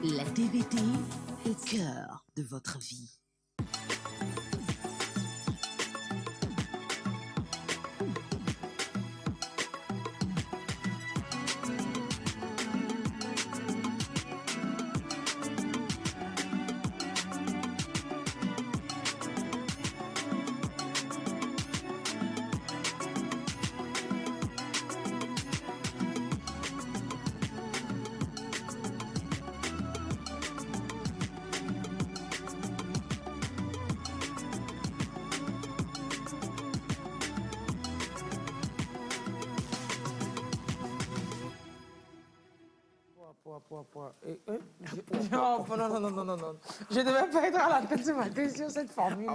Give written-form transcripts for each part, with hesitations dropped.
La TVT au cœur de votre vie. Non. Je ne devais pas être à la tête ce matin sur cette formule.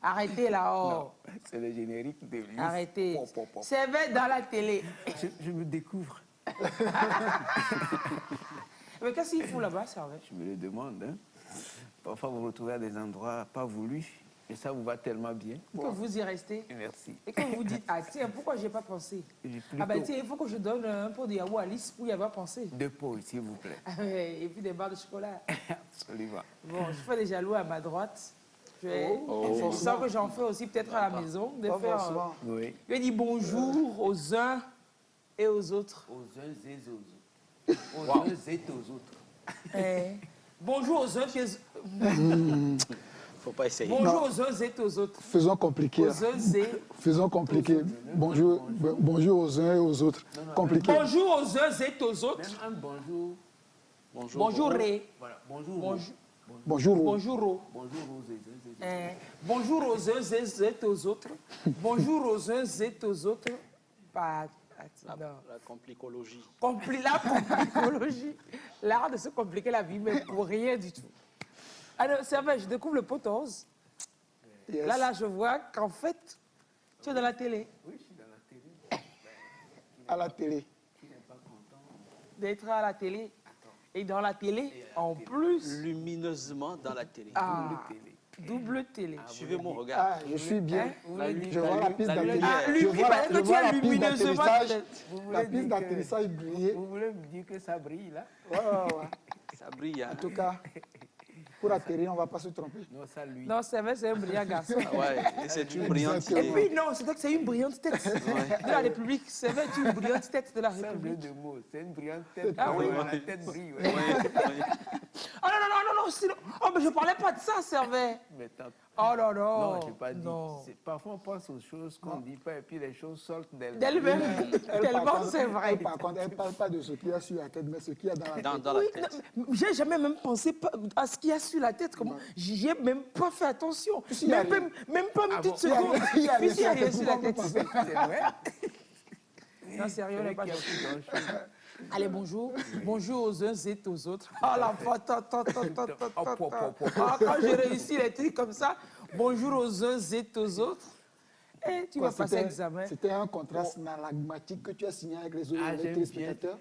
Arrêtez là-haut. C'est le générique de lui. Arrêtez. C'est vrai dans la télé. Je me découvre. Mais qu'est-ce qu'il fout là-bas, Servet? Je me le demande. Hein. Parfois, vous vous retrouvez à des endroits pas voulus. Et ça vous va tellement bien. Que vous y restez. Merci. Et que vous dites, ah tiens, pourquoi j'ai pas pensé? Ah ben tiens, il faut que je donne un pot de yaourt à Alice pour y avoir pensé. 2 pots, s'il vous plaît. Et puis des barres de chocolat. Absolument. Bon, je fais des jaloux à ma droite. Je sens que j'en fais aussi peut-être à la maison. De faire, oui. Je dis bonjour aux uns et aux autres. Aux uns et aux autres. Aux uns et aux autres. Bonjour aux uns et aux autres. Faut pas essayer. Bonjour aux uns et aux autres. Faisons compliqué. Aux uns et... Faisons compliqué. Bonjour aux uns et aux autres. Compliqué. Bonjour aux uns et aux autres. Même un bonjour. Bonjour Ré. Voilà. Bonjour. Bonjour. Bonjour. Bonjour aux uns et aux autres. Bonjour aux uns et aux autres. Bonjour aux uns et aux autres. Pas... La complicologie. La complicologie. L'art de se compliquer la vie, mais pour rien du tout. Alors, c'est vrai, je découvre le pot 11. Yes. Là, je vois qu'en fait, tu es dans la télé. Oui, je suis dans la télé. À la télé. Qui n'est pas content d'être à la télé. Et dans la télé, en plus... Lumineusement dans la télé. Double télé. Suivez mon regard. Je suis bien. Je vois la piste d'atterrissage. La piste d'atterrissage briller. Vous voulez me dire que ça brille, là? Ouais. Ça brille. En tout cas, pour atterrir, on ne va pas se tromper. Non, ça lui. Non, c'est vrai, c'est un brillant garçon. Ouais, c'est une brillante tête. Et puis, non, c'est vrai que c'est une brillante tête de la République. C'est vrai, c'est une brillante tête de la République. C'est un jeu de mots. C'est une brillante tête. Ah oui, la tête brille. Oh non, sinon... Oh, mais je ne parlais pas de ça, Servet. Oh là là. Non, je n'ai pas dit. Parfois, on pense aux choses qu'on ne dit pas et puis les choses sortent d'elles-mêmes. Tellement c'est vrai. Par contre, elle ne parle pas de ce qu'il y a sur la tête, mais ce qu'il y a dans la tête. Dans la tête. J'ai jamais même pensé à ce qu'il y a sur la tête. J'y ai même pas fait attention. Même pas une petite seconde. Puis il y a rien sur la tête. C'est vrai. Non, sérieux, on n'est pas allez, bonjour. Bonjour aux uns et aux autres. Oh la quand j'ai réussi les trucs comme ça, bonjour aux uns et aux autres. Et tu vas passer l'examen. C'était un contrat synalagmatique que tu as signé avec les autres téléspectateurs.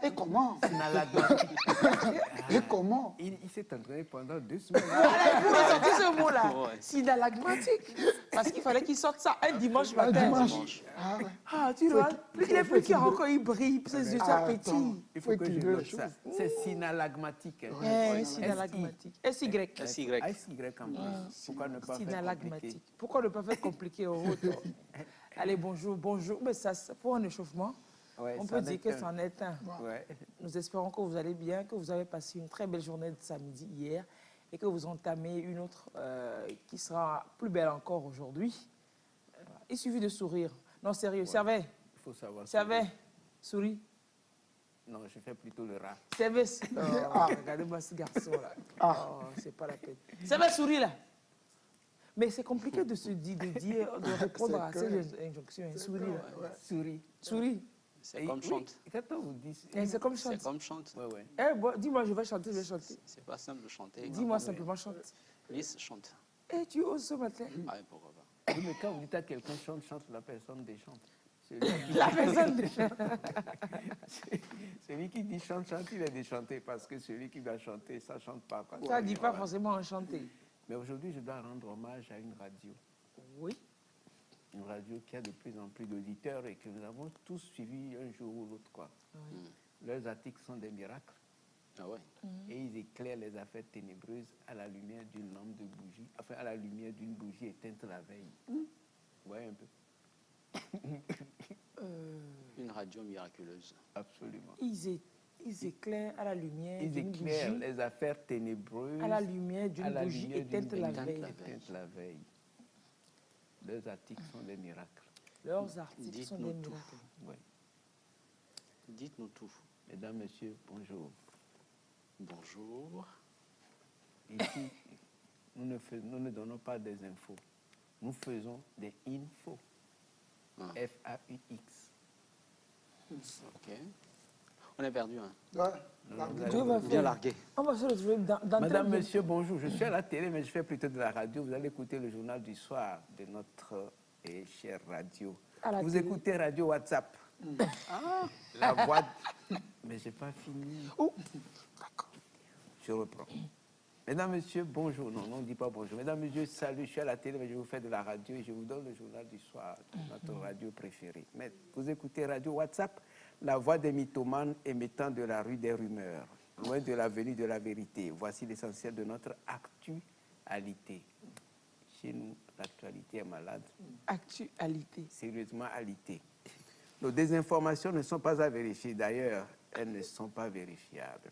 Et comment? Et comment? Il s'est entraîné pendant 2 semaines. Voilà, il faut sortir ce mot-là. Synalagmatique. Parce qu'il fallait qu'il sorte ça un dimanche matin. Ah, tu vois, il est plus qu'il encore, il brille, ses yeux sont petits. Il faut que je note ça. C'est synalagmatique. Synalagmatique. S-Y. S-Y en plus. Pourquoi ne pas faire compliqué? Pourquoi ne pas faire compliqué au retour? Allez, bonjour. Mais ça, pour un échauffement, on peut dire que c'en est un. Nous espérons que vous allez bien, que vous avez passé une très belle journée de samedi hier et que vous entamez une autre qui sera plus belle encore aujourd'hui. Il suffit de sourire. Non, sérieux, Servet. Il faut savoir. Servet, souris. Non, je fais plutôt le rat. Servet, regardez-moi ce garçon-là. Oh, c'est pas la peine. Servet, souris là. Mais c'est compliqué de se dire, de répondre à ces injonctions. Souris là. Souris. C'est comme chante. Quand on vous dit... C'est comme chante. C'est comme chante. Dis-moi, je vais chanter, C'est pas simple de chanter. Dis-moi simplement, chante. Lise, chante. Et tu oses ce matin? Ah, pourquoi pas. Oui, mais quand vous dites à quelqu'un chante, la personne déchante. La personne déchante. Celui qui dit chante, il est déchanté parce que celui qui doit chanter, ça ne chante pas. Ça ne dit pas forcément en chanter. Mais aujourd'hui, je dois rendre hommage à une radio. Oui. Une radio qui a de plus en plus d'auditeurs et que nous avons tous suivi un jour ou l'autre, quoi. Leurs articles sont des miracles. Ah ouais. Et ils éclairent les affaires ténébreuses à la lumière d'une lampe de bougie, enfin à la lumière d'une bougie éteinte la veille. Vous voyez un peu? Une radio miraculeuse. Absolument. Ils éclairent à la lumière Ils d'une éclairent bougie, les affaires ténébreuses à la lumière d'une bougie éteinte la bougie veille. éteinte la veille. Leurs articles sont des miracles. Leurs articles sont Dites-nous des tout. miracles. Oui. Dites-nous tout. Mesdames, Messieurs, bonjour. Bonjour. Ici, nous ne donnons pas des infos. Nous faisons des infos. F-A-U-X. Ok. On est perdu, hein. Ouais. Dieu va Bien faire. largué. On va se retrouver dans Madame, Monsieur, bonjour. Je suis à la télé, mais je fais plutôt de la radio. Vous allez écouter le journal du soir de notre chère radio. À la Vous télé. écoutez Radio WhatsApp. La voix... Mais je n'ai pas fini. D'accord. Je reprends. Mesdames, Messieurs, bonjour. Non, on ne dit pas bonjour. Mesdames, Messieurs, salut. Je suis à la télé, mais je vous fais de la radio et je vous donne le journal du soir, notre radio préférée. Mais vous écoutez Radio WhatsApp, la voix des mythomanes émettant de la rue des rumeurs, loin de l'avenue de la vérité. Voici l'essentiel de notre actualité. Chez nous, l'actualité est malade. Actualité. Sérieusement alité. Nos désinformations ne sont pas à vérifier. D'ailleurs, elles ne sont pas vérifiables.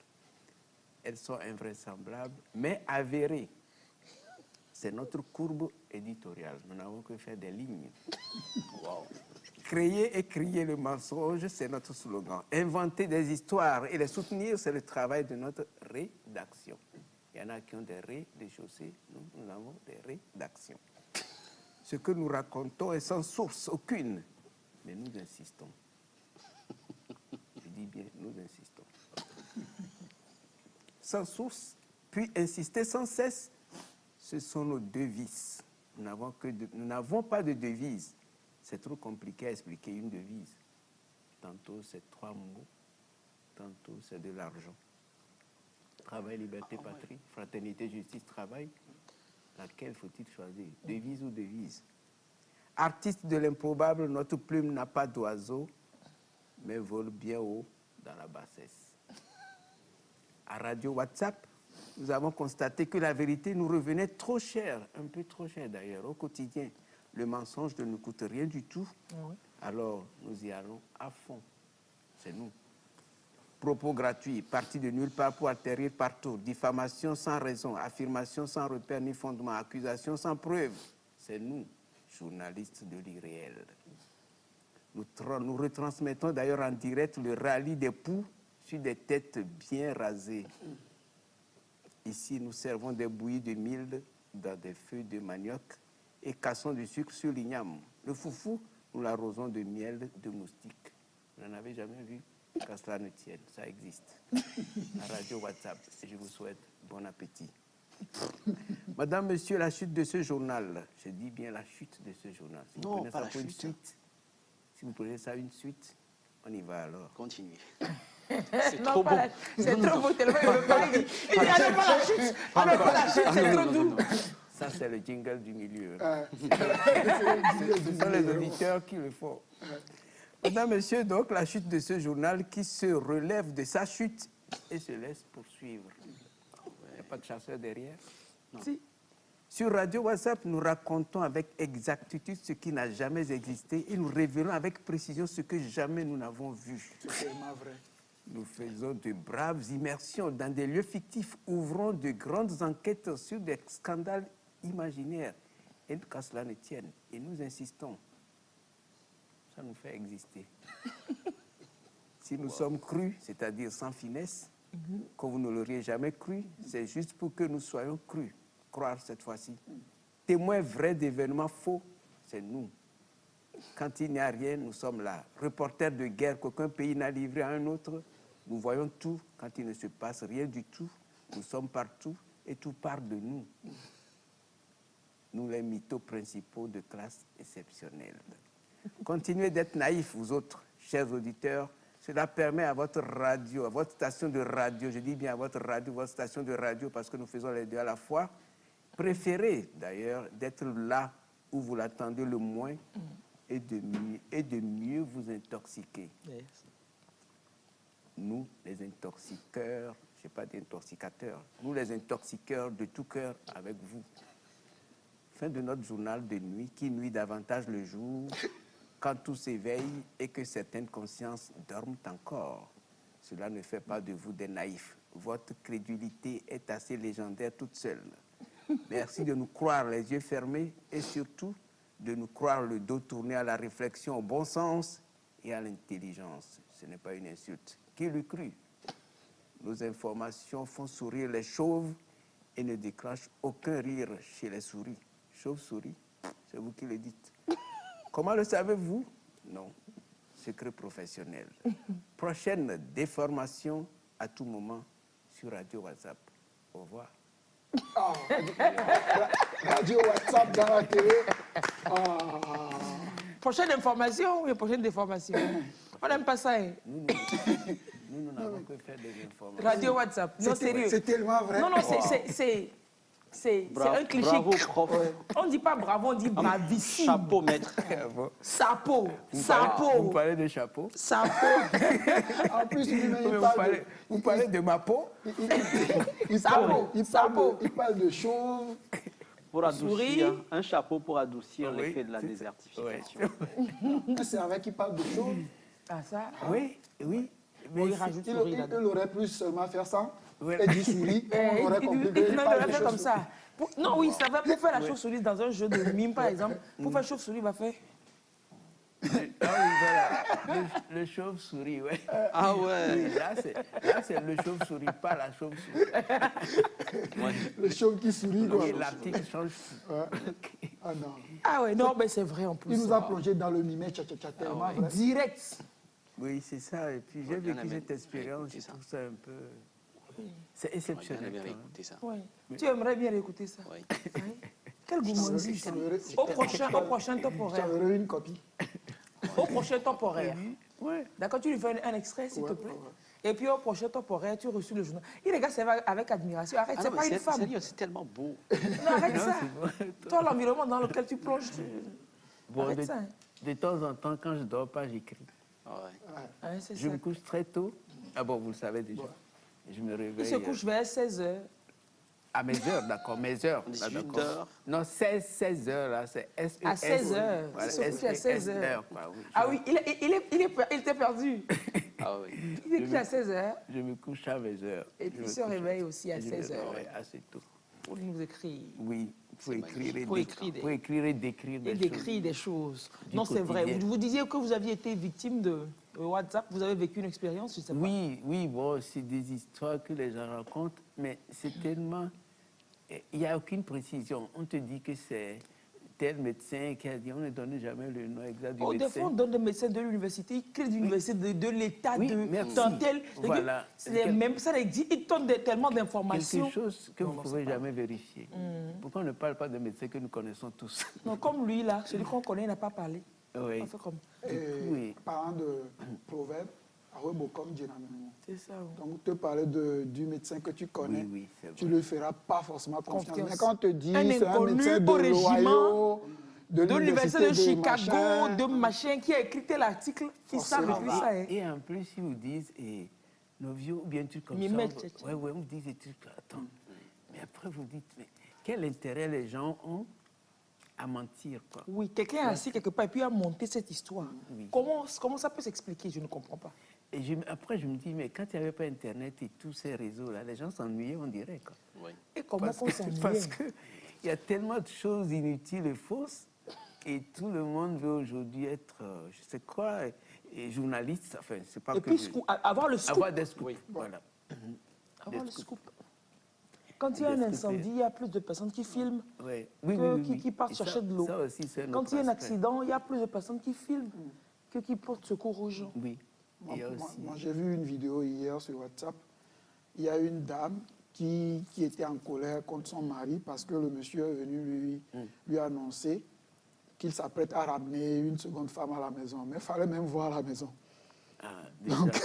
Elles sont invraisemblables, mais avérées. C'est notre courbe éditoriale. Nous n'avons que faire des lignes. Wow. Créer et crier le mensonge, c'est notre slogan. Inventer des histoires et les soutenir, c'est le travail de notre rédaction. Il y en a qui ont des rez-de-chaussée, nous avons des rédactions. Ce que nous racontons est sans source aucune, mais nous insistons. Je dis bien, nous insistons. Sans source, puis insister sans cesse, ce sont nos devises. Nous n'avons pas de devise. C'est trop compliqué à expliquer une devise. Tantôt c'est 3 mots, tantôt c'est de l'argent. Travail, liberté, patrie, fraternité, justice, travail. Laquelle faut-il choisir? Devise ou devise? Artiste de l'improbable, notre plume n'a pas d'oiseau, mais vole bien haut dans la bassesse. À Radio WhatsApp, nous avons constaté que la vérité nous revenait trop cher, un peu trop cher d'ailleurs, au quotidien. Le mensonge ne nous coûte rien du tout, alors nous y allons à fond. C'est nous. Propos gratuits, partis de nulle part pour atterrir partout, diffamation sans raison, affirmation sans repère ni fondement, accusation sans preuve. C'est nous, journalistes de l'irréel. Nous retransmettons d'ailleurs en direct le rallye des poux sur des têtes bien rasées. Ici, nous servons des bouillies de mil dans des feuilles de manioc et cassons du sucre sur l'igname. Le foufou, nous l'arrosons de miel de moustique. Vous n'en avez jamais vu? Qu'à cela ne tienne, ça existe. À Radio WhatsApp, je vous souhaite bon appétit. Madame, Monsieur, la chute de ce journal, je dis bien la chute de ce journal. Si Non, vous prenez pas ça la pour une chute. suite, si vous prenez ça une suite, on y va alors. Continuez. Non, pas la... C'est trop beau, tellement il veut pas. Il dit, ah non, pas la chute. Ah non, pas la chute, c'est trop doux. Ça, c'est le jingle du milieu. Ce sont les auditeurs qui le font. Mesdames, Messieurs, donc la chute de ce journal qui se relève de sa chute et se laisse poursuivre. Il n'y a pas de chasseur derrière? Si. Sur Radio WhatsApp, nous racontons avec exactitude ce qui n'a jamais existé et nous révélons avec précision ce que jamais nous n'avons vu. C'est tellement vrai. Nous faisons de braves immersions dans des lieux fictifs, ouvrons de grandes enquêtes sur des scandales imaginaires. Et qu'à cela ne tienne, et nous insistons. Ça nous fait exister. Si nous sommes crus, c'est-à-dire sans finesse, que vous ne l'auriez jamais cru, c'est juste pour que nous soyons crus. Croire cette fois-ci. Témoins vrais d'événements faux, c'est nous. Quand il n'y a rien, nous sommes là. Reporters de guerre qu'aucun pays n'a livré à un autre, nous voyons tout quand il ne se passe rien du tout. Nous sommes partout et tout part de nous. Nous, les mythos principaux de classe exceptionnelle. Continuez d'être naïfs, vous autres, chers auditeurs. Cela permet à votre radio, à votre station de radio, je dis bien à votre radio, votre station de radio, parce que nous faisons les deux à la fois, préférez d'ailleurs d'être là où vous l'attendez le moins et de mieux vous intoxiquer. Yes. Nous, les intoxiqueurs, je ne sais pas d'intoxicateurs, nous les intoxiqueurs de tout cœur avec vous. Fin de notre journal de nuit qui nuit davantage le jour quand tout s'éveille et que certaines consciences dorment encore. Cela ne fait pas de vous des naïfs. Votre crédulité est assez légendaire toute seule. Merci de nous croire les yeux fermés et surtout de nous croire le dos tourné à la réflexion, au bon sens et à l'intelligence. Ce n'est pas une insulte. Qui l'eût cru? Nos informations font sourire les chauves et ne déclenchent aucun rire chez les souris. Chauve-souris, c'est vous qui le dites. Comment le savez-vous? Non, secret professionnel. Prochaine déformation à tout moment sur Radio WhatsApp. Au revoir. Ah, Radio WhatsApp dans la télé. Ah. Prochaine information ou prochaine déformation? On n'aime pas ça. Hein? Nous n'avons que faire des informations. Radio WhatsApp. Non, sérieux. C'est tellement vrai. Non, non, c'est un cliché. Bravo, prof. On ne dit pas bravo, on dit bravissime. Chapeau, maître. Sapo. Vous Sapo. parlez de chapeau? Sapo. En plus, Vous parlez de ma peau? Il parle de chauve. Pour adoucir, Souris. un chapeau pour adoucir Oui, l'effet de la c'est- désertification. C'est vrai qu'il parle de chauve. Ah, ça. Oui, oui. Mais Il rajoute Il, souris il, là-dedans. il aurait pu seulement faire ça. Ouais. Et dit souris. On aurait compris qu'il Non, il parle aurait de fait chauve. comme ça. Non, oui, ça va. Pour faire la chauve-souris dans un jeu de mime, par exemple, pour faire chauve-souris, il va faire. Ah oui, voilà. Le chauve-souris, oui. Ah ouais. Oui, là, c'est le chauve-souris, pas la chauve-souris. Le chauve qui sourit. Quoi. Et l'article change tout. Ouais. Ah non. Ah ouais, non, mais c'est vrai en plus. Il nous a plongé dans le mimet tellement vrai. Direct. Oui, c'est ça. Et puis j'ai bien vécu aimé cette expérience, je écouter ça. trouve ça un peu... C'est J'aimerais exceptionnel. bien quand même. écouter ça. Ouais. Tu aimerais bien écouter ça. Oui. Ouais. Quel gourmandise. Au Au prochain top horaire. J'aurais une copie. Au prochain top horaire. Ouais. D'accord, tu lui fais un extrait, s'il te Ouais, plaît. ouais. Et puis au prochain top horaire, tu reçois le journal. Il regarde ça avec admiration. Arrête, Ah c'est non, pas mais une femme. sérieux, c'est tellement beau. Non, arrête ça. c'est bon. Toi, l'environnement dans lequel tu plonges, Bon, arrête ça. Hein. de temps en temps, quand je ne dors pas, j'écris. Ah ouais. Hein, c'est Je ça. me couche très tôt. Ah bon, vous le savez déjà. Je me réveille. Il se couche vers 16h. À mes heures, d'accord, mes heures. 18 là, d'accord. heures. Non, 16 heures, là, c'est S. À 16 heures. Voilà, Il se couche à 16 heures. quoi, oui. Ah oui, il était perdu. Ah oui. Il est couché à 16 heures. Je me couche à mes heures. Et Je puis me il se couche- réveille aussi à je me 16 heures. réveille assez tôt. Pour nous écrire. Oui, il faut écrire et Faut décrire. écrire des- Faut écrire et décrire Et des d'écrire choses. des choses. Du Non, c'est vrai. quotidien. Vous disiez que vous aviez été victime de WhatsApp. Vous avez vécu une expérience, je ne sais pas. Oui, oui, bon, c'est des histoires que les gens racontent, mais c'est tellement... Il n'y a aucune précision. On te dit que c'est tel médecin qui a dit, on ne donne jamais le nom exact du Oh, des médecin. fois, on donne des médecins de l'université, ils créent des universités de l'État, Oui, de merci. dans tel. Voilà. C'est les mêmes, ça existe. Ils donnent tellement d'informations. Quelque chose que vous ne non, pouvez c'est pas- jamais vérifier. Pourquoi on ne parle pas de médecins que nous connaissons tous? Non, comme lui, là, celui qu'on connaît, il n'a pas parlé. Oui. On fait comme. Oui. Parlant de proverbes, comme Djenamemo. C'est ça. Oui. Donc, te parler du médecin que tu connais, Oui, oui, c'est tu vrai. ne lui feras pas forcément confiance. Confiance. Mais quand on te dit Un c'est un inconnu médecin de au régiment, l'Ohio, De l'université de Chicago, machin, de machin, qui a écrit tel article, ils savent Forcément. écrire ça. Hein. Et en plus, ils vous disent, Novio, ou bien tu comme Mimette, ça. tcha, tcha. Oui, on vous dit des trucs. Attends. Mais après, vous dites, mais quel intérêt les gens ont à mentir, quoi. Oui, quelqu'un est assis quelque part et puis a monté cette histoire. Oui. Comment ça peut s'expliquer? Je ne comprends pas. Et après, je me dis, mais quand il n'y avait pas Internet et tous ces réseaux-là, les gens s'ennuyaient, on dirait, quoi. Oui. Et comment on s'ennuie? Parce qu'il y a tellement de choses inutiles et fausses, et tout le monde veut aujourd'hui être, je sais quoi, et journaliste, enfin, c'est pas Et que... puis avoir le scoop. Avoir des scoops, Oui. voilà. Avoir des le scoops. scoop. Quand il y a un Des scoops, incendie, il y a plus de personnes qui filment Ouais. Oui, que- oui, oui, oui. qui partent Et ça- chercher de l'eau. Ça aussi, c'est un Quand autre il y a un aspect. accident, il y a plus de personnes qui filment que qui portent secours aux gens. Oui. Moi, Il y a moi, aussi... moi, j'ai vu une vidéo hier sur WhatsApp. Il y a une dame qui était en colère contre son mari parce que le monsieur est venu lui annoncer qu'il s'apprête à ramener une seconde femme à la maison. Mais il fallait même voir la maison. Ah, déjà. Donc,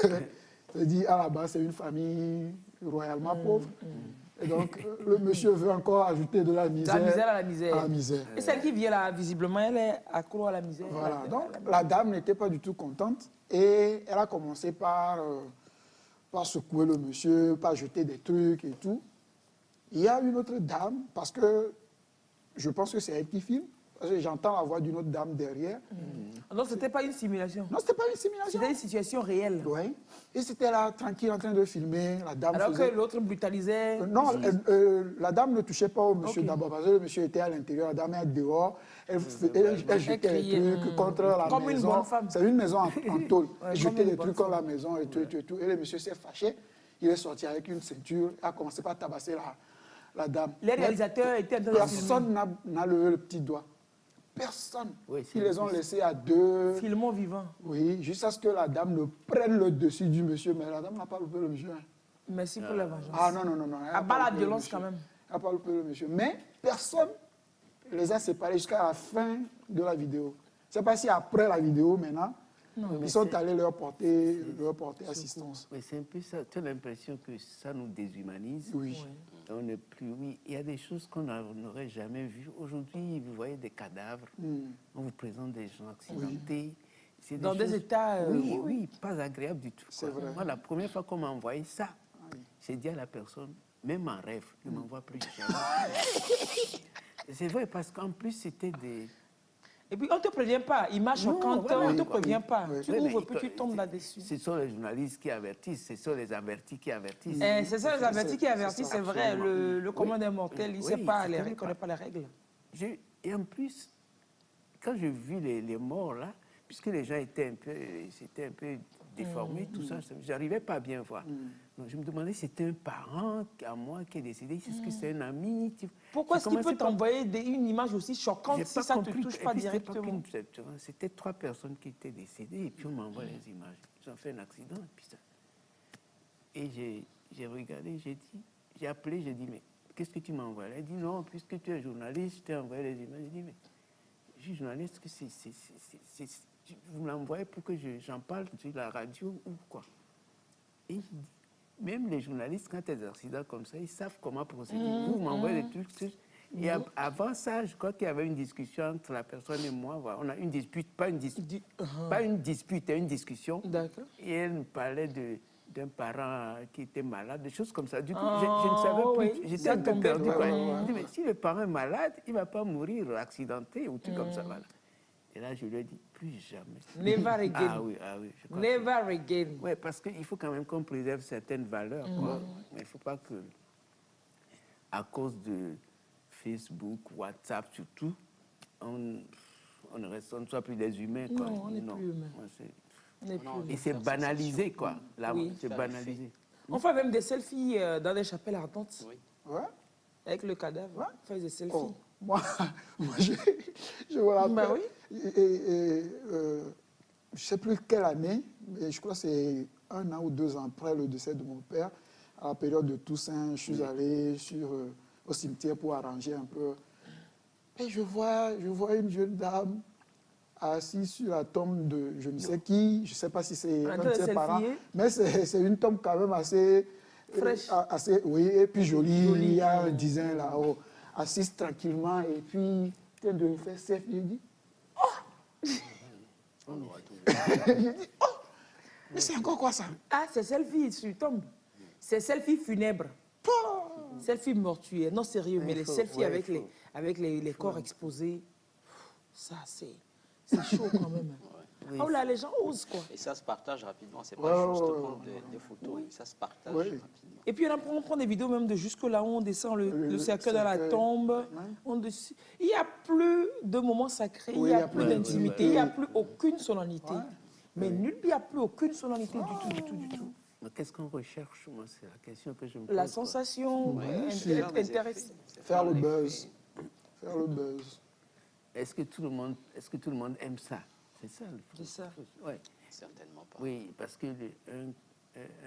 je dis, à la base, c'est une famille royalement pauvre. Et donc, le monsieur veut encore ajouter de la misère. La misère à la misère. À la misère. Et celle qui vient là, visiblement, elle est accro à la misère. Voilà. Donc, la dame n'était pas du tout contente et elle a commencé par secouer le monsieur, par jeter des trucs et tout. Il y a une autre dame, parce que je pense que c'est elle qui filme, parce que j'entends la voix d'une autre dame derrière. Non, ce n'était pas une simulation. Non, c'était pas une simulation. C'était une situation réelle. Oui. Et c'était là, tranquille, en train de filmer. La dame Alors faisait... que l'autre brutalisait. Non, la dame ne touchait pas au monsieur d'abord, parce que le monsieur était à l'intérieur, la dame est dehors, elle jetait des trucs contre la maison. Comme une bonne femme. C'est une maison en tôle. Elle jetait des trucs contre femme. la maison et tout, et tout. Et le monsieur s'est fâché, il est sorti avec une ceinture, a commencé par tabasser la dame. Les réalisateurs étaient en train de filmer. Personne n'a levé le petit doigt. Personne. Oui, Ils les ont laissés à deux. Filmons vivant. Oui, jusqu'à ce que la dame ne prenne le dessus du monsieur. Mais la dame n'a pas loupé le monsieur. Hein. Merci pour la vengeance. Ah non, non, non, non. À bas la violence quand même. Elle n'a pas loupé le monsieur. Mais personne les a séparés jusqu'à la fin de la vidéo. C'est pas si après la vidéo, maintenant, ils sont allés leur porter assistance. Oui, c'est un peu ça. Tu as l'impression que ça nous déshumanise. Oui. On n'est plus, oui. Il y a des choses qu'on n'aurait jamais vues. Aujourd'hui, vous voyez des cadavres. On vous présente des gens accidentés. C'est Dans des choses- états... Oui, oui, pas agréable du tout. C'est vrai. Moi, la première fois qu'on m'a envoyé ça, j'ai dit à la personne, même en rêve, ne m'envoie plus jamais. C'est vrai, parce qu'en plus, c'était des... Et puis on ne te prévient pas. Image Non, choquante, voilà. on ne te Oui, prévient pas. oui. Tu Oui, mais ouvres puis tu tombes là-dessus. Ce sont les journalistes qui avertissent, ce sont les avertis qui avertissent. C'est ça les avertis qui avertissent, c'est vrai. Absolument. Le commun des mortels, il ne Oui, sait pas, je il ne connais connaît pas. pas les règles. Et en plus, quand j'ai vu les morts là, puisque les gens étaient un peu déformés, tout ça, je n'arrivais pas à bien voir. Donc je me demandais si c'était un parent à moi qui est décédé, est-ce que c'est un ami Pourquoi J'ai est-ce qu'il peut commencé par- t'envoyer une image aussi choquante J'ai si pas ça ne te compris. touche Et pas puis, c'était pas directement? C'était 3 personnes qui étaient décédées et puis on m'envoie les images. Ils ont fait un accident et puis ça. Et j'ai regardé, j'ai appelé, j'ai dit, mais qu'est-ce que tu m'as envoyé? Elle dit, non, puisque tu es journaliste, je t'ai envoyé les images. J'ai dit, mais je suis journaliste, que vous me l'envoyez pour que j'en parle sur la radio ou quoi? Et il dit, même les journalistes, quand il y a des accidents comme ça, ils savent comment procéder. Vous m'envoyez des trucs. Et avant ça, je crois qu'il y avait une discussion entre la personne et moi. Voilà. On a une dispute, pas une dispute, une discussion. D'accord. Et elle nous parlait d'un parent qui était malade, des choses comme ça. Du coup, je ne savais plus. oui. J'étais Ça un peu tombait perdu. dedans. Quoi. Je me dis, mais si le parent est malade, il ne va pas mourir accidenté ou tout comme ça. Voilà. Et là, je lui ai dit, plus jamais. Never again. Ah oui, ah oui. je crois Never again. Oui, parce qu'il faut quand même qu'on préserve certaines valeurs. Quoi. Mais il ne faut pas que, à cause de Facebook, WhatsApp surtout, on ne soit plus des humains. Quoi. Non, on n'est plus humain. Ouais, On n'est plus et humain. c'est banalisé, quoi. Là, Oui. c'est banalisé. On fait même des selfies dans des chapelles ardentes Oui. Ouais. avec le cadavre. On fait des selfies. Oh, moi, je me rappelle. Bah oui. Je ne sais plus quelle année, mais je crois que c'est 1 an ou 2 ans après le décès de mon père. À la période de Toussaint, je suis allé au cimetière pour arranger un peu. Et je vois une jeune dame assise sur la tombe de je ne sais qui, je ne sais pas si c'est En un train de de ses parents, selfier. mais c'est une tombe quand même assez... Fraîche. assez, oui, et puis jolie. Jolie. Il y a un dizain là-haut, assise tranquillement, et puis, en train de faire selfie. Je dis, je dis, oh, mais c'est encore quoi ça? Ah, c'est selfie sur tombe. C'est selfie funèbre. Selfie mortuaire. Non, sérieux, mais les selfies avec les corps exposés, ça, c'est chaud quand même. Oui. Oh là, les gens osent, quoi. Et ça se partage rapidement. C'est Ouais, pas juste ouais, prendre des photos. Ça se partage Oui. rapidement. Et puis on prend des vidéos même de jusque là où on descend le cercueil dans la cercueil. tombe. Il n'y a plus de moments sacrés, il Oui, n'y a plus oui, d'intimité, oui. il n'y a plus aucune solennité. Mais il n'y a plus aucune solennité du tout. Mais qu'est-ce qu'on recherche, moi? C'est la question que je me pose. La quoi. sensation, c'est- être intéressé. Faire le buzz. Faire le buzz. Est-ce que tout le monde aime ça? C'est ça. C'est ça. Ouais. Certainement pas. Oui, parce que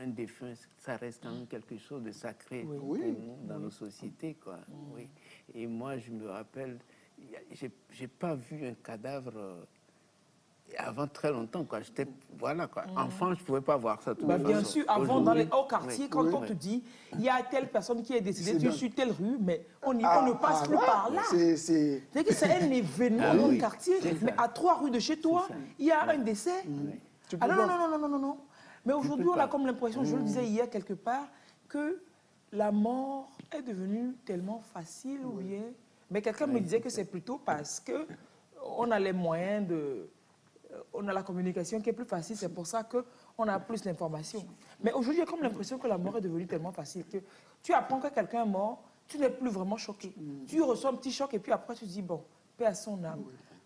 un défunt, ça reste quand même quelque chose de sacré Oui. pour Oui. nous, dans nos sociétés, quoi. Oui. Et moi, je me rappelle, j'ai pas vu un cadavre Avant très longtemps, quoi. J'étais, voilà, quoi. Enfant, je ne pouvais pas voir ça. Bien sûr, avant, dans les hauts quartiers, quand oui. on te dit, il y a telle personne qui est décédée, tu es sur telle rue, mais on ne passe plus ouais, par là. C'est C'est un événement dans le quartier, mais à 3 rues de chez toi, il y a un décès. Ah non. Mais aujourd'hui, on a comme l'impression, je le disais hier quelque part, que la mort est devenue tellement facile ou bien... Mais quelqu'un me disait que c'est plutôt parce qu'on a les moyens de... On a la communication qui est plus facile, c'est pour ça qu'on a plus d'informations. Mais aujourd'hui, j'ai comme l'impression que la mort est devenue tellement facile que tu apprends que quelqu'un est mort, tu n'es plus vraiment choqué. Tu reçois un petit choc et puis après tu te dis, bon, paix à son âme.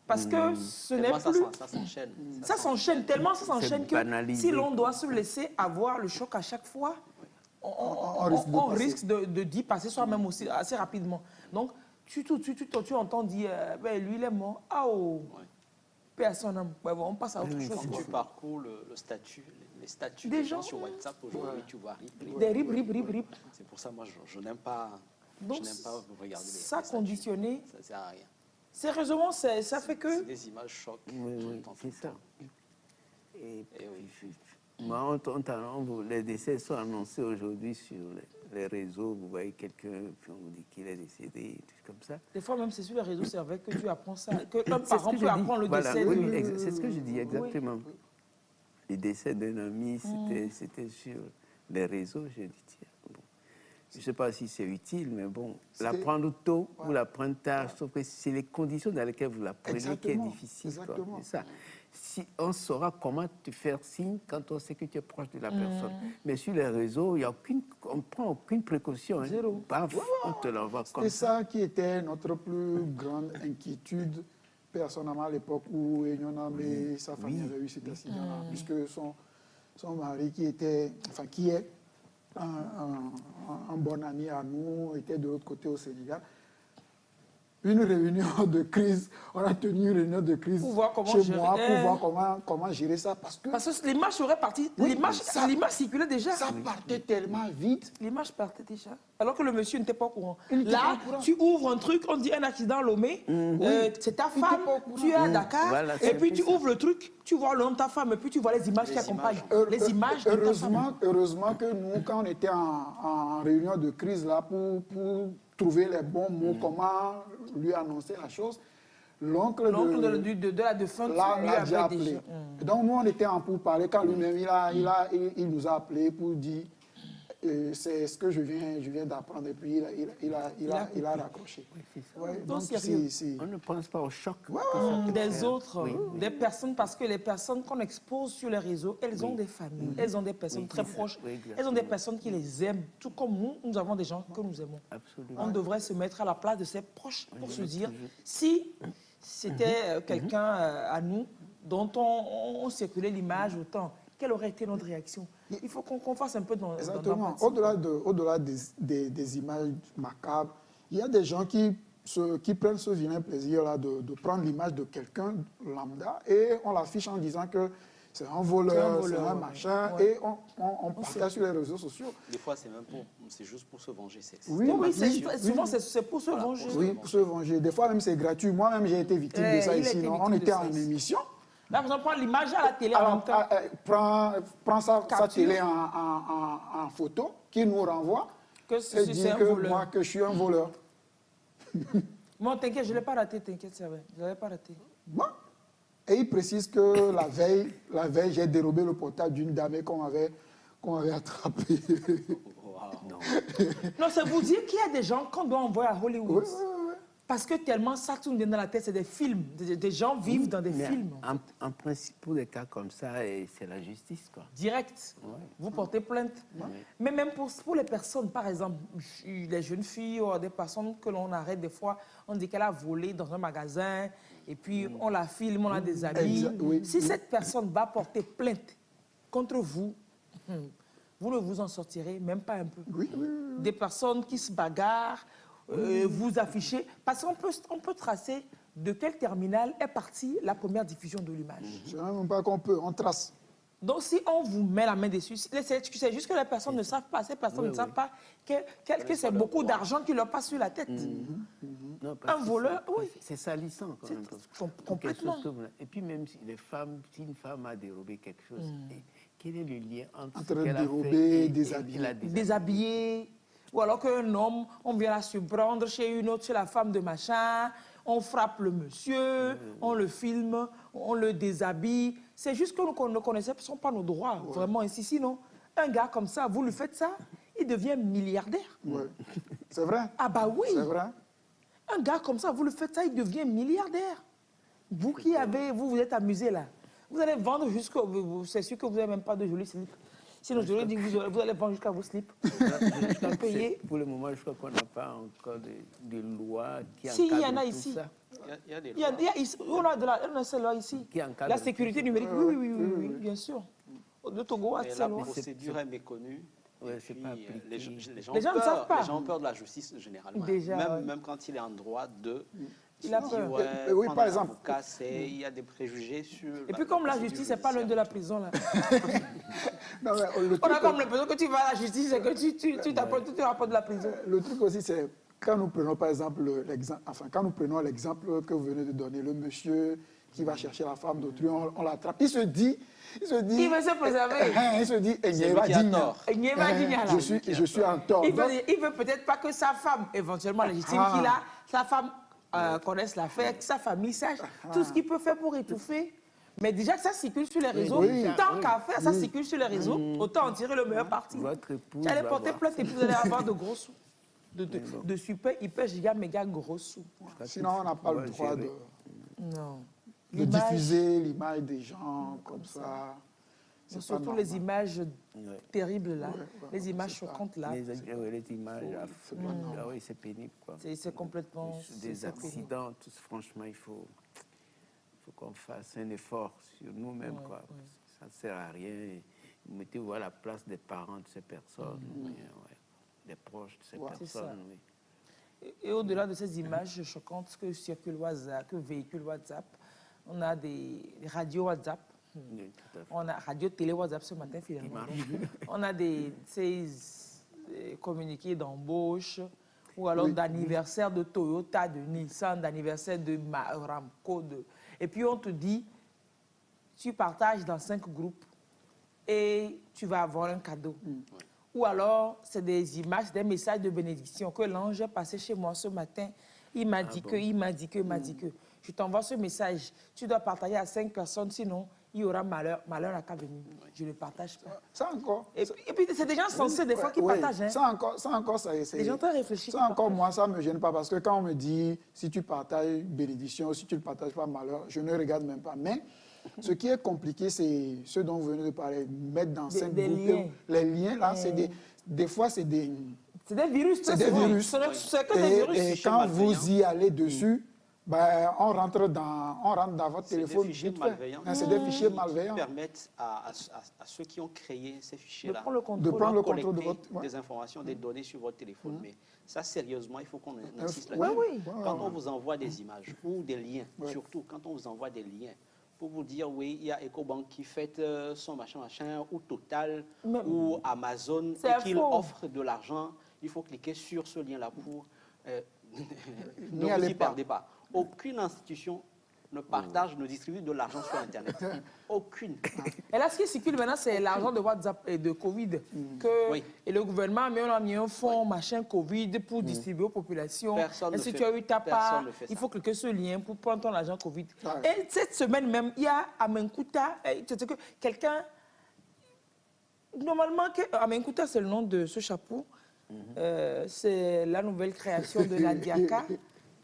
Parce que ce n'est plus... Ça s'enchaîne. Ça s'enchaîne, tellement ça s'enchaîne que banalisé. si l'on doit se laisser avoir le choc à chaque fois, on risque d'y passer soi-même aussi assez rapidement. Donc, tu entends dire, ben, lui, il est mort. Ah oh, paix à son âme. Ouais, bon, on passe à autre chose. Si tu parcours les statuts des gens sur WhatsApp aujourd'hui, tu vois des rip. C'est pour ça, moi, je n'aime pas, Donc, regarder ça conditionné, ça sert à rien. Sérieusement, ça fait que... C'est des images chocs. Oui, c'est ça. Et puis, moi, les décès sont annoncés aujourd'hui sur les réseaux. Vous voyez quelqu'un, puis on vous dit qu'il est décédé, tout comme ça. Des fois, même c'est sur les réseaux, c'est vrai que tu apprends ça, qu'un parent peut apprendre le décès. C'est ce que je dis exactement. Oui. Les décès d'un ami, c'était sur les réseaux. J'ai dit, tiens, bon, je ne sais pas si c'est utile, mais bon, l'apprendre tôt ou l'apprendre tard, sauf que c'est les conditions dans lesquelles vous l'apprenez qui est difficile. Exactement. C'est ça. Si on saura comment te faire signe quand on sait que tu es proche de la personne. Mais sur les réseaux, on ne prend aucune précaution. Zéro. Paf, on te l'envoie comme ça. C'est ça qui était notre plus grande inquiétude, personnellement, à l'époque où Enyonam et sa famille avaient eu cet accident-là. Puisque son mari, qui est un bon ami à nous, était de l'autre côté au Sénégal. Une réunion de crise, on a tenu une réunion de crise chez moi pour voir comment gérer ça. Parce que l'image serait partie, l'image circulait déjà. Ça partait tellement vite. L'image partait déjà. Alors que le monsieur n'était pas au courant. Là, tu ouvres un truc, on dit un accident à Lomé, c'est ta femme, tu es à Dakar, Voilà, et puis tu ouvres le truc, tu vois le nom de ta femme, et puis tu vois les images qui accompagnent. Les images de ta femme. Heureusement que nous, quand on était en réunion de crise là, pour trouver les bons mots, comment lui annoncer la chose, l'oncle de la défunte lui avait appelé. Donc nous, on était en pourparlers quand lui-même, il nous a appelé pour dire c'est ce que je viens d'apprendre, et puis il a raccroché. Donc, on ne pense pas au choc. Des autres, des personnes, parce que les personnes qu'on expose sur les réseaux, elles ont des familles, elles ont des personnes très proches, elles ont des personnes qui les aiment, tout comme nous avons des gens que nous aimons. Absolument. On devrait se mettre à la place de ses proches pour se dire, si c'était quelqu'un à nous dont on circulait l'image autant, quelle aurait été notre réaction? Il faut qu'on fasse un peu dans exactement. Au-delà des images macabres, il y a des gens qui prennent ce vilain plaisir-là de prendre l'image de quelqu'un lambda et on l'affiche en disant que c'est un voleur, c'est un machin, et on partage sur les réseaux sociaux. Des fois, c'est juste pour se venger. Souvent, c'est pour se venger. Oui, pour se venger. Des fois, même, c'est gratuit. Moi-même, j'ai été victime de ça ici. On était en émission. Là, on prend l'image à la télé en même temps. Prends sa télé en photo, qui nous renvoie, et dit que moi, que je suis un voleur. Bon, t'inquiète, je ne l'ai pas raté, t'inquiète, c'est vrai. Je ne l'avais pas raté. Bon. Et il précise que la veille, j'ai dérobé le portable d'une dame qu'on avait attrapée. Non, c'est vous dire qu'il y a des gens qu'on doit envoyer à Hollywood. Parce que tellement ça tourne dans la tête, c'est des films. Des gens vivent dans des films. En principe, pour des cas comme ça, c'est la justice, quoi. Direct. Vous portez plainte. Mais même pour les personnes, par exemple, les jeunes filles ou des personnes que l'on arrête des fois, on dit qu'elle a volé dans un magasin, et puis on la filme, on a des amis. Si cette personne va porter plainte contre vous, vous ne vous en sortirez même pas un peu. Des personnes qui se bagarrent, vous affichez, parce qu'on peut tracer de quel terminal est partie la première diffusion de l'image. Je ne sais même pas qu'on peut, on trace. Donc si on vous met la main dessus, c'est juste que les personnes ne savent pas, ces personnes ne savent pas que c'est beaucoup d'argent qui leur passe sur la tête. Un voleur, oui. C'est salissant quand même. Complètement. Et puis même si si une femme a dérobé quelque chose, quel est le lien entre ce Entre qu'elle a dérober fait et déshabiller. Déshabiller. Ou alors qu'un homme, on vient la surprendre chez une autre, chez la femme de machin, on frappe le monsieur, on le filme, on le déshabille. C'est juste que nous ne connaissons pas nos droits, vraiment ici. Sinon, un gars comme ça, vous lui faites ça, il devient milliardaire. Ouais. C'est vrai. Ah bah oui. C'est vrai. Un gars comme ça, vous le faites ça, il devient milliardaire. Vous qui avez, vous êtes amusé là. Vous allez vendre jusqu'au... C'est sûr que vous n'avez même pas de jolis slips. Sinon, je lui dis que vous allez vendre jusqu'à vos slips. Pour le moment, je crois qu'on n'a pas encore de loi qui encadre si, il y en a tout ici. ça. Il y a des lois. On a cette loi ici. Qui encadre La sécurité tout ça. numérique, oui, bien sûr. Le Togo a Mais cette la loi. procédure est méconnue. Ouais, Et c'est puis, pas appliqué. les gens Les gens ne savent pas. Les gens ont peur de la justice généralement. Déjà, Même quand il est en droit de... Il a peur. Oui, prendre par un exemple. avocat, il y a des préjugés sur... Et puis comme la justice, c'est pas loin de la prison là. Non, mais le On a truc, comme l'impression que tu vas à la justice et que tu t'apportes tout le rapport de la prison. le truc aussi, c'est quand nous prenons par exemple l'exemple, quand nous prenons l'exemple que vous venez de donner, le monsieur qui va chercher la femme d'autrui, on l'attrape, il se dit, Il veut se préserver. il se dit, C'est lui qui a tort. je suis en tort. Il veut peut-être pas que sa femme, éventuellement légitime qu'il a, sa femme connaisse l'affaire, que sa famille sache tout ce qu'il peut faire pour étouffer. Mais déjà que ça circule sur les réseaux, tant qu'à faire, ça circule sur les réseaux, autant en tirer le meilleur parti. Tu allais porter plainte et puis vous allez avoir de gros sous. De super, hyper, giga, méga gros sous. Sinon, on n'a pas le droit de diffuser l'image des gens comme ça. Surtout les images terribles là, les images choquantes là. Les images, oui, c'est pénible. C'est complètement... Des accidents, tout, franchement, il faut qu'on fasse un effort sur nous-mêmes. Ça ne sert à rien. Mettez-vous à la place des parents de ces personnes, des proches de ces personnes. Et au-delà de ces images choquantes que circulent WhatsApp, que véhiculent WhatsApp, on a des radios WhatsApp. On a radio-télé WhatsApp ce matin, finalement. On a ces communiqués d'embauche ou alors d'anniversaire de Toyota, de Nissan, d'anniversaire de Ramco. Et puis on te dit, tu partages dans 5 groupes et tu vas avoir un cadeau. Ou alors, c'est des images, des messages de bénédiction que l'ange est passé chez moi ce matin. Il m'a dit que, il m'a dit que. Je t'envoie ce message. Tu dois partager à 5 personnes, sinon il y aura malheur à qu'à venir. Je ne le partage pas. Ça encore. Et puis c'est des gens sensés des fois qui partagent. Hein. Ça encore, c'est... Des gens très réfléchis. Ça encore, moi, ça ne me gêne pas parce que quand on me dit si tu partages bénédiction, si tu ne partages pas malheur, je ne regarde même pas. Mais ce qui est compliqué, c'est ce dont vous venez de parler, mettre dans 5 groupes. Liens. Les liens, là, c'est des fois, c'est des... C'est des virus. C'est des virus. C'est que des virus. Et quand vous y allez dessus, ben, on rentre dans votre téléphone. C'est des fichiers malveillants. C'est des fichiers malveillants. Qui permettent à ceux qui ont créé ces fichiers-là de prendre le contrôle de votre... des informations, des données sur votre téléphone. Mais ça, sérieusement, il faut qu'on insiste là-dessus. Quand on vous envoie des images ou des liens, surtout quand on vous envoie des liens, pour vous dire, oui, il y a EcoBank qui fête son machin, ou Total, ou Amazon, et qu'il offre de l'argent, il faut cliquer sur ce lien-là pour... ne vous y perdez pas. Aucune institution ne partage, ne distribue de l'argent sur Internet. Aucune. Et là, ce qui circule maintenant, c'est l'argent de WhatsApp et de Covid. Et le gouvernement a mis un fonds machin Covid pour distribuer aux populations. Et si tu as eu ta part, il faut cliquer sur ce lien pour prendre ton argent Covid. Et cette semaine même, il y a Amenkuta, c'est que quelqu'un... Normalement, Amenkuta, c'est le nom de ce chapeau. C'est la nouvelle création de la Diaka.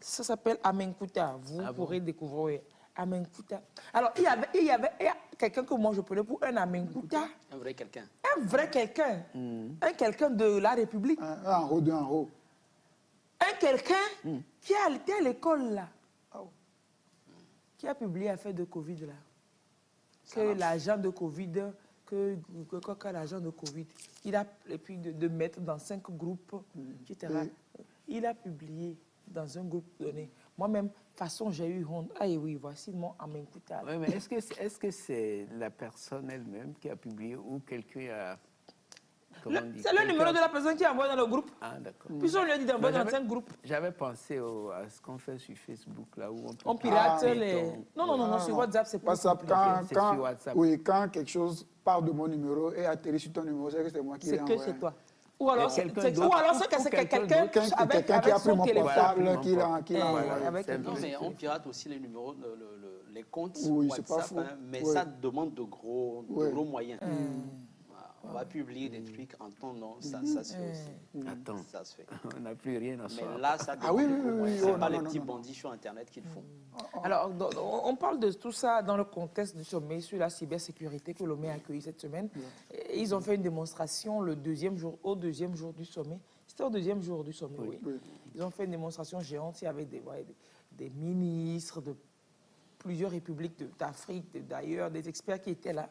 Ça s'appelle Amenkuta. Vous pourrez découvrir Amenkuta. Alors, il y avait quelqu'un que moi je prenais pour un Amenkuta. Un vrai quelqu'un. Un vrai quelqu'un. Un quelqu'un de la République. Un haut d'un haut. Un quelqu'un qui a été à l'école là. Qui a publié l'affaire de Covid là. Que l'agent de Covid, que l'agent de Covid, et puis de mettre dans 5 groupes, etc. Il a publié dans un groupe donné. Moi-même, de toute façon, j'ai eu honte. Ah oui, voici mon Amenkuta. Oui, mais est-ce que c'est la personne elle-même qui a publié ou quelqu'un a... C'est le numéro de la personne qui envoie dans le groupe. Ah, d'accord. Puis on lui a dit d'envoyer dans 5 groupes. J'avais pensé à ce qu'on fait sur Facebook, là où on pirate les... Non, sur WhatsApp, c'est pas WhatsApp, sur WhatsApp. Oui, quand quelque chose part de mon numéro et atterrit sur ton numéro, c'est que c'est moi qui l'ai envoyé. C'est que c'est toi. Ou alors c'est quelqu'un qui a pris mon portable, qui l'a envoyé. Non, mais on pirate aussi les numéros, les comptes WhatsApp, mais ça demande de gros moyens. On va publier des trucs en ton nom, ça se fait aussi. Attends, ça se fait. On n'a plus rien à soi. Mais là, ça demande c'est pas les petits bandits sur Internet qu'ils font. Alors, on parle de tout ça dans le contexte du sommet sur la cybersécurité que l'OME a accueilli cette semaine. Et ils ont fait une démonstration au deuxième jour du sommet. C'était au deuxième jour du sommet, oui. Ils ont fait une démonstration géante. Il y avait des ministres de plusieurs républiques d'Afrique, d'ailleurs, des experts qui étaient là.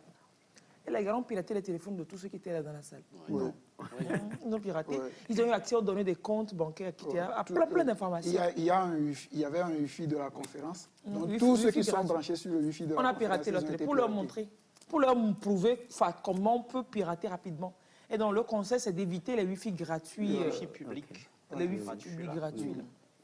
Et les gars ont piraté les téléphones de tous ceux qui étaient là dans la salle. Ils ont piraté. Ils ont eu accès aux données des comptes bancaires, etc. À plein d'informations. Il y avait un Wi-Fi de la conférence. Donc tous ceux qui sont branchés sur le Wi-Fi de la conférence. On a piraté leur téléphone pour leur montrer, pour leur prouver comment on peut pirater rapidement. Et donc le conseil, c'est d'éviter les Wi-Fi gratuits. Les Wi-Fi publics. Les Wi-Fi publics gratuits.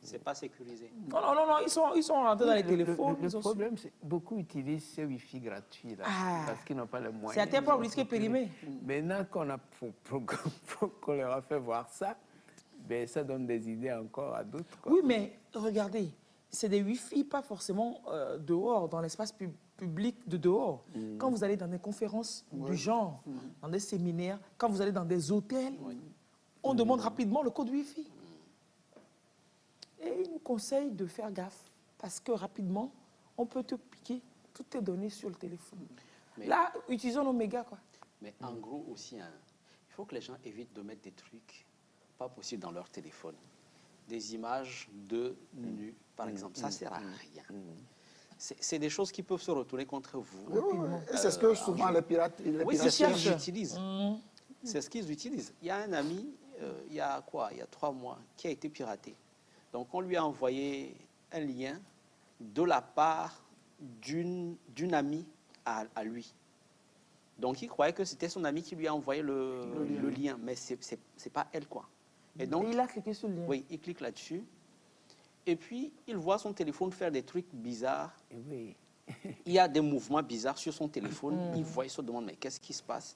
C'est pas sécurisé. Non, ils sont rentrés dans les téléphones. Le problème, c'est que beaucoup utilisent ces Wi-Fi gratuits là, parce qu'ils n'ont pas les moyens. C'est à tel point risqué périmé. Maintenant qu'on leur a fait voir ça, ben, ça donne des idées encore à d'autres. Oui, mais regardez, c'est des Wi-Fi pas forcément dehors, dans l'espace public de dehors. Quand vous allez dans des conférences du genre, dans des séminaires, quand vous allez dans des hôtels, on demande rapidement le code Wi-Fi. Et il nous conseille de faire gaffe, parce que rapidement, on peut te piquer toutes tes données sur le téléphone. Mais là, utilisons nos mégas, quoi. Mais en gros aussi, il faut que les gens évitent de mettre des trucs pas possibles dans leur téléphone. Des images de nus, par exemple, ça ne sert à rien. C'est des choses qui peuvent se retourner contre vous. C'est ce que souvent les pirates c'est ce qu'ils utilisent. C'est ce qu'ils utilisent. Il y a un ami, il y a 3 mois, qui a été piraté. Donc, on lui a envoyé un lien de la part d'une amie à lui. Donc, il croyait que c'était son amie qui lui a envoyé le lien, mais ce n'est pas elle, quoi. Et donc, il a cliqué sur le lien. Oui, il clique là-dessus. Et puis, il voit son téléphone faire des trucs bizarres. Il y a des mouvements bizarres sur son téléphone. Il se demande, mais qu'est-ce qui se passe?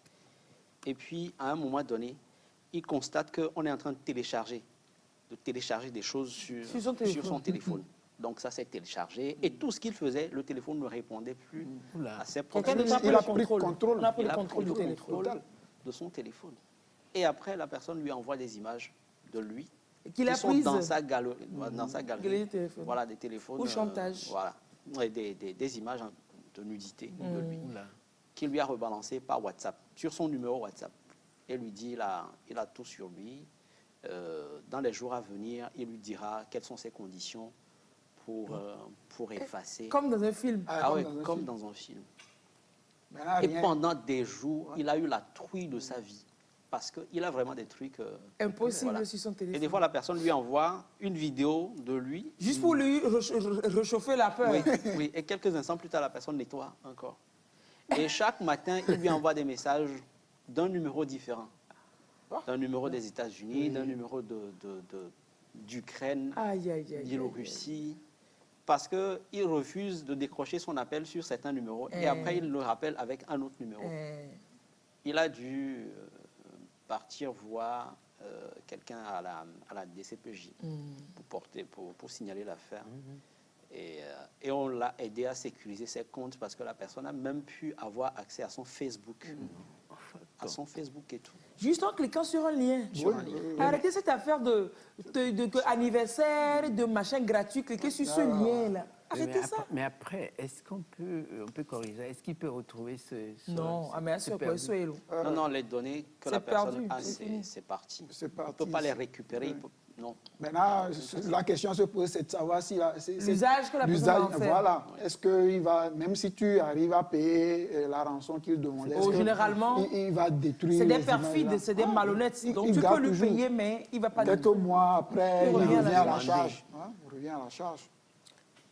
Et puis, à un moment donné, il constate qu'on est en train de télécharger des choses sur son téléphone. Donc ça s'est téléchargé. Et tout ce qu'il faisait, le téléphone ne répondait plus à ses problèmes. Il a pris le contrôle de son téléphone. Et après, la personne lui envoie des images de lui qui sont dans sa galerie. Voilà, des téléphones. Ou chantage. Voilà. Des images de nudité de lui qu'il lui a rebalancé par WhatsApp, sur son numéro WhatsApp. Et lui dit, il a tout sur lui. Dans les jours à venir, il lui dira quelles sont ses conditions pour effacer. Comme dans un film. Comme dans un film. Et pendant des jours, il a eu la trouille de sa vie. Parce qu'il a vraiment des trucs... impossibles sur son téléphone. Et des fois, la personne lui envoie une vidéo de lui. Juste pour lui réchauffer la peur. Oui, et quelques instants plus tard, la personne nettoie encore. Et chaque matin, il lui envoie des messages d'un numéro différent. D'un numéro des États-Unis, d'un numéro d'Ukraine, Biélorussie, parce qu'il refuse de décrocher son appel sur certains numéros et après il le rappelle avec un autre numéro. Il a dû partir voir quelqu'un à la DCPJ pour signaler l'affaire. Et on l'a aidé à sécuriser ses comptes parce que la personne a même pu avoir accès à son Facebook. À son Facebook et tout. Juste en cliquant sur un lien. Arrêtez cette affaire de anniversaire, de machin gratuit, cliquez sur ce lien-là. Arrêtez ça. Mais après, est-ce qu'on peut corriger? Est-ce qu'il peut retrouver ce... Non, mais non, les données que la personne a, c'est parti. On ne peut pas les récupérer. Non. Maintenant, la question se pose, c'est de savoir si l'usage que la personne va en faire. Voilà. Est-ce qu'il va, même si tu arrives à payer la rançon qu'il demandait, généralement, il va détruire. C'est des perfides, c'est des malhonnêtes. Donc tu peux lui payer, mais il ne va pas détruire. Quelques mois après, il revient à la charge. Il revient à la charge.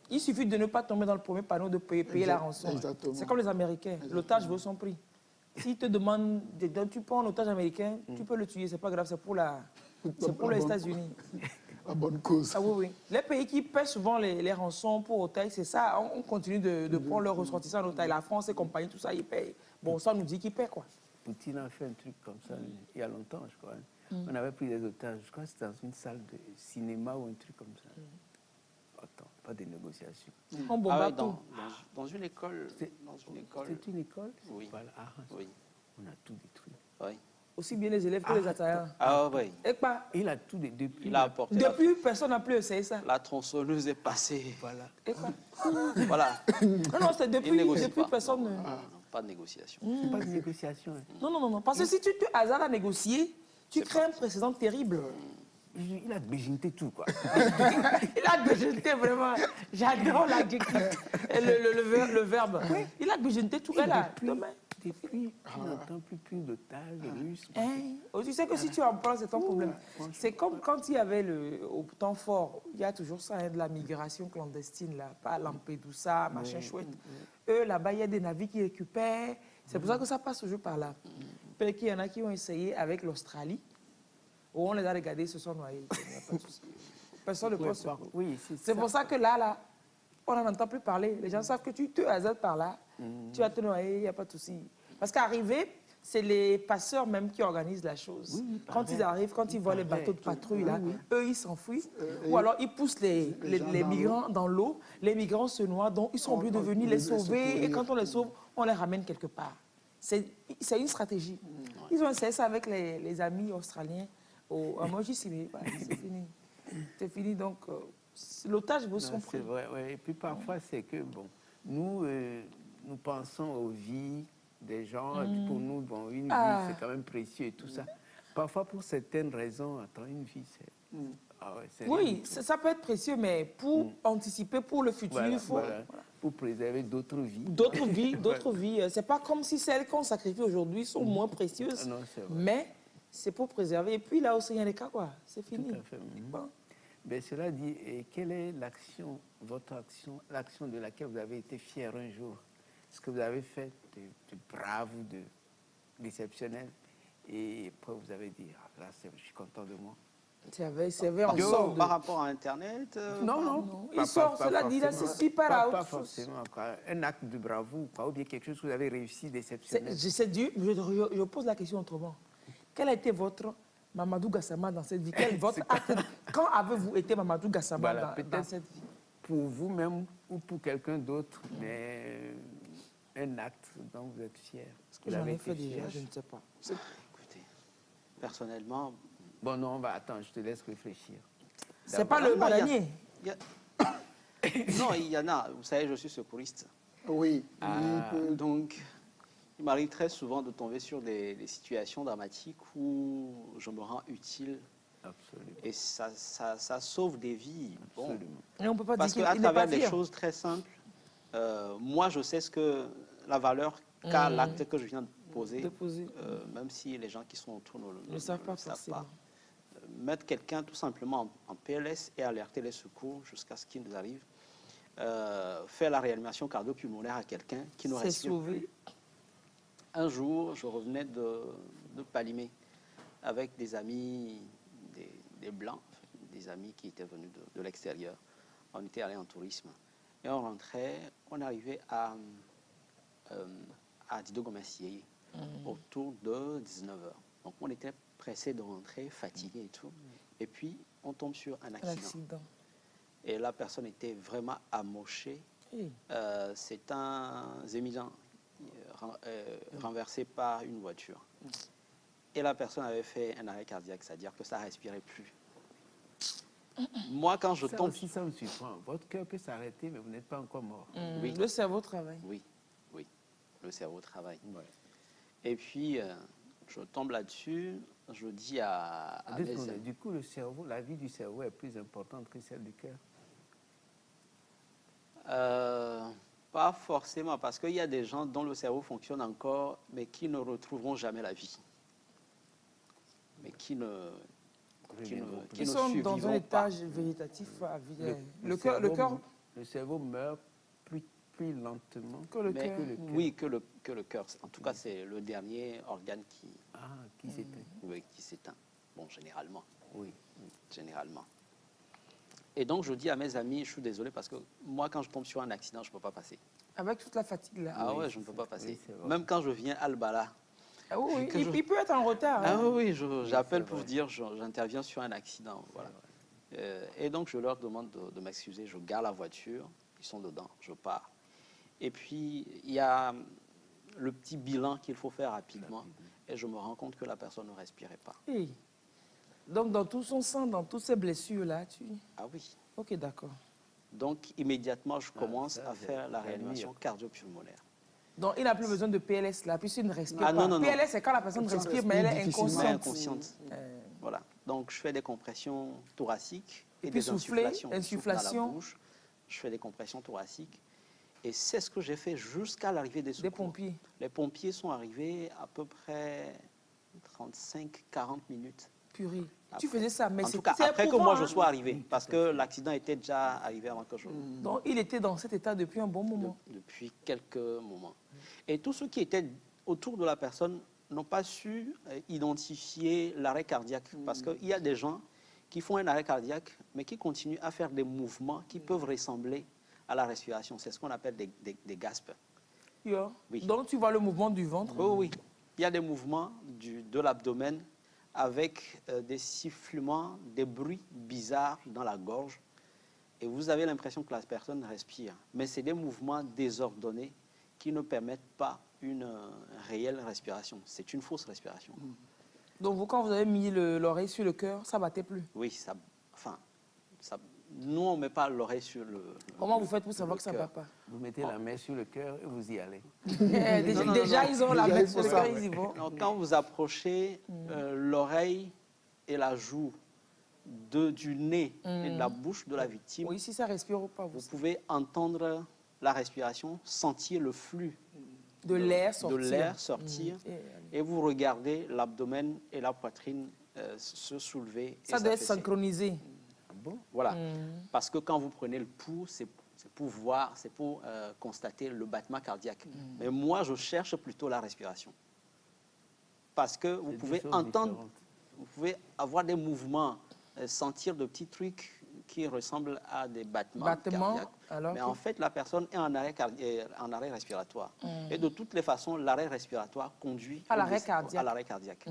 Il suffit de ne pas tomber dans le premier panneau de payer la rançon. C'est comme les Américains. L'otage vaut son prix. S'il te demande, tu prends un otage américain, tu peux le tuer, c'est pas grave, c'est pour les États-Unis. La bonne cause. Ah oui, oui. Les pays qui paient souvent les rançons pour otages, c'est ça, on continue de prendre leurs ressortissants en otage. La France et compagnie, tout ça, ils payent. Bon, ça nous dit qu'ils paient, quoi. Poutine a fait un truc comme ça il y a longtemps, je crois. On avait pris des otages, je crois que c'était dans une salle de cinéma ou un truc comme ça. Attends, pas de négociations. On bombarde tout. Dans une école. C'est une école? Oui. Voilà. Oui. On a tout détruit. Oui. Aussi bien les élèves que les attaquants. Ah oui. Et quoi? Il a tout depuis. Il a apporté. Depuis, personne n'a plus essayé ça. La tronçonneuse est passée. Voilà. Et quoi? Voilà. Non, c'est depuis personne. Non, pas de négociation. C'est pas de négociation. Hein. Non. Parce que si tu te hasardes à négocier, tu crées un précédent terrible. Il a béjinté tout, quoi. Il a béjinté vraiment. J'adore l'adjectif. Le verbe. Oui. Il a béjinté tout. Depuis, on n'entend plus d'otages russes. Tu sais que si tu en parles, c'est ton problème. C'est comme quand il y avait au temps fort, il y a toujours ça, de la migration clandestine, là, pas Lampedusa, machin chouette. Eux, là-bas, il y a des navires qui récupèrent. C'est pour ça que ça passe toujours par là. Peut-être qu'il y en a qui ont essayé avec l'Australie, où on les a regardés, ils se sont noyés. Personne ne peut se... Oui, c'est pour ça que là, on n'en entend plus parler. Les gens savent que tu te hasardes par là, tu vas te noyer, il n'y a pas de souci. Parce qu'arriver, c'est les passeurs même qui organisent la chose. Oui, quand ils arrivent, quand ils voient les bateaux de patrouille, là, eux, ils s'enfuient. Ou alors, ils poussent les migrants dans l'eau. Les migrants se noient, donc ils sont obligés de venir les sauver. Et quand on les sauve, on les ramène quelque part. C'est une stratégie. Ils ont essayé ça avec les amis australiens. À Mojissi, c'est fini. C'est fini, donc l'otage vaut son prix. C'est vrai, ouais. Et puis parfois, c'est que, bon, nous pensons aux vies des gens. Et puis pour nous, bon, une vie, c'est quand même précieux et tout ça. Parfois, pour certaines raisons, une vie, c'est... oui, ça peut être précieux, mais pour anticiper pour le futur, il faut... Voilà. Pour préserver d'autres vies. D'autres vies. C'est pas comme si celles qu'on sacrifie aujourd'hui sont moins précieuses. Non, c'est vrai. Mais c'est pour préserver. Et puis là aussi, il y a des cas, quoi. C'est fini. Tout à fait. Bon. Mais cela dit, quelle est votre action, l'action de laquelle vous avez été fier un jour? Ce que vous avez fait de brave ou de d'exceptionnel? Et après, vous avez dit, là, je suis content de moi. Par rapport à Internet Non. Il sort, cela dit, là, c'est super out. Pas forcément. Un acte de bravoure, ou bien quelque chose que vous avez réussi d'exceptionnel. Je pose la question autrement. Quel a été votre Mamadou Gassama dans cette vie? Votre acte, quand avez-vous été Mamadou Gassama dans cette vie? Pour vous-même ou pour quelqu'un d'autre, mais un acte dont vous êtes fier. Ce que j'en ai fait déjà, je ne sais pas. Écoutez, personnellement... Bon, non, attends, je te laisse réfléchir. C'est pas le bananier. Non, il y en a. Vous savez, je suis secouriste. Oui. Donc, il m'arrive très souvent de tomber sur des situations dramatiques où je me rends utile. Absolument. Et ça sauve des vies. Bon. Absolument. Et on peut pas parce dire qu'à qu'il n'est pas travers des fier. choses très simples, moi, je sais la valeur qu'a l'acte que je viens de poser, même si les gens qui sont autour ne le savent pas. Mettre quelqu'un tout simplement en PLS et alerter les secours jusqu'à ce qu'il nous arrive. Faire la réanimation cardio-pulmonaire à quelqu'un qui nous respire plus. Un jour, je revenais de Palimé avec des amis, des Blancs, des amis qui étaient venus de l'extérieur. On était allés en tourisme. Et on rentrait, on arrivait à Dido-Gomassier autour de 19h. Donc on était pressé de rentrer, fatigué et tout. Et puis on tombe sur un accident. Et la personne était vraiment amochée. C'est un Zémilan renversé par une voiture. Et la personne avait fait un arrêt cardiaque, c'est-à-dire que ça ne respirait plus. Moi, quand je tombe... Aussi, ça me surprend. Votre cœur peut s'arrêter, mais vous n'êtes pas encore mort. Oui. Le cerveau travaille. Oui, le cerveau travaille. Ouais. Et puis, je tombe là-dessus, je dis à mes amis... Du coup, le cerveau, la vie du cerveau est plus importante que celle du cœur? Pas forcément, parce qu'il y a des gens dont le cerveau fonctionne encore, mais qui ne retrouveront jamais la vie. Mais qui sont dans un étage végétatif à vie. Le cerveau meurt plus plus lentement que le cœur. Oui, que le cœur. En tout cas, c'est le dernier organe qui s'éteint. Oui, qui s'éteint. Bon, généralement. Oui. Généralement. Et donc, je dis à mes amis, je suis désolé parce que moi, quand je tombe sur un accident, je ne peux pas passer. Avec toute la fatigue là. Ah ouais, je ne peux pas passer. Même quand je viens à Albala. Ah oui, il peut être en retard. Ah oui, j'appelle pour dire, j'interviens sur un accident. Voilà. Et donc, je leur demande de m'excuser. Je garde la voiture, ils sont dedans, je pars. Et puis, il y a le petit bilan qu'il faut faire rapidement. Et je me rends compte que la personne ne respirait pas. Oui. Donc, dans tout son sang, dans toutes ces blessures-là, Ah oui. Ok, d'accord. Donc, immédiatement, je commence à faire la réanimation cardio-pulmonaire. Donc, il n'a plus besoin de PLS là, puisqu'il ne respire pas. Non. PLS, c'est quand la personne respire, mais elle est inconsciente. Voilà. Donc, je fais des compressions thoraciques et puis des insufflations dans la bouche. Je fais des compressions thoraciques. Et c'est ce que j'ai fait jusqu'à l'arrivée des secours. Des pompiers. Les pompiers sont arrivés à peu près 35-40 minutes. Purée. Tu faisais ça, mais en tout cas, après que moi je sois arrivé, parce que l'accident était déjà arrivé avant que je... Donc, il était dans cet état depuis un bon moment. Depuis quelques moments. Et tous ceux qui étaient autour de la personne n'ont pas su identifier l'arrêt cardiaque. Parce qu'il y a des gens qui font un arrêt cardiaque, mais qui continuent à faire des mouvements qui peuvent ressembler à la respiration. C'est ce qu'on appelle des gaspes. Oui. Donc, tu vois le mouvement du ventre? Oui. Il y a des mouvements de l'abdomen avec des sifflements, des bruits bizarres dans la gorge. Et vous avez l'impression que la personne respire. Mais c'est des mouvements désordonnés qui ne permettent pas une réelle respiration. C'est une fausse respiration. Donc, vous, quand vous avez mis l'oreille sur le cœur, ça ne battait plus? Oui, nous, on ne met pas l'oreille sur le Comment vous faites pour savoir que ça ne bat pas? Vous mettez la main sur le cœur et vous y allez. Déjà, ils ont la main sur le cœur, ils y vont. Non, quand vous approchez l'oreille et la joue du nez et de la bouche de la victime, oui, si ça respire ou pas, vous pouvez entendre la respiration, sentir le flux de l'air sortir, et vous regardez l'abdomen et la poitrine se soulever. Ça doit être synchronisé. Bon. Voilà, parce que quand vous prenez le pouls, c'est pour voir, c'est pour constater le battement cardiaque. Mais moi, je cherche plutôt la respiration. Parce que vous pouvez entendre, vous pouvez avoir des mouvements, sentir de petits trucs qui ressemblent à des battements cardiaques. Mais en fait, la personne est en arrêt respiratoire. Et de toutes les façons, l'arrêt respiratoire conduit à l'arrêt cardiaque.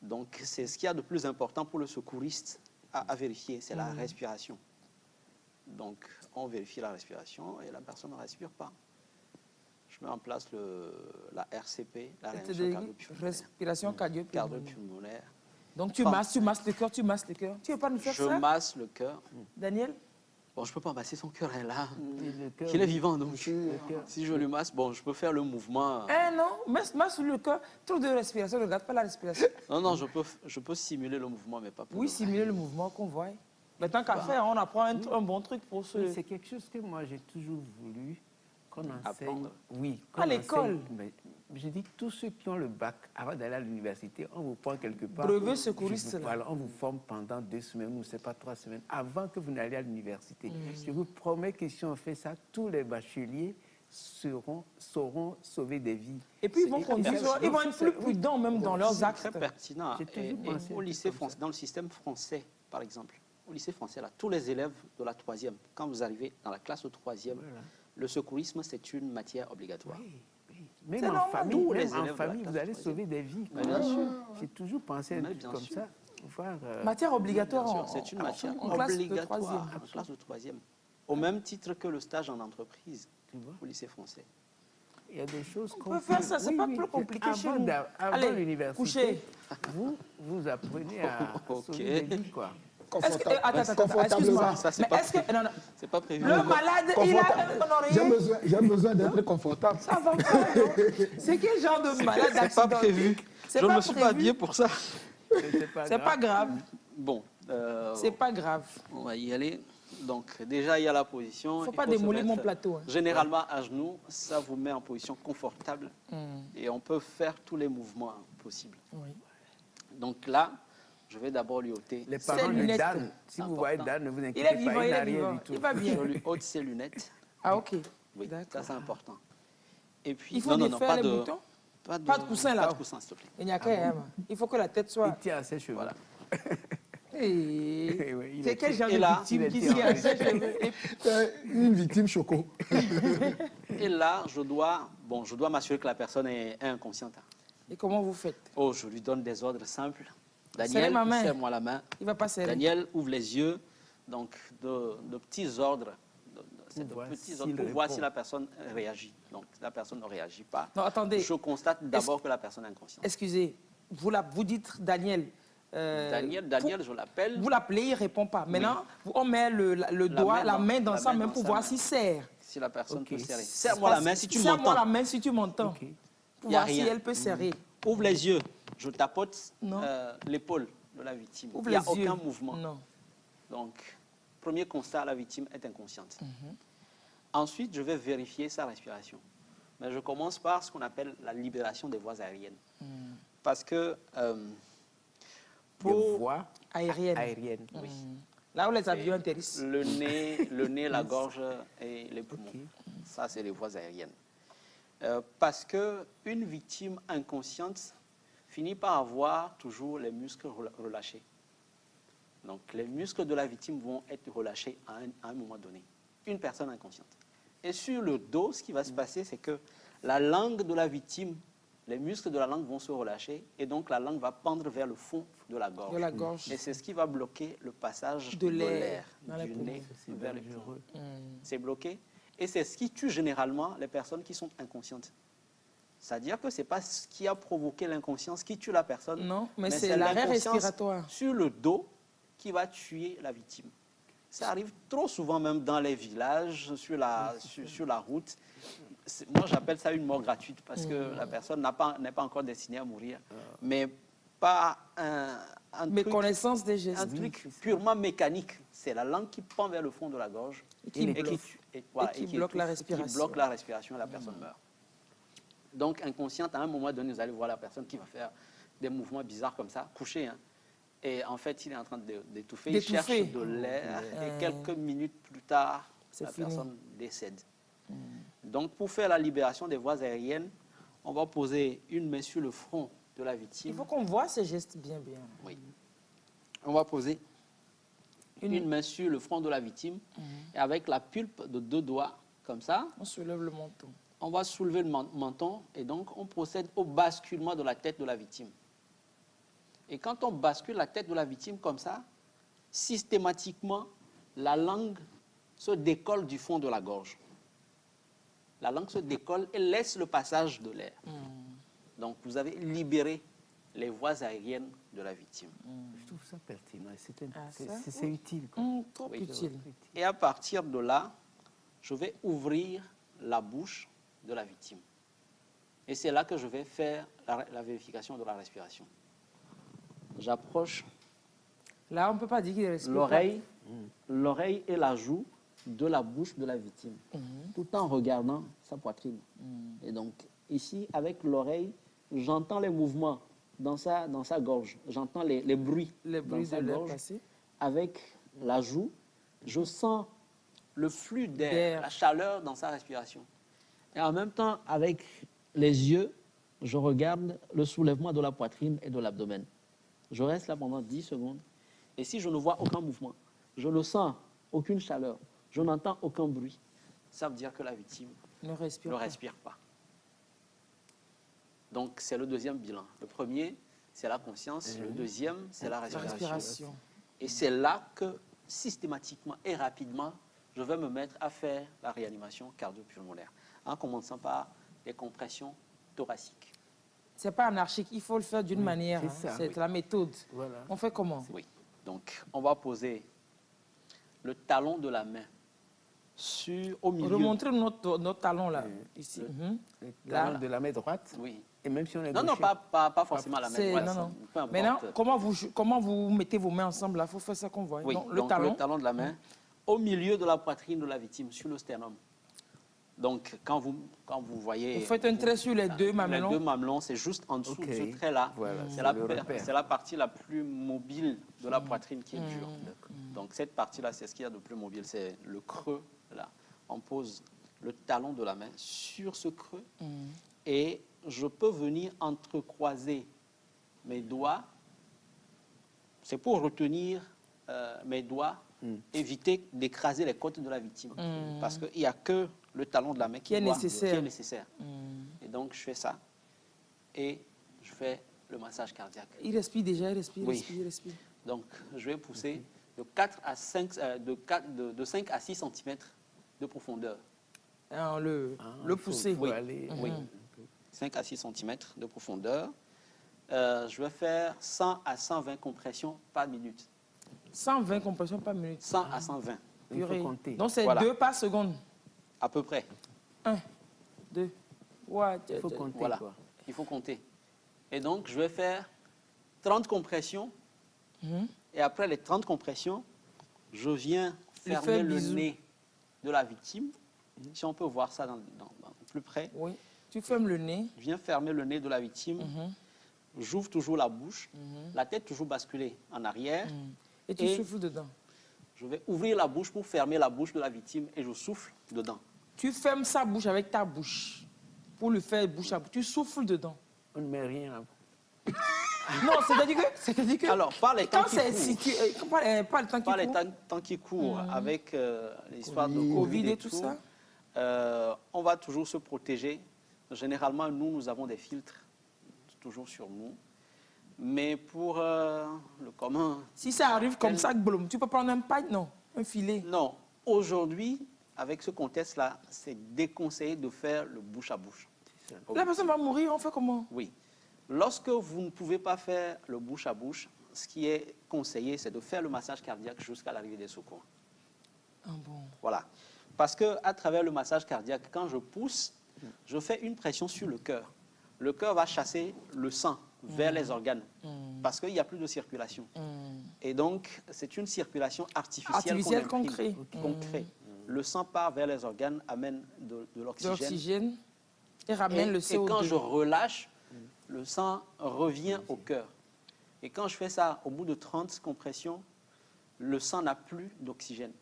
Donc, c'est ce qu'il y a de plus important pour le secouriste à vérifier, c'est la respiration. Donc, on vérifie la respiration et la personne ne respire pas. Je mets en place la RCP, la respiration cardio-pulmonaire. Donc, tu masses le cœur, tu masses le cœur. Tu ne veux pas nous faire ça? Je masse le cœur. Daniel? Bon, je ne peux pas masser son cœur, elle est là. Il est vivant, donc. Si je le masse, bon, je peux faire le mouvement. Non, masse le cœur. Trop de respiration, ne regarde pas la respiration. Non, je peux simuler le mouvement, mais pas pour Oui, simuler le mouvement qu'on voit. Mais tant qu'à faire, on apprend un bon truc pour ce... C'est quelque chose que moi, j'ai toujours voulu qu'on enseigne. Apprendre. Oui. À l'école. Je dis, tous ceux qui ont le bac, avant d'aller à l'université, on vous prend quelque part. Brevet secouriste. Voilà, on vous forme pendant 2 semaines, ou c'est pas 3 semaines, avant que vous n'alliez à l'université. Je vous promets que si on fait ça, tous les bacheliers sauront sauver des vies. Et puis, ils vont être plus prudents même dans leurs actes. C'est très pertinent. Et au lycée français, dans le système français, par exemple, au lycée français, là, tous les élèves de la 3e, quand vous arrivez dans la classe de 3e, le secourisme, c'est une matière obligatoire. Oui. Même en famille, vous allez sauver des vies. Bien sûr. J'ai toujours pensé à un truc comme ça. Matière obligatoire c'est une matière obligatoire en classe de 3e. Au même titre que le stage en entreprise au lycée français. Il y a des choses qu'on peut faire ça, c'est pas plus compliqué chez nous. Avant l'université, vous apprenez à sauver des vies, quoi. Confortablement. Ça, c'est pas prévu. Le malade, il a un oreiller. J'ai besoin d'être confortable. Ça va pas, c'est quel genre de malade d'accident? C'est pas prévu. Je ne me suis pas habillé pour ça. C'est pas grave. Bon. C'est pas grave. On va y aller. Donc, déjà, il y a la position. Il ne faut pas démolir mon plateau. Généralement, à genoux, ça vous met en position confortable. Et on peut faire tous les mouvements possibles. Oui. Donc là, je vais d'abord lui ôter. Les parents de Dan, si vous voyez Dan, ne vous inquiétez pas, il n'a rien du tout. Il va bien. Je lui ôte ses lunettes. Ah, ok. Oui, ça c'est important. Et puis, il faut défaire les boutons. Pas de coussin là. Pas de coussin, s'il te plaît. Il n'y a qu'un. Il faut que la tête soit... Il tient à ses cheveux. Voilà. C'est quel genre de victime qui tient à ses cheveux? Une victime choco. Et là, je dois m'assurer que la personne est inconsciente. Et comment vous faites? Oh, je lui donne des ordres simples. Serrez Daniel, ma main. serre-moi la main. Il ne va pas serrer. Daniel, ouvre les yeux. Donc, de petits ordres. Pour voir si la personne réagit. Donc, si la personne ne réagit pas, non, attendez. Je constate d'abord que la personne est inconsciente. Excusez, vous dites Daniel. Daniel, je l'appelle. Vous l'appelez, il ne répond pas. Maintenant, on met la main dans sa main pour voir s'il serre. Si la personne peut serrer. Serre-moi la main si tu m'entends. Serre-moi la main si tu m'entends. Pour voir si elle peut serrer. Ouvre les yeux. Je tapote l'épaule de la victime. Ouvre Il n'y a les yeux. aucun mouvement. Non. Donc, premier constat, la victime est inconsciente. Ensuite, je vais vérifier sa respiration. Mais je commence par ce qu'on appelle la libération des voies aériennes. Parce que pour voies aériennes. Oui. Là où les avions atterrissent. Le nez, la gorge et les poumons. Ça, c'est les voies aériennes. Parce qu'une victime inconsciente finit par avoir toujours les muscles relâchés. Donc, les muscles de la victime vont être relâchés à un moment donné. Une personne inconsciente. Et sur le dos, ce qui va se passer, c'est que la langue de la victime, les muscles de la langue vont se relâcher et donc la langue va pendre vers le fond de la gorge. Et c'est ce qui va bloquer le passage de l'air du nez vers les poumons. C'est bloqué. Et c'est ce qui tue généralement les personnes qui sont inconscientes. C'est-à-dire que ce n'est pas ce qui a provoqué l'inconscience qui tue la personne. Non, mais c'est l'arrêt respiratoire sur le dos qui va tuer la victime. Ça arrive trop souvent même dans les villages, sur la route. Moi, j'appelle ça une mort gratuite parce que la personne n'est pas encore destinée à mourir. Mais pas un méconnaissance des gestes. Un truc purement mécanique. C'est la langue qui pend vers le fond de la gorge et qui bloque la respiration. Qui bloque la respiration et la personne meurt. Donc, inconsciente, à un moment donné, vous allez voir la personne qui va faire des mouvements bizarres comme ça, couchée. Et en fait, il est en train d'étouffer. Il cherche de l'air. Et quelques minutes plus tard, la personne décède. Donc, pour faire la libération des voies aériennes, on va poser une main sur le front de la victime. Il faut qu'on voit ces gestes bien. Oui. On va poser une main sur le front de la victime. Et avec la pulpe de 2 doigts, comme ça. On soulève le menton. On va soulever le menton et donc on procède au basculement de la tête de la victime. Et quand on bascule la tête de la victime comme ça, systématiquement, la langue se décolle du fond de la gorge. La langue se décolle et laisse le passage de l'air. Donc, vous avez libéré les voies aériennes de la victime. Je trouve ça pertinent. C'est utile. Trop utile. Et à partir de là, je vais ouvrir la bouche de la victime. Et c'est là que je vais faire la vérification de la respiration. J'approche là, on ne peut pas dire qu'il respire l'oreille et la joue de la bouche de la victime, tout en regardant sa poitrine. Et donc, ici, avec l'oreille, j'entends les mouvements dans sa gorge. J'entends les bruits dans sa gorge. Avec la joue, je sens le flux d'air, la chaleur dans sa respiration. Et en même temps, avec les yeux, je regarde le soulèvement de la poitrine et de l'abdomen. Je reste là pendant 10 secondes. Et si je ne vois aucun mouvement, je ne sens aucune chaleur, je n'entends aucun bruit, ça veut dire que la victime ne respire pas. Donc, c'est le deuxième bilan. Le premier, c'est la conscience. Le deuxième, c'est la respiration. Et c'est là que, systématiquement et rapidement, je vais me mettre à faire la réanimation cardio-pulmonaire, en commençant par les compressions thoraciques. Ce n'est pas anarchique, il faut le faire d'une manière. C'est la méthode. Voilà. On fait comment? Oui. Donc, on va poser le talon de la main au milieu. Remontrer notre talon là, ici. Le talon de la main droite. Oui. Et même si on est non, pas forcément la main droite. Non. Maintenant, comment vous mettez vos mains ensemble là? Il faut faire ça qu'on voit. Oui, donc, le talon de la main au milieu de la poitrine de la victime, sur le sternum. Donc, quand vous voyez... Vous faites un trait sur les 2 mamelons. Les 2 mamelons, c'est juste en dessous de ce trait-là. Voilà, c'est la partie la plus mobile de la poitrine qui est dure. Donc, cette partie-là, c'est ce qu'il y a de plus mobile. C'est le creux, là. On pose le talon de la main sur ce creux et je peux venir entrecroiser mes doigts. C'est pour retenir mes doigts, éviter d'écraser les côtes de la victime. Parce qu'il n'y a que le talon de la main qui est nécessaire. Et donc, je fais ça et je fais le massage cardiaque. Il respire déjà, il respire, oui. il respire. Donc, je vais pousser de 5 à 6 cm de profondeur. Le pousser. Oui, oui. 5 à 6 cm de profondeur. Je vais faire 100 à 120 compressions par minute. 120 compressions par minute. 100 à 120. Il faut compter. Donc, c'est Voilà. 2 par seconde. À peu près. 1, 2, ouais, il faut compter. Voilà. Quoi. Il faut compter. Et donc, je vais faire 30 compressions. Et après les 30 compressions, je viens fermer le nez de la victime. Si on peut voir ça dans plus près. Oui. Tu fermes le nez. Je viens fermer le nez de la victime. J'ouvre toujours la bouche. La tête toujours basculée en arrière. Et tu souffles dedans. Je vais ouvrir la bouche pour fermer la bouche de la victime et je souffle dedans. Tu fermes sa bouche avec ta bouche pour lui faire bouche à bouche. Tu souffles dedans. On ne met rien là. Non, c'est-à-dire que... Alors, par les temps qui courent, par les temps qui courent, avec l'histoire de Covid et tout ça, on va toujours se protéger. Généralement, nous avons des filtres toujours sur nous. Mais pour le commun... Si ça arrive comme ça, tu peux prendre un paille, non? Un filet? Non. Aujourd'hui, avec ce contexte-là, c'est déconseillé de faire le bouche à bouche. La personne va mourir, on fait comment? Oui. Lorsque vous ne pouvez pas faire le bouche à bouche, ce qui est conseillé, c'est de faire le massage cardiaque jusqu'à l'arrivée des secours. Ah bon? Voilà. Parce qu'à travers le massage cardiaque, quand je pousse, je fais une pression sur le cœur. Le cœur va chasser le sang vers les organes parce qu'il n'y a plus de circulation. Et donc, c'est une circulation artificielle qu'on crée. Le sang part vers les organes, amène de l'oxygène et ramène le CO2. Et quand je relâche, le sang revient au cœur. Et quand je fais ça, au bout de 30 compressions, le sang n'a plus d'oxygène.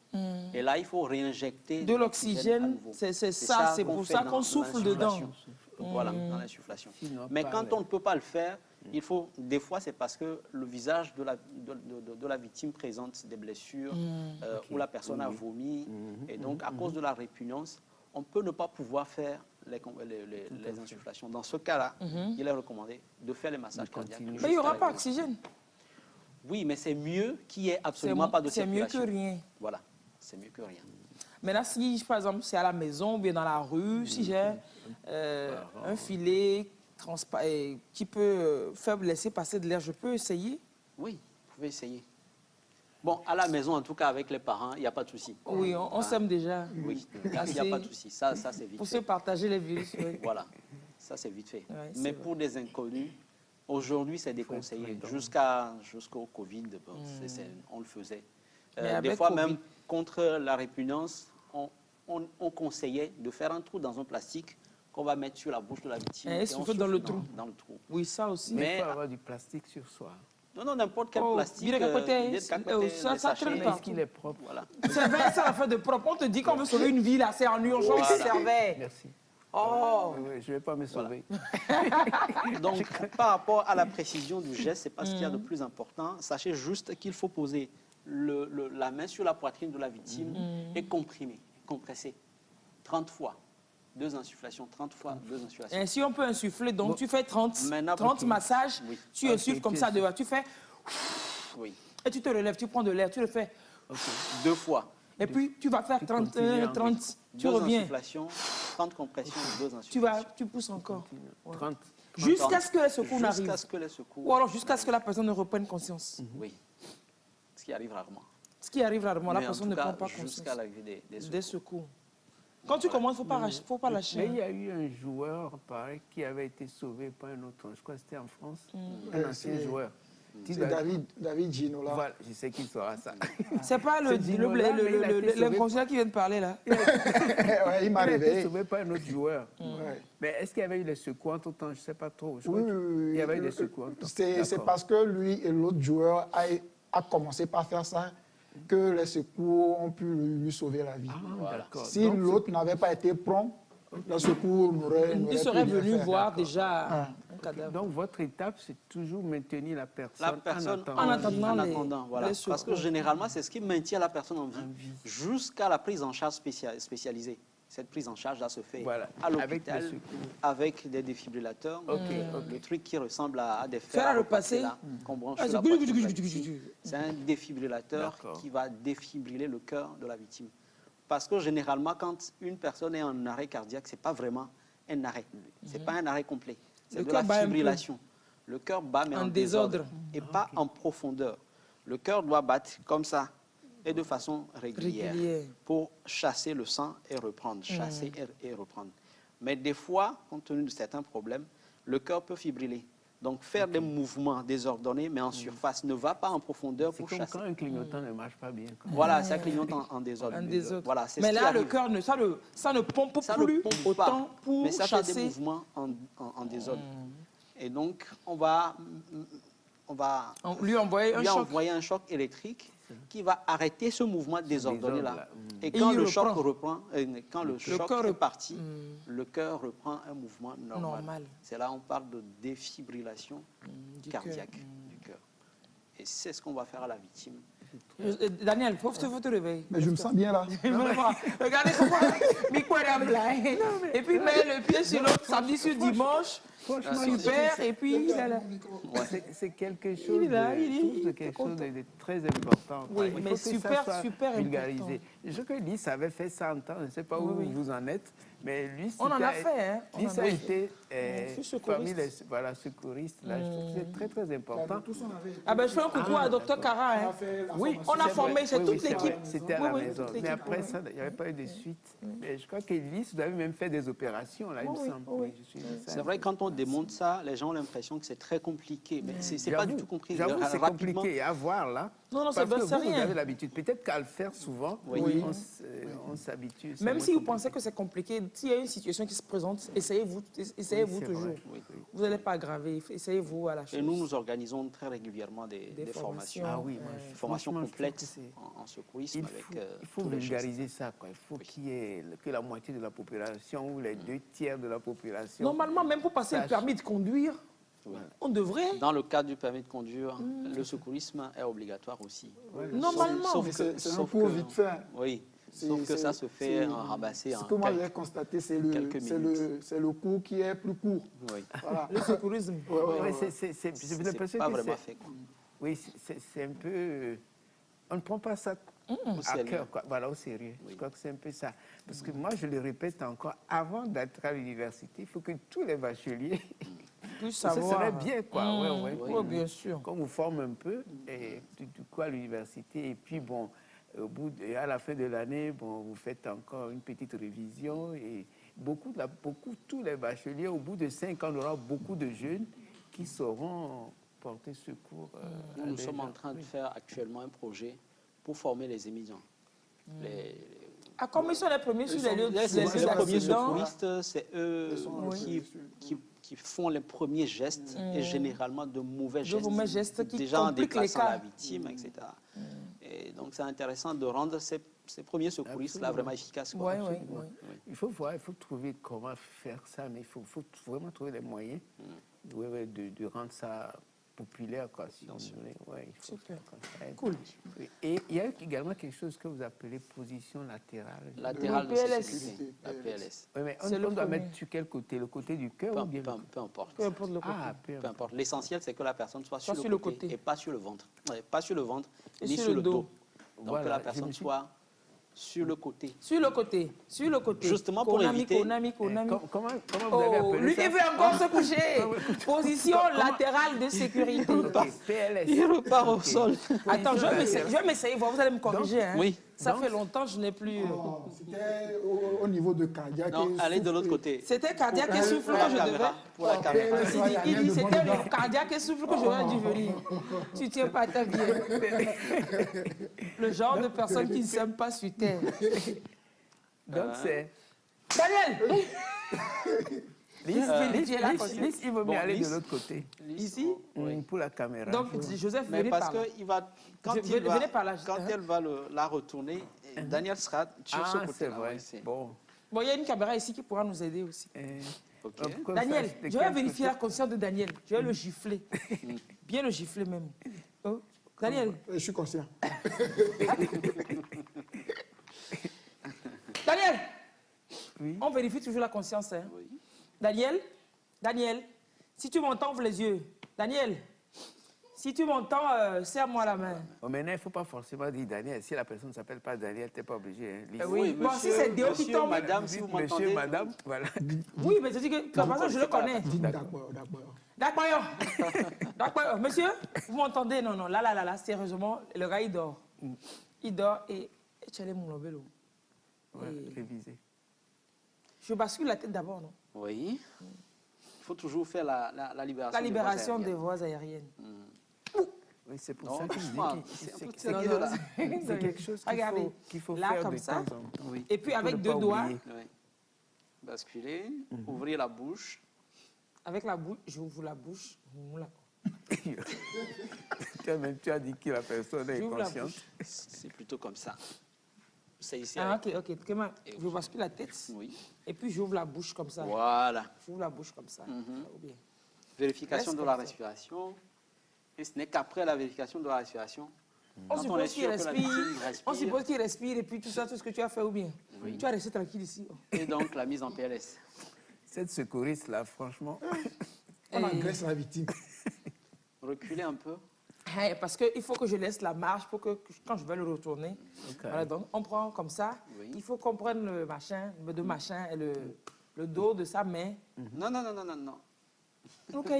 Et là, il faut réinjecter de l'oxygène. C'est pour ça qu'on souffle dedans. Voilà, dans l'insufflation. Mais quand on ne peut pas le faire, il faut, des fois, c'est parce que le visage de la victime présente des blessures, où la personne a vomi. Et donc, à cause de la répugnance, on peut ne pas pouvoir faire les insufflations. Dans ce cas-là, il est recommandé de faire les massages cardiaques. Mais il n'y aura pas d'oxygène. Oui, mais c'est mieux qu'il n'y ait absolument pas de circulation. C'est mieux que rien. Voilà, c'est mieux que rien. Maintenant, si, par exemple, c'est à la maison ou bien dans la rue, si j'ai un filet qui peut laisser passer de l'air, je peux essayer? Oui, vous pouvez essayer. Bon, à la maison, en tout cas, avec les parents, il n'y a pas de souci. Oui, on s'aime déjà. Oui, il n'y a pas de souci. Ça, c'est vite fait. Pour se partager les virus, oui. Voilà, ça, c'est vite fait. Ouais, mais pour des inconnus, aujourd'hui, c'est déconseillé. Jusqu'au Covid, bon, on le faisait. Des fois, même contre la répugnance, on conseillait de faire un trou dans un plastique qu'on va mettre sur la bouche de la victime. Et souffle dans le trou. Dans le trou. Oui, ça aussi. Mais il faut avoir du plastique sur soi. Non, n'importe quel plastique. Ça traîne pas. Est-ce qu'il est propre? Voilà. C'est vrai, ça, l'affaire de propre. On te dit qu'on veut sauver une vie, là, c'est en urgence, Voilà. servait. Merci. Oh. Oui, je ne vais pas me sauver. Voilà. Donc, par rapport à la précision du geste, ce n'est pas ce qu'il y a de plus important. Sachez juste qu'il faut poser la main sur la poitrine de la victime et compresser 30 fois. 2 insufflations, 30 fois 2 insufflations. Et si on peut insuffler, donc tu fais 30 massages, tu insuffles comme ça dehors, tu fais... Oui. Et tu te relèves, tu prends de l'air, tu le fais... 2 fois. Et puis tu vas faire 30, tu 2 reviens. insufflations, 30 compressions, 2 insufflations. Tu pousses encore. 30. Jusqu'à ce que les secours n'arrivent. Jusqu'à ce que les secours... Ou alors jusqu'à ce que la personne ne reprenne conscience. Oui. Ce qui arrive rarement. Ce qui arrive rarement, la personne ne prend pas conscience. Jusqu'à l'arrivée des secours. Quand tu commences, il ne faut pas lâcher. Mais il y a eu un joueur, pareil, qui avait été sauvé par un autre. Je crois que c'était en France. Un ancien joueur. C'est David Ginola. Voilà, je sais qu'il saura ça. C'est pas l'inconscient qui vient de parler, là. Ouais, il m'a réveillé. Il a été sauvé par un autre joueur. Mais est-ce qu'il y avait eu les secours entre temps? Je ne sais pas trop. Oui. Il y avait eu des secours entre temps. C'est parce que lui et l'autre joueur a commencé par faire ça. que les secours ont pu lui sauver la vie. Voilà. Si l'autre n'avait pas été prompt, le secours n'aurait Il serait venu voir déjà un cadavre. Donc, votre étape, c'est toujours maintenir la personne en attendant. Voilà. Parce que généralement, c'est ce qui maintient la personne en vie jusqu'à la prise en charge spécialisée. Cette prise en charge-là se fait à l'hôpital avec des défibrillateurs. Le truc qui ressemble à des fers à repasser qu'on branche sur la poitrine. C'est un défibrillateur qui va défibriller le cœur de la victime. Parce que généralement, quand une personne est en arrêt cardiaque, ce n'est pas vraiment un arrêt. Ce n'est pas un arrêt complet. C'est de la fibrillation. Le cœur bat, mais en désordre et pas en profondeur. Le cœur doit battre comme ça et de façon régulière pour chasser le sang et reprendre, chasser et reprendre. Mais des fois, compte tenu de certains problèmes, le cœur peut fibriller. Donc, faire des mouvements désordonnés, mais en surface, ne va pas en profondeur pour chasser. C'est comme quand un clignotant ne marche pas bien. Voilà, ça clignote en désordre. Voilà, mais là, le cœur, ça ne pompe plus autant pour mais ça chasser. fait des mouvements en désordre. Et donc, on lui envoyer un choc électrique qui va arrêter ce mouvement désordonné-là. Et quand le choc reprend, quand le choc est parti, le cœur reprend un mouvement normal. C'est là où on parle de défibrillation cardiaque du cœur. Et c'est ce qu'on va faire à la victime. Daniel, faut te réveiller. Mais je me sens bien là. Regardez comment et puis met le pied sur l'autre samedi sur dimanche. Super, et puis c'est quelque chose de très important. Oui, mais super vulgarisé. Je crois que Lys avait fait ça en temps, je ne sais pas où vous en êtes, mais lui, on en a fait. Lys a été parmi les secouristes. Là, je trouve que c'est très, très important. Je fais un coucou à Dr Cara. Oui, on a formé, c'est toute l'équipe. C'était à la maison. Mais après ça, il n'y avait pas eu de suite. Mais je crois que Lys, vous avez même fait des opérations, là, il me semble. C'est vrai, quand on démonte ça, les gens ont l'impression que c'est très compliqué, mais ce n'est pas du tout compris. J'avoue, c'est compliqué à voir là. Non, c'est rien. Vous avez l'habitude. Peut-être qu'à le faire souvent, on s'habitue. Même si vous pensez que c'est compliqué, s'il y a une situation qui se présente, essayez-vous toujours. Vous n'allez pas aggraver, essayez-vous à la chose. Et nous organisons très régulièrement des formations. Des formations complètes en secourisme. Il faut vulgariser ça. Il faut qu'il y ait que la moitié de la population ou les 2/3 de la population. Normalement, même pour passer le permis de conduire, on devrait... Dans le cadre du permis de conduire, le secourisme est obligatoire aussi. Normalement. C'est un cours vite fait. Oui, sauf que ça se fait en ramassé en quelques minutes. Ce que moi j'ai constaté, c'est le cours qui est plus court. Oui. Voilà. Le secourisme. C'est pas vraiment fait. Oui, c'est un peu... On ne prend pas ça à cœur, au sérieux. Je crois que c'est un peu ça. Parce que moi, je le répète encore, avant d'être à l'université, il faut que tous les bacheliers... Ça serait bien, Oui, bien sûr. Qu'on vous forme un peu, et du coup à l'université, et puis bon, à la fin de l'année, vous faites encore une petite révision, et tous les bacheliers, au bout de 5 ans, on aura beaucoup de jeunes qui sauront porter secours. Nous sommes en train de faire actuellement un projet pour former les émigrants. Comme ils sont les premiers sur les lieux les premiers secouristes, c'est eux qui font les premiers gestes, et généralement de mauvais gestes qui déjà en déplaçant la victime, etc. Et donc c'est intéressant de rendre ces premiers secouristes-là vraiment efficaces. Oui. Il faut voir, il faut trouver comment faire ça, mais il faut vraiment trouver les moyens de rendre ça populaire, si on voulait. Super. Cool. Et il y a également quelque chose que vous appelez position latérale. Latérale de sécurité, la PLS. Oui, mais on doit mettre sur quel côté? Le côté du cœur ou bien peu importe. Peu importe le côté. Peu importe. L'essentiel, c'est que la personne soit sur le côté et pas sur le ventre. Pas sur le ventre, ni sur le dos. Donc que la personne soit sur le côté. Sur le côté. Justement pour éviter... Comment vous avez appelé lui, ça? il veut encore se coucher. Position latérale de sécurité. PLS. Il repart au sol. Attends, je vais m'essayer, vous allez me corriger. Oui. Ça fait longtemps que je n'ai plus... C'était au niveau de cardiaque. Non, allez de l'autre côté. C'était cardiaque et souffle que je devais... Pour la caméra. Il dit c'était le cardiaque et souffle que j'aurais dû venir. Tu tiens pas ta vie. Le genre de personne qui ne s'aime pas sur terre. Donc c'est... Daniel! Lys, il vaut mieux aller de l'autre côté. Ici? Pour la caméra. Donc, Joseph, mais venez parce par là. que il va, quand elle va la retourner, Daniel sera sur ce côté-là. Bon. Bon, il y a une caméra ici qui pourra nous aider aussi. Okay. Daniel, je vais vérifier la conscience de Daniel. Je vais le gifler. Bien le gifler même. Oh, Daniel. Je suis conscient. Daniel, oui. On vérifie toujours la conscience. Hein? Oui. Daniel, si tu m'entends, ouvre les yeux. Daniel, si tu m'entends, serre-moi la main. Oh, maintenant, il ne faut pas forcément dire Daniel. Si la personne ne s'appelle pas Daniel, tu n'es pas obligé. Hein. Oui, bon, si c'est Déo qui tombe. Madame, si vous m'entendez. Monsieur, madame, voilà. Oui, mais je dis que de toute façon, je le connais. D'accord. Monsieur, vous m'entendez? Non, là, sérieusement, le gars, il dort. Il dort et tu allais mon vélo. Réviser. Je bascule la tête d'abord, non? Oui. Il faut toujours faire la libération. La libération des voies aériennes. Oui, c'est pour ça que je dis que c'est quelque chose qu'il faut là, faire comme de ça. temps en temps. Oui. Et puis avec deux doigts. Oui. Basculer, ouvrir la bouche. Avec la bouche, j'ouvre la bouche. Tu as dit que la personne est consciente. C'est plutôt comme ça. C'est ici. Ok. Je bascule la tête. Oui. Et puis j'ouvre la bouche comme ça. Voilà. J'ouvre la bouche comme ça. Bien. Vérification de la respiration. Et ce n'est qu'après la vérification de la respiration. On suppose qu'il respire. On suppose qu'il respire et puis tout ça, tout ce que tu as fait ou bien. Oui. Tu as resté tranquille ici. Et donc la mise en PLS. Cette secouriste-là, franchement. On agresse la victime. Reculer un peu. Parce qu'il faut que je laisse la marche pour que quand je vais le retourner. Voilà, donc on prend comme ça. Oui. Il faut qu'on prenne le machin, et le dos de sa main. Non. Ok,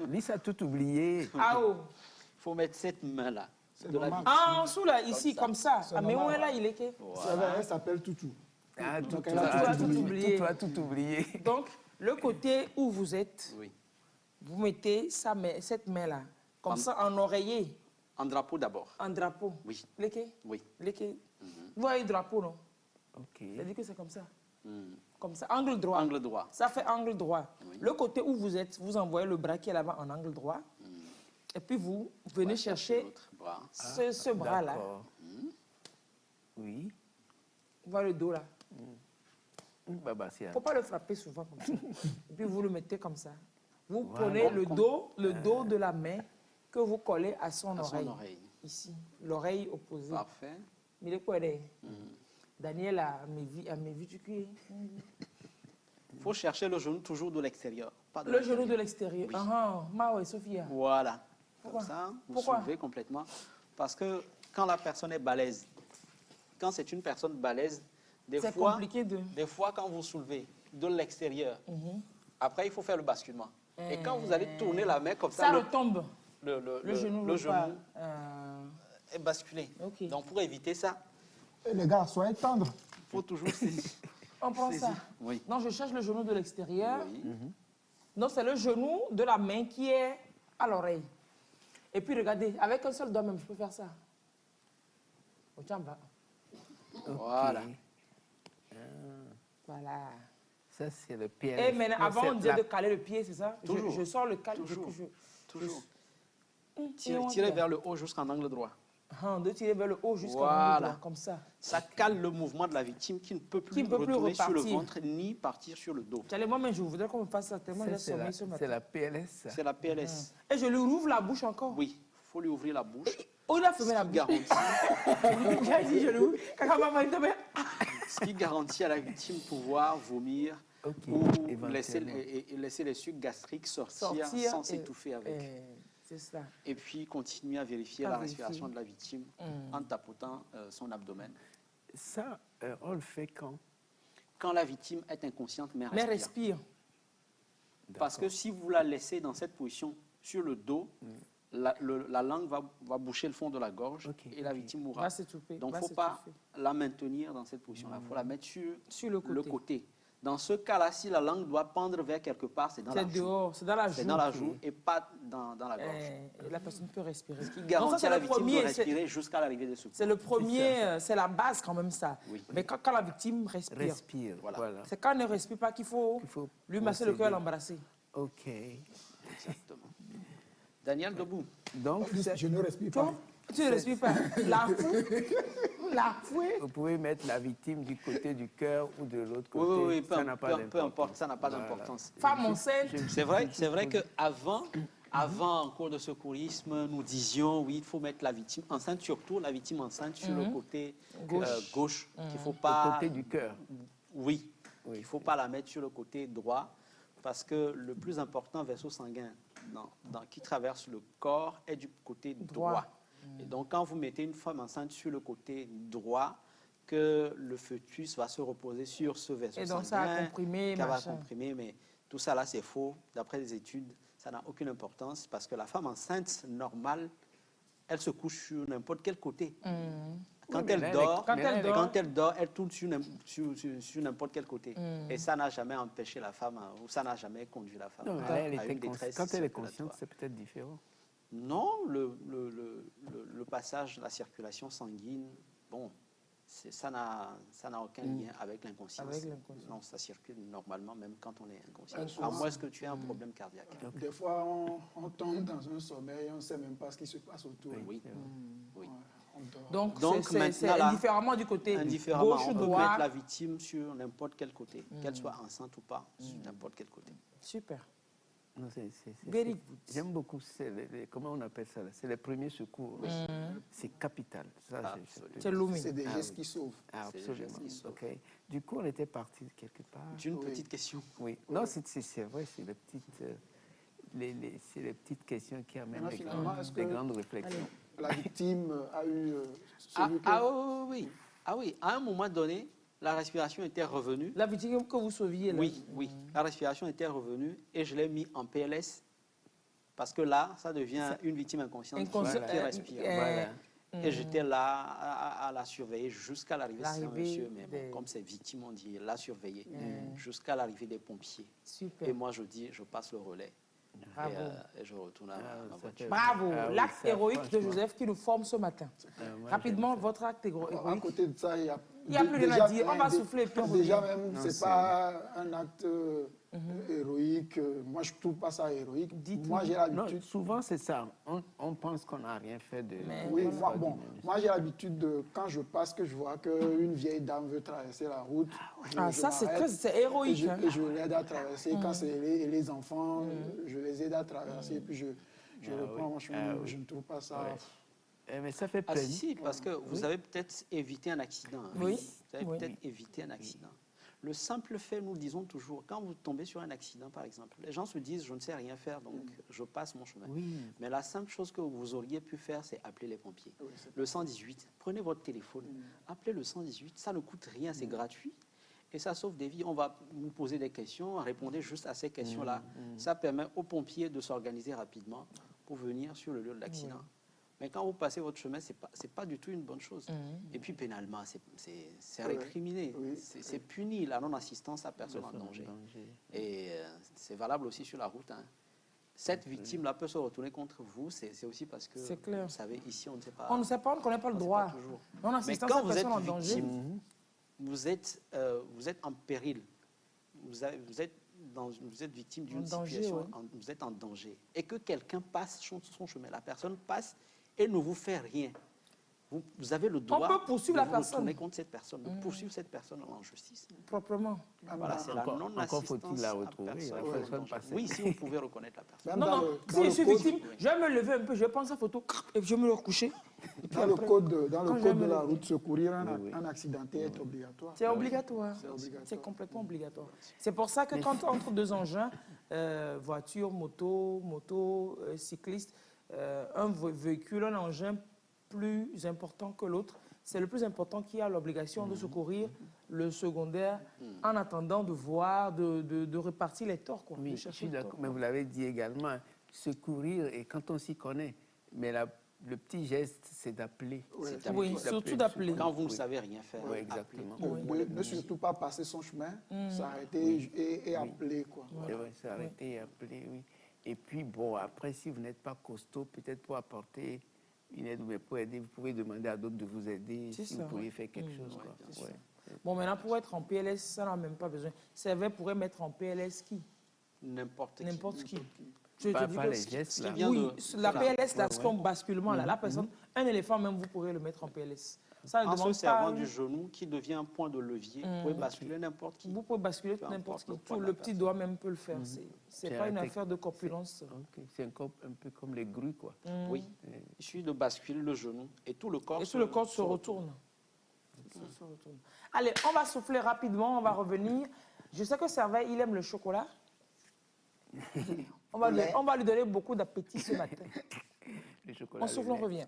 Lys a tout oublié. Ah oh. Il faut mettre cette main-là. En dessous là, ici, comme ça. Mais où est là, il est que? Elle s'appelle Toutou. Donc elle a tout oublié. Tu as tout oublié. Donc, le côté où vous êtes, vous mettez cette main-là, comme ça, en oreiller. En drapeau d'abord. En drapeau. Oui. Léké? Oui. Léké. Vous voyez le drapeau, non? Ok. Ça dit que c'est comme ça. Comme ça, angle droit. Angle droit. Ça fait angle droit. Oui. Le côté où vous êtes, vous envoyez le bras qui est là-bas en angle droit. Et puis vous venez chercher ce bras-là. Oui. Vous voyez le dos là. Il ne faut pas le frapper souvent comme ça. Et puis vous le mettez comme ça. Vous prenez le dos de la main que vous collez à son oreille. Ici, l'oreille opposée. Parfait. Mais quoi, Daniel a mes vues du cul. Il faut chercher le genou toujours de l'extérieur. Le genou de l'extérieur. Oui. Sophia. Voilà. Comme ça, vous soulevez complètement. Parce que quand la personne est balèze, quand c'est une personne balèze, des fois, quand vous soulevez de l'extérieur, après, il faut faire le basculement. Et quand vous allez tourner la main comme ça, ça retombe. Le genou est basculé. Okay. Donc, pour éviter ça... Et les gars, soyez tendres. Il faut toujours saisir. On prend ça. Oui. Non, je cherche le genou de l'extérieur. Oui. Non, c'est le genou de la main qui est à l'oreille. Et puis, regardez, avec un seul doigt même, je peux faire ça. Au tchamba. Voilà. Voilà. Ça, c'est le pied. Et maintenant, avant, on disait de caler le pied, c'est ça? Je sors le cal. Toujours. Tirez vers le haut jusqu'en angle droit. De tirer vers le haut jusqu'en angle droit, comme ça. Ça cale le mouvement de la victime qui ne peut plus retourner sur le ventre ni partir sur le dos. Moi-même, je voudrais qu'on me fasse ça tellement j'ai sommeil ce matin. C'est la PLS. C'est la PLS. Et je lui ouvre la bouche encore? Oui, il faut lui ouvrir la bouche. Il a fermé la bouche. J'ai dit, je lui ouvre. Ce qui garantit à la victime de pouvoir vomir ou laisser les sucs gastriques sortir sans s'étouffer avec. C'est ça. Et puis continuer à vérifier la respiration de la victime en tapotant son abdomen. Ça, on le fait quand? Quand la victime est inconsciente, mais respire. Parce que si vous la laissez dans cette position sur le dos, la langue va boucher le fond de la gorge et la victime mourra. Donc, il ne faut pas la maintenir dans cette position-là. Il faut la mettre sur le côté. Dans ce cas-là, si la langue doit pendre vers quelque part, c'est dans la joue. C'est dehors, c'est dans la joue. C'est dans la joue et pas dans la gorge. Et la personne peut respirer. Ce qui garantit à la victime de respirer jusqu'à l'arrivée des secours. C'est le premier, c'est la base quand même ça. Oui. Mais quand la victime respire, voilà. C'est quand elle ne respire pas qu'il faut lui masser le cœur et l'embrasser. OK. Exactement. Daniel, debout. Donc, je ne respire pas. Tu ne respires pas. La fouée. Vous pouvez mettre la victime du côté du cœur ou de l'autre côté. Oui, ça n'a pas peu importe, ça n'a pas d'importance. Femme enceinte. C'est vrai qu'avant, en cours de secourisme, nous disions, oui, il faut mettre la victime enceinte, surtout la victime enceinte sur le côté gauche. Qu'il faut pas, le côté du cœur. Oui, il ne faut pas la mettre sur le côté droit, parce que le plus important vaisseau sanguin qui traverse le corps est du côté droit. Et donc, quand vous mettez une femme enceinte sur le côté droit, que le fœtus va se reposer sur ce vaisseau sanguin. Et donc, ça va comprimer, mais tout ça là, c'est faux. D'après les études, ça n'a aucune importance parce que la femme enceinte normale, elle se couche sur n'importe quel côté. Quand elle dort, elle tourne sur n'importe quel côté. Et ça n'a jamais empêché la femme, ou ça n'a jamais conduit la femme à une détresse. Quand elle est consciente, c'est peut-être différent. Non, le passage, la circulation sanguine, bon, ça n'a aucun lien avec l'inconscience. Non, ça circule normalement, même quand on est inconscient. À moins que tu aies un problème cardiaque. Des fois, on tombe dans un sommeil et on ne sait même pas ce qui se passe autour. Oui. Donc c'est indifféremment du côté gauche ou droit. On peut mettre la victime sur n'importe quel côté, qu'elle soit enceinte ou pas, sur n'importe quel côté. Super. J'aime beaucoup, comment on appelle ça? C'est les premiers secours. C'est capital. C'est des gestes qui sauvent. Absolument. Okay. Du coup, on était parti quelque part. D'une petite question. Oui. Non, c'est vrai, c'est les petites questions qui amènent des grandes réflexions. La victime a eu... oui. À un moment donné, la respiration était revenue. La victime que vous sauviez, là. Oui. La respiration était revenue et je l'ai mis en PLS parce que là, ça devient une victime inconsciente qui respire. Et j'étais là à la surveiller jusqu'à l'arrivée. C'est un monsieur, mais bon, comme c'est victime, on dit la surveiller jusqu'à l'arrivée des pompiers. Super. Et moi, je passe le relais. Et je retourne à ma voiture. Bravo, l'acte héroïque de Joseph qui nous forme ce matin. Rapidement, votre acte héroïque. À côté de ça, il n'y a plus rien à dire. On va souffler et puis on revient. Déjà même, ce n'est pas un acte héroïque. Moi, je ne trouve pas ça héroïque. Moi, j'ai l'habitude... Souvent, c'est ça. On pense qu'on n'a rien fait de... Oui, moi, j'ai l'habitude de... Quand je passe, que je vois qu'une vieille dame veut traverser la route... ça, c'est héroïque. Et je l'aide à traverser. Quand c'est les enfants, je les aide à traverser. Et puis, je reprends mon chemin. Je ne trouve pas ça... Mais ça fait plaisir. Si, parce que vous avez peut-être évité un accident. Oui. Vous avez peut-être évité un accident. Le simple fait, nous le disons toujours, quand vous tombez sur un accident, par exemple, les gens se disent, je ne sais rien faire, donc je passe mon chemin. Mais la simple chose que vous auriez pu faire, c'est appeler les pompiers. Le 118, prenez votre téléphone, appelez le 118, ça ne coûte rien, c'est gratuit. Et ça sauve des vies. On va vous poser des questions, répondez juste à ces questions-là. Ça permet aux pompiers de s'organiser rapidement pour venir sur le lieu de l'accident. Mais quand vous passez votre chemin, ce n'est pas du tout une bonne chose. Et puis pénalement, c'est récriminé, c'est puni, la non-assistance à personne en danger. Et c'est valable aussi sur la route. Cette victime-là peut se retourner contre vous, c'est aussi parce que, vous savez, ici, on ne sait pas. On ne sait pas, on ne connaît pas le droit. Non-assistance à personne en danger. Vous êtes en péril, vous êtes victime d'une situation, vous êtes en danger. Et que quelqu'un passe son chemin, la personne passe et ne vous fait rien. Vous avez le droit de vous retourner contre cette personne, de poursuivre cette personne en justice. Proprement. Voilà, c'est la non-assistance. Encore faut-il la retrouver, la personne passée. Oui, si vous pouvez reconnaître la personne. Non, si je suis victime, je vais me lever un peu, je vais prendre sa photo et je vais me recoucher. Dans le code de la route, secourir un accidenté est obligatoire. C'est obligatoire. C'est complètement obligatoire. C'est pour ça que quand entre deux engins, voiture, moto, cycliste, un véhicule, un engin plus important que l'autre, c'est le plus important qui a l'obligation de secourir le secondaire en attendant de voir, de répartir les torts. Oui, je suis d'accord, mais vous l'avez dit également, secourir, et quand on s'y connaît, mais le petit geste, c'est d'appeler. Oui, surtout d'appeler. Quand vous ne savez rien faire. Oui, exactement. Ne surtout pas passer son chemin, s'arrêter et appeler, quoi. C'est vrai, s'arrêter et appeler, oui. Et puis, bon, après, si vous n'êtes pas costaud, peut-être pour apporter une aide ou pour aider, vous pouvez demander à d'autres de vous aider si vous pourriez faire quelque chose, quoi. Ouais. Bon, maintenant, pour être en PLS, ça n'a même pas besoin. Servait pourrait mettre en PLS qui? N'importe qui. Je te dis Pas que les gestes, là. oui, la PLS, là, c'est comme basculement, là. La personne, un éléphant même, vous pourrez le mettre en PLS. Ça ne En se demande servant pas... du genou qui devient un point de levier, vous pouvez basculer n'importe qui. Vous pouvez basculer n'importe qui. Tout le petit doigt même peut le faire. C'est pas une affaire de corpulence. C'est un peu comme les grues, quoi. Oui. Il suffit de basculer le genou et tout le corps se retourne. Allez, on va souffler rapidement, on va revenir. Je sais que Servet, il aime le chocolat. On va lui donner beaucoup d'appétit ce matin. On souffle, on revient.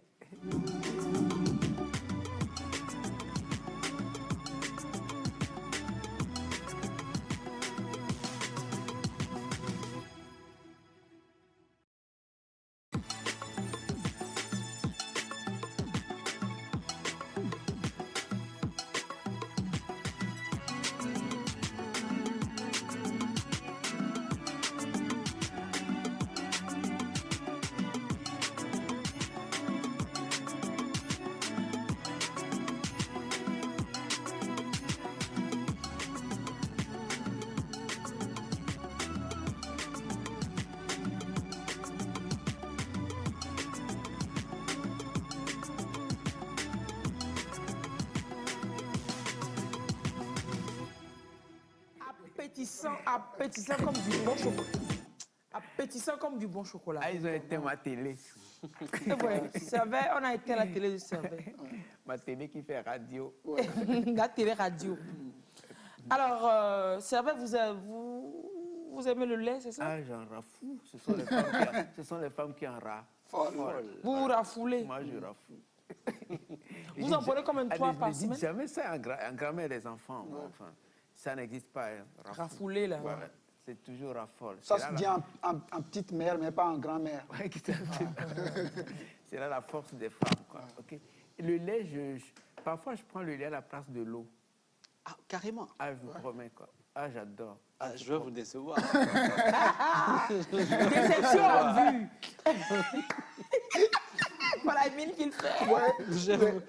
Appétissant comme du bon chocolat. Appétissant comme du bon chocolat. Ah, ils ont éteint ma télé. Ouais, Servet, on a éteint la télé de Servet. Ma télé qui fait radio. La télé radio. Alors, Servet, vous aimez le lait, c'est ça? Ah, j'en raffoue. Ce sont les femmes qui en raffolent. Vous vous raffoulez? Moi, je rafoule. Vous en prenez combien de fois par semaine? Je semaine? dis jamais ça en grand-mère des enfants. Ouais. Enfin, ça n'existe pas. Hein, raffoulé, là. Ouais. C'est toujours raffole. Ça se dit en petite mère, mais pas en grand-mère. Ouais, c'est là la force des femmes, quoi. Okay. Le lait, parfois, je prends le lait à la place de l'eau. Ah, carrément. Ah, je vous promets, quoi. Ah, j'adore. Ah, je vais vous décevoir. Déception en vue. Voilà la mine qu'il fait. Ouais,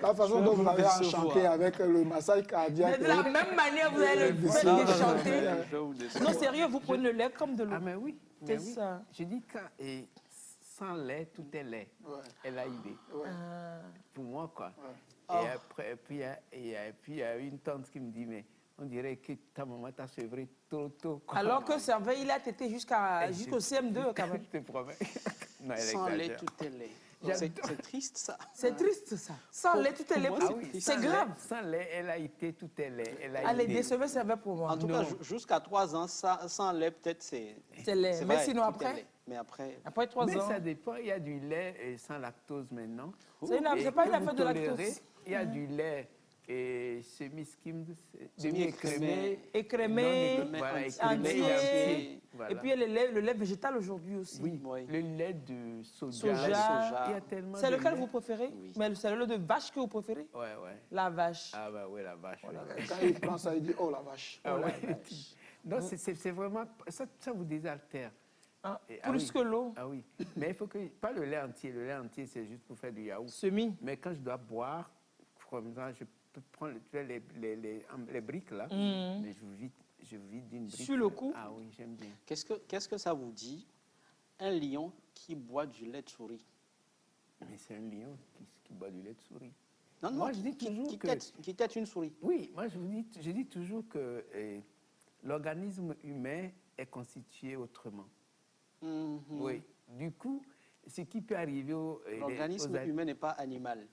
la façon dont vous l'avez enchanté avec le massage cardiaque. De la même manière, vous allez le faire chanter. Non, sérieux, vous prenez le lait comme de l'eau. Ah, mais oui. C'est ça. Je dis que sans lait, tout est lait. Ouais. L-A-I-D. Ouais. Pour moi, quoi. Ouais. Et puis il y a une tante qui me dit, mais on dirait que ta maman t'a sevré trop tôt. Quoi. Alors que Servet, il a tété jusqu'au CM2, quand même. Je te promets. Non, sans lait, tout est lait. C'est triste, ça. C'est triste, ça. Sans lait, tout est lait. Ah oui, c'est grave. Sans lait, L-A-I-T, tout est lait. Allez, décevez Servet pour moi. En tout cas, jusqu'à 3 ans, sans lait, peut-être c'est... C'est lait. Mais sinon, après... Mais après 3 ans... Mais ça dépend. Il y a du lait sans lactose maintenant. C'est pas une affaire de lactose. Il y a du lait semi-skimmed, demi-écrémé, écrémé, entier. Voilà. Et puis il y a le lait végétal aujourd'hui aussi. Oui, le lait de soja. Il y a tellement. C'est lequel vous préférez? Mais c'est le lait de vache que vous préférez? Ouais, ouais. La vache. Ah bah oui, la vache. Quand il prend ça, il dit oh la vache. Ah, ouais. Non, c'est vraiment ça vous désaltère. Ah, plus que l'eau. Ah oui. Mais il faut que pas le lait entier. Le lait entier c'est juste pour faire du yaourt. Semi. Mais quand je dois boire, comme ça, je peux prendre les briques là, mais je vide d'une brique. Sur le coup? Ah oui, j'aime bien. Qu'est-ce que ça vous dit, un lion qui boit du lait de souris? Mais c'est un lion qui boit du lait de souris. Non, moi, je dis toujours qui tête une souris. Oui, moi je dis toujours que l'organisme humain est constitué autrement. Oui, du coup, ce qui peut arriver l'organisme humain n'est pas animal.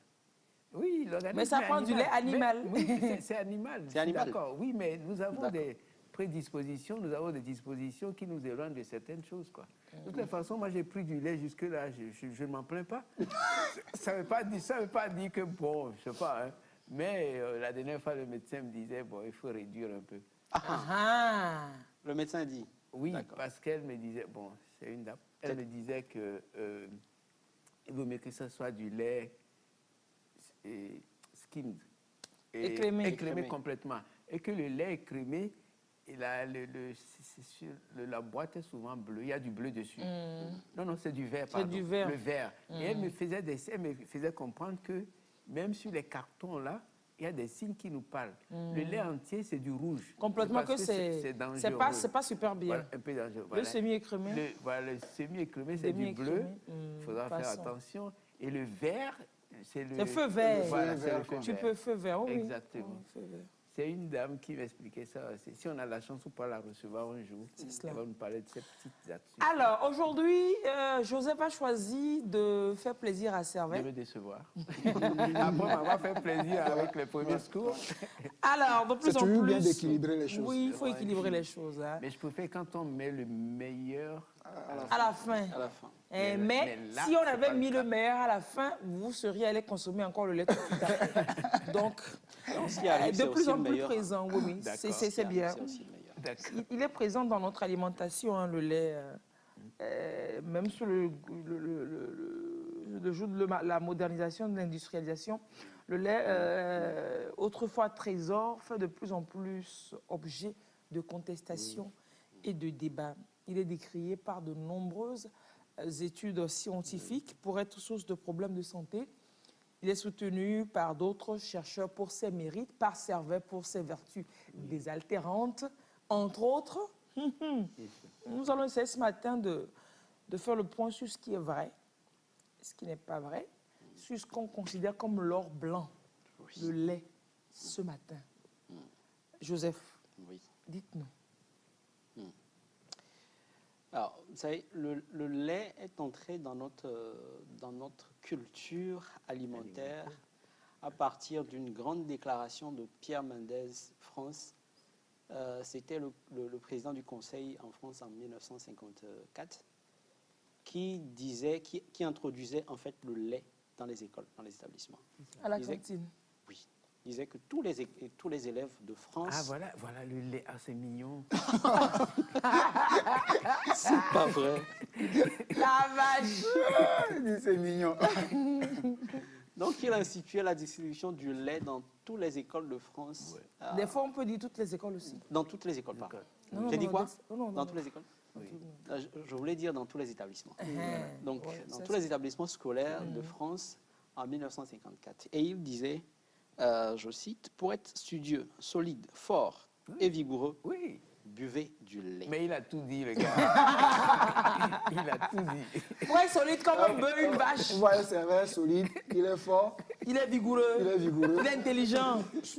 Oui, l'organisme. Mais ça prend du lait animal. Oui, c'est animal. C'est animal. D'accord, oui, mais nous avons des prédispositions, nous avons des dispositions qui nous éloignent de certaines choses, quoi. De toute façon, moi j'ai pris du lait jusque-là, je ne m'en plains pas. Ça ne veut pas dire que, bon, je ne sais pas, hein, mais la dernière fois, le médecin me disait, bon, il faut réduire un peu. Le médecin dit? Oui, parce qu'elle me disait, bon, c'est une dame, elle me disait que il vaut mieux que ce soit du lait skimmed. Écrémé complètement. Et que le lait écrémé, c'est sur la boîte est souvent bleue, il y a du bleu dessus. Non, c'est du vert, pardon. C'est du vert. Le vert. Et elle me faisait comprendre que même sur les cartons là, il y a des signes qui nous parlent. Le lait entier, c'est du rouge. Complètement que c'est pas super bien. Voilà, un peu dangereux. Le semi-écrémé. Le semi-écrémé, c'est du bleu. Il faudra faire attention. Et le vert, c'est le feu vert. Voilà, c'est le feu tu vert. peux feu vert, oui. Exactement. C'est une dame qui m'expliquait ça. Si on a la chance ou pas la recevoir un jour, elle va nous parler de ces petites astuces. Alors, aujourd'hui, Joseph a choisi de faire plaisir à Servais. De me décevoir. Après m'avoir fait plaisir avec les premiers secours. Alors, de plus en plus... C'est toujours bien d'équilibrer les choses. Oui, il faut équilibrer les choses. Hein. Mais je préfère quand on met le meilleur... À la fin. Mais là, si on avait mis le meilleur à la fin, vous seriez allé consommer encore le lait tout à fait. Donc, de plus en plus présent, oui, c'est bien. Il est présent dans notre alimentation, hein, le lait, même sous le jour de la modernisation, de l'industrialisation. Le lait, autrefois trésor, fait de plus en plus objet de contestation et de débat. Il est décrié par de nombreuses études scientifiques pour être source de problèmes de santé. Il est soutenu par d'autres chercheurs pour ses mérites, par Servais pour ses vertus désaltérantes, entre autres. Nous allons essayer ce matin de faire le point sur ce qui est vrai, ce qui n'est pas vrai, sur ce qu'on considère comme l'or blanc, le lait, ce matin. Joseph, dites-nous. Alors, vous savez, le lait est entré dans notre culture alimentaire à partir d'une grande déclaration de Pierre Mendès France. C'était le président du Conseil en France en 1954 qui introduisait en fait le lait dans les écoles, dans les établissements. À la cantine. Oui. Il disait que tous les élèves de France... Ah, voilà le lait. Ah, c'est mignon. C'est pas vrai. La vache. C'est mignon. Donc, il a institué la distribution du lait dans toutes les écoles de France. Ouais. Des fois, on peut dire toutes les écoles aussi. Dans toutes les écoles, pardon. J'ai dit quoi? Dans toutes les écoles? Oui. Je voulais dire dans tous les établissements. Donc, dans tous les établissements scolaires de France en 1954. Et il disait... je cite, pour être studieux, solide, fort et vigoureux, buvez du lait. Mais il a tout dit, le gars. Il a tout dit. Pour être solide comme un bœuf, une vache. Ouais, c'est vrai, solide, il est fort. Il est vigoureux. Il est vigoureux. Il est intelligent.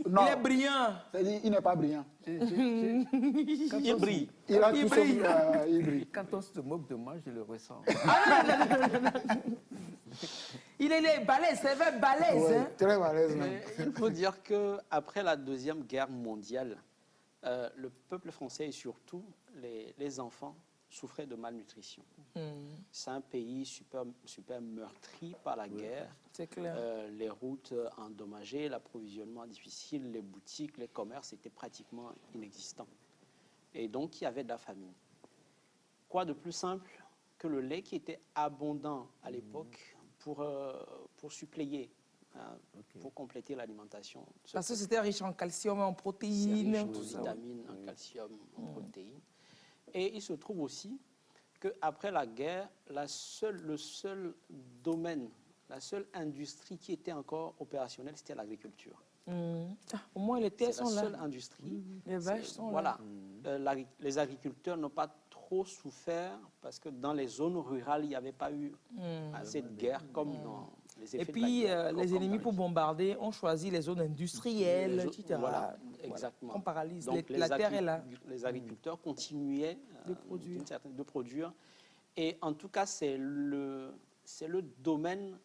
Non. Il est brillant. C'est-à-dire, il n'est pas brillant. Il brille. Il brille. Quand on se moque de moi, je le ressens. Il est balèze, c'est vrai, balèze. Ouais, hein? Très balèze, même. Il faut dire qu'après la Deuxième Guerre mondiale, le peuple français et surtout les enfants souffraient de malnutrition. C'est un pays super meurtri par la guerre. C'est clair. Les routes endommagées, l'approvisionnement difficile, les boutiques, les commerces étaient pratiquement inexistants. Et donc, il y avait de la famine. Quoi de plus simple que le lait qui était abondant à l'époque pour suppléer, pour compléter l'alimentation. Parce que c'était riche en calcium, en protéines, en vitamines, en calcium, en protéines. Et il se trouve aussi qu'après la guerre, le seul domaine, la seule industrie qui était encore opérationnelle, c'était l'agriculture. Au moins, les terres sont là. C'est la seule industrie. Les vaches sont là. Voilà. Les agriculteurs n'ont pas trop souffert parce que dans les zones rurales, il n'y avait pas eu assez de guerre comme dans les effets Et puis, les ennemis pour bombarder ont choisi les zones industrielles, etc. Voilà, exactement. On paralyse. Donc, la terre est là. Les agriculteurs continuaient de produire. Et en tout cas, c'est le domaine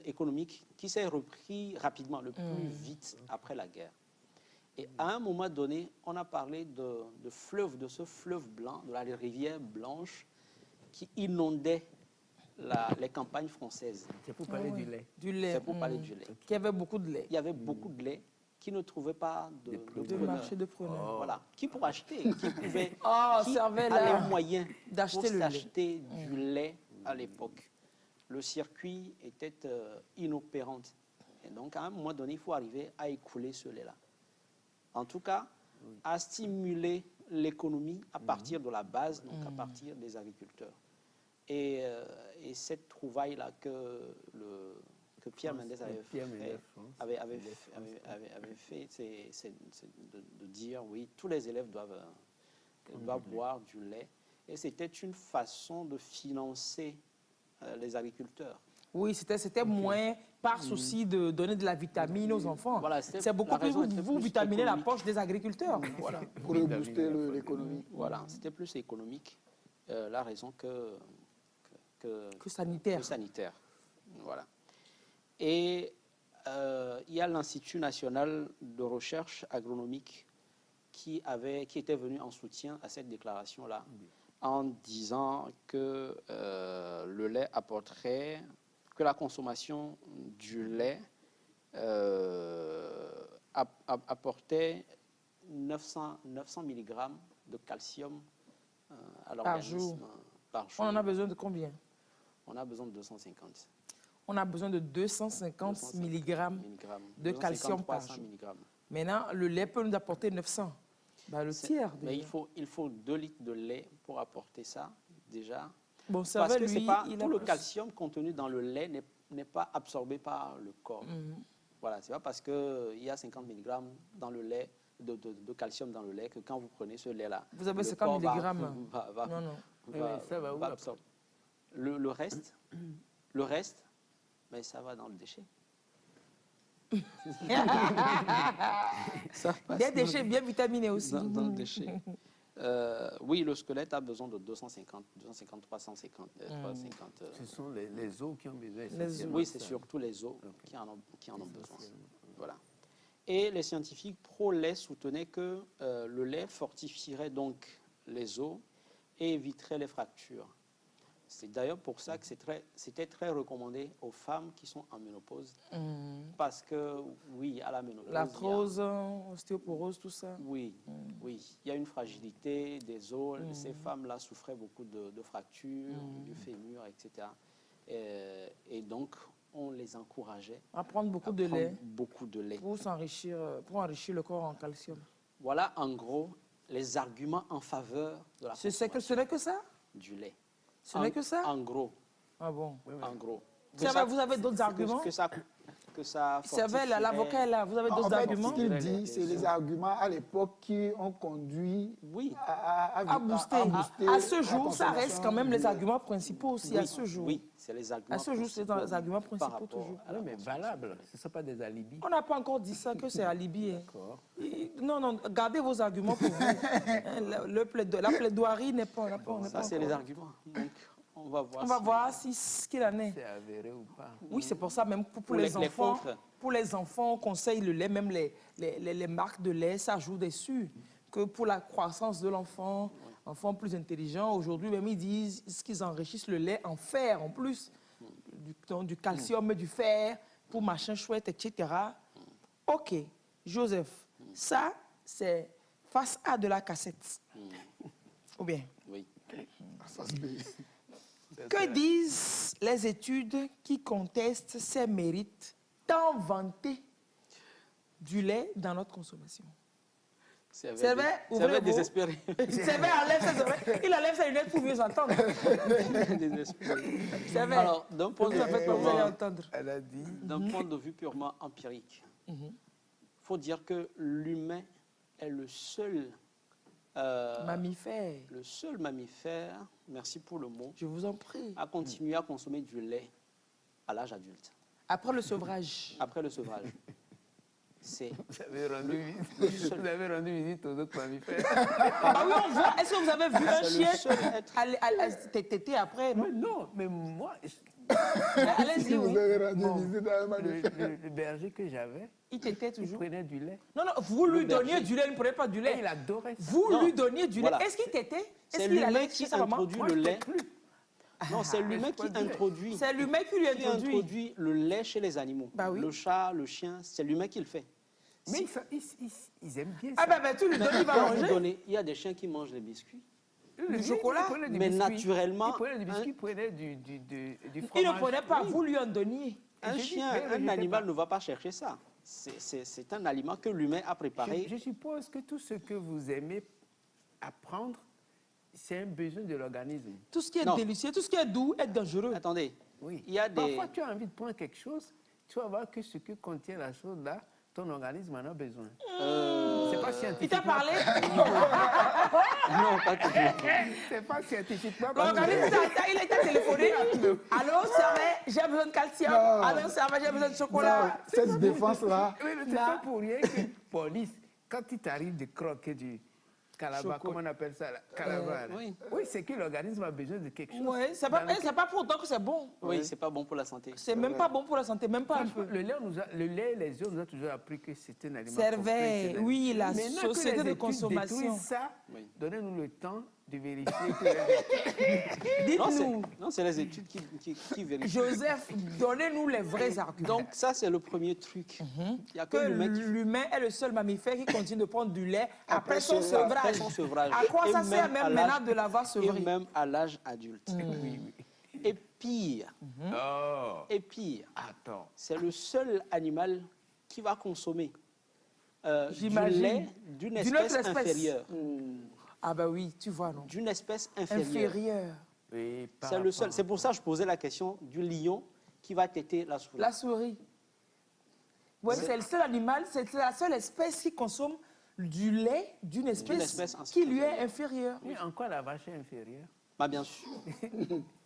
économique qui s'est repris rapidement, le plus vite après la guerre. Et à un moment donné, on a parlé de ce fleuve blanc, de la rivière blanche qui inondait les campagnes françaises. C'est pour parler du lait. Du lait. C'est pour parler du lait. Qu'il y avait beaucoup de lait. Il y avait beaucoup de lait qui ne trouvait pas de marché de preneurs. Voilà. Qui pour acheter, qui pouvait, qui avait les moyens d'acheter du lait à l'époque. le circuit était inopérant. Et donc, à un moment donné, il faut arriver à écouler ce lait-là. En tout cas, à stimuler l'économie à partir de la base, donc à partir des agriculteurs. Et cette trouvaille-là que Pierre Mendès avait fait, c'est de dire, oui, tous les élèves doivent boire du lait. Et c'était une façon de financer les agriculteurs. Oui, c'était moins par souci de donner de la vitamine aux enfants. Voilà, c'est beaucoup plus vous vitaminer la poche des agriculteurs. Voilà. Pour booster l'économie. Voilà, c'était plus économique, la raison que sanitaire. Voilà. Et il y a l'Institut national de recherche agronomique qui était venu en soutien à cette déclaration-là, en disant que le lait apporterait, que la consommation du lait apportait 900 mg de calcium à l'organisme par jour. On en a besoin de combien? On a besoin de 250. On a besoin de 250 mg de calcium par jour. Maintenant, le lait peut nous apporter 900. Ben, le tiers. Mais il faut 2 litres de lait pour apporter ça, déjà. Bon, ça parce va, que lui, tout le calcium contenu dans le lait n'est pas absorbé par le corps. Voilà, c'est pas parce qu'il y a 50 mg dans le lait, de calcium dans le lait, que quand vous prenez ce lait-là, vous avez 50 mg. Ça va absorber. Le reste, mais ça va dans le déchet. Des déchets bien vitaminés aussi. Dans le déchet. Oui, le squelette a besoin de 250, 350. Ce sont les os qui ont besoin. Oui, c'est surtout les os qui en ont besoin. Voilà. Et les scientifiques pro-lait soutenaient que le lait fortifierait donc les os et éviterait les fractures. C'est d'ailleurs pour ça que c'était très recommandé aux femmes qui sont en ménopause. Parce que, oui, à la ménopause... L'arthrose, l'ostéoporose, tout ça. Oui, oui. Il y a une fragilité des os. Ces femmes-là souffraient beaucoup de fractures, du fémur, etc. Et donc, on les encourageait à prendre beaucoup de lait. Pour enrichir le corps en calcium. Voilà, en gros, les arguments en faveur de la consommation. Ce n'est que ça? Du lait. Ce n'est que ça? En gros. Ah bon? En gros. Vous avez d'autres arguments? Que ça l'avocat est là. Vous avez d'autres arguments? Ce qu'il dit, c'est les arguments à l'époque qui ont conduit à booster. À ce jour, ça reste quand même les arguments principaux aussi. Oui, à ce jour. Oui, c'est les arguments principaux. À ce jour, c'est les arguments principaux toujours. Oui, mais valables. Ce ne sont pas des alibis. On n'a pas encore dit ça, que c'est alibi. D'accord. Non, gardez vos arguments pour vous. La plaidoirie n'est pas... Ça, c'est les arguments. Donc, on va voir ce qu'il en est. C'est avéré ou pas. Oui, c'est pour ça, même pour les enfants. Pour les enfants, on conseille le lait, même les marques de lait, ça joue dessus. Que pour la croissance de l'enfant, enfant plus intelligent, aujourd'hui, même ils disent qu'ils enrichissent le lait en fer en plus. Du calcium, du fer, pour machin chouette, etc. OK, Joseph, ça, c'est face à de la cassette. Ou bien? Oui. Que disent les études qui contestent ces mérites tant vantés du lait dans notre consommation? C'est vrai, désespéré. C'est vrai, il enlève ses lunettes pour mieux entendre. C'est vrai. Alors, d'un point de vue purement empirique, il faut dire que l'humain est le seul mammifère. Le seul mammifère, merci pour le mot, je vous en prie, à continuer à consommer du lait à l'âge adulte. Après le sevrage. Après le sevrage. Vous avez rendu visite aux autres mammifères. Ah oui, on voit. Est-ce que vous avez vu un chien téter après? Non, mais moi... Allez-y, oui. Vous avez rendu visite à un mammifère. Le berger que j'avais, il tétait toujours. Il prenait du lait. Non, vous lui donniez du lait, il ne prenait pas du lait. Et il adorait ça. Vous lui donniez du lait. Est-ce qu'il tétait? C'est l'humain qui introduit le lait. Non, c'est l'humain qui introduit. C'est l'humain qui lui introduit le lait chez les animaux. Bah oui. Le chat, le chien, c'est l'humain qui le fait. Mais ils aiment bien ça. Ah ben tu lui donnes, il va manger. Il y a des chiens qui mangent les biscuits. du chocolat. Mais naturellement... Il prenait du biscuit, il prenait du fromage. Il ne prenait pas, vous lui en donniez. Un chien, un animal ne va pas chercher ça. C'est un aliment que l'humain a préparé. Je suppose que tout ce que vous aimez apprendre, c'est un besoin de l'organisme. Tout ce qui est délicieux, tout ce qui est doux est dangereux. Attendez, Oui. il y a des... Parfois, tu as envie de prendre quelque chose, tu vas voir que ce que contient la chose là, ton organisme en a besoin. C'est pas scientifique. Il t'a parlé? Non, pas toujours. C'est pas scientifiquement. L'organisme, il a été téléphoné. Allô, serveur, j'ai besoin de calcium. Non. Allô, serveur, j'ai besoin de chocolat. Non, cette défense-là, Oui, mais c'est pas pour rien que police, quand il t'arrive de croquer du calabar, comment on appelle ça là? Calabar. oui. Oui, c'est que l'organisme a besoin de quelque chose. Oui, c'est pas pour autant que c'est bon. Oui, c'est pas bon pour la santé. C'est même pas bon pour la santé, même pas un peu. Le lait et les œufs nous a toujours appris que c'est un aliment. Servait, complet, oui, la Maintenant société que les de études consommation. détruisent ça, Oui. donnez-nous le temps de vérifier que Dites-nous, Non, c'est les études qui vérifient. Joseph, donnez-nous les vrais arguments. Donc ça, c'est le premier truc. Il y a que Que l'humain qui l'humain est le seul mammifère qui continue de prendre du lait après son sevrage. sevrage. Après son sevrage. À quoi Et ça sert même même à maintenant l'âge- de l'avoir et sevré? même à l'âge adulte. Et pire, Oh, attends. c'est le seul animal qui va consommer du J'imagine. lait d'une D'une autre espèce espèce. inférieure. Ah bah oui, tu vois, non. D'une espèce inférieure. Inférieur. Oui, par C'est le seul. rapport- C'est pour ça que je posais la question du lion qui va téter la souris. La souris. Ouais, c'est le seul animal, c'est la seule espèce qui consomme du lait d'une espèce, espèce qui lui est inférieure. Oui, en quoi la vache est inférieure? Bah, bien sûr.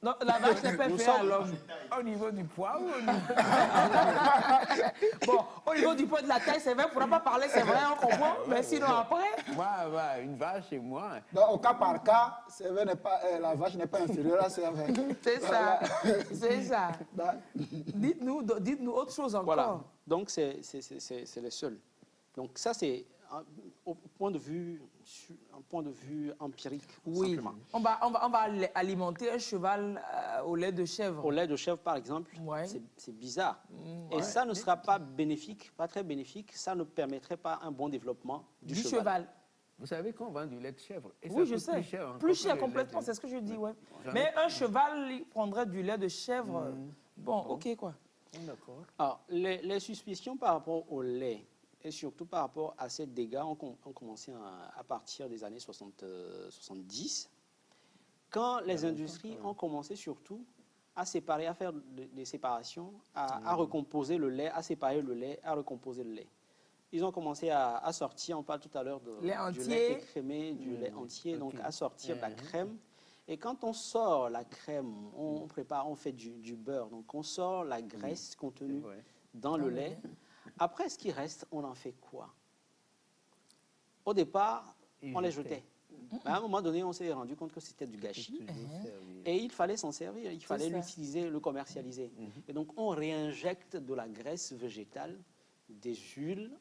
Non, la vache n'est pas Nous inférieure à sommes- l'homme. Au niveau du poids ou au niveau... Bon, au niveau du poids de la taille, c'est vrai, on ne pourra pas parler, c'est vrai, on comprend. Mais sinon, après, Moi, une vache et moi. donc, au cas par cas, la vache n'est pas inférieure à Servais. c'est ça. C'est ça. Bah, Dites-nous autre chose encore. Voilà. Donc, c'est les seuls. Donc, ça, c'est un point de vue empirique, Oui, simplement. on va alimenter un cheval au lait de chèvre. Au lait de chèvre, par exemple, Ouais. c'est bizarre. Et ça ne sera pas bénéfique, pas très bénéfique. Ça ne permettrait pas un bon développement du cheval. Vous savez qu'on vend du lait de chèvre. Et ça Oui, je coûte sais. Plus cher, encore Plus que cher le lait complètement, de- c'est ce que je dis, ouais. J'en ai- Mais un cheval, il prendrait du lait de chèvre. Bon, ok, quoi. D'accord. Alors, les suspicions par rapport au lait et surtout par rapport à ces dégâts ont commencé à partir des années 70, quand les industries ont commencé surtout à séparer, à faire des séparations, à recomposer le lait, à séparer le lait, à recomposer le lait. Ils ont commencé à sortir, on parle tout à l'heure Lait du entier. lait écrémé, du lait entier, donc à sortir de la crème. Et quand on sort la crème, on prépare, on fait du beurre, donc on sort la graisse contenue vrai. dans le lait. Après, ce qui reste, on en fait quoi? Au départ, Ils on les jetaient. jetait. Mais à un moment donné, on s'est rendu compte que c'était du gâchis. Toujours servir. Et il fallait s'en servir, il fallait ça. l'utiliser, le commercialiser. Et donc, on réinjecte de la graisse végétale, des huiles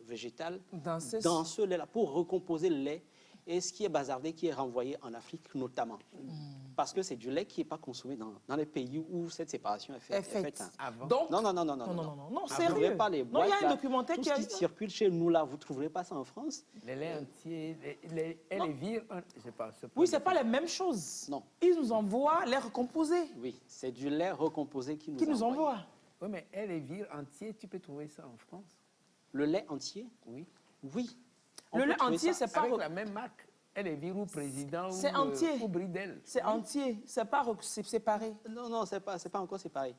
végétales Dans ce- dans ce lait-là pour recomposer le lait. Et ce qui est bazardé, qui est renvoyé en Afrique notamment. Parce que c'est du lait qui n'est pas consommé dans les pays où cette séparation est faite. Effect. Avant. Donc, Non. non, Vous sérieux. trouvez pas les Non, il y a boîtes, un là, documentaire tout qui ce a qui circule chez nous là, vous ne trouverez pas ça en France? Les laits entiers, les vire, c'est pas... Oui, c'est pas les mêmes choses. Non. Ils nous envoient les recomposés. Oui, c'est du lait recomposé qui nous, Qui nous envoie. envoient. Oui, mais les vire entiers, tu peux trouver ça en France? Le lait entier? Oui. Oui. On Le peut lait trouver entier, ça. c'est pas... Avec la même marque. Elle est vire ou président C'est ou, entier. ou Bridel. C'est entier, c'est pas c'est séparé. Non, c'est pas encore séparé.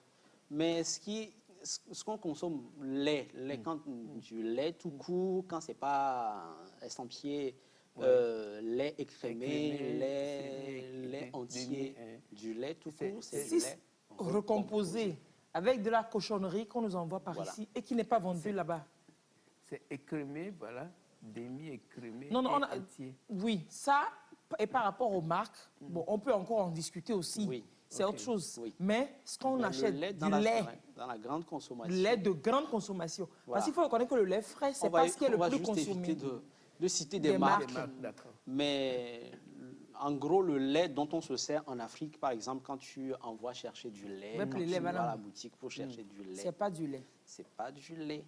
Mais ce qu'on consomme, lait, quand du lait tout court, quand c'est pas estampillé, lait écrémé, lait entier, du lait tout court, c'est du Si lait recomposé avec de la cochonnerie qu'on nous envoie par Voilà. ici et qui n'est pas vendu là-bas. C'est écrémé, voilà. Demi-écrémé Non, non, et entier. Oui, ça, et par rapport aux marques, bon, on peut encore en discuter aussi. Oui. C'est Ok. autre chose. Oui. Mais ce qu'on Mais achète, le lait du dans lait, dans la grande consommation. lait de grande consommation. Voilà. Parce qu'il faut reconnaître que le lait frais, c'est on pas ce qui est le va plus juste consommé. éviter de citer des Des marques. marques. D'accord. Mais en gros, le lait dont on se sert en Afrique, par exemple, quand tu envoies chercher du lait, Même quand les tu laits, vas à madame. la boutique pour chercher du lait, C'est pas du lait. c'est pas du lait.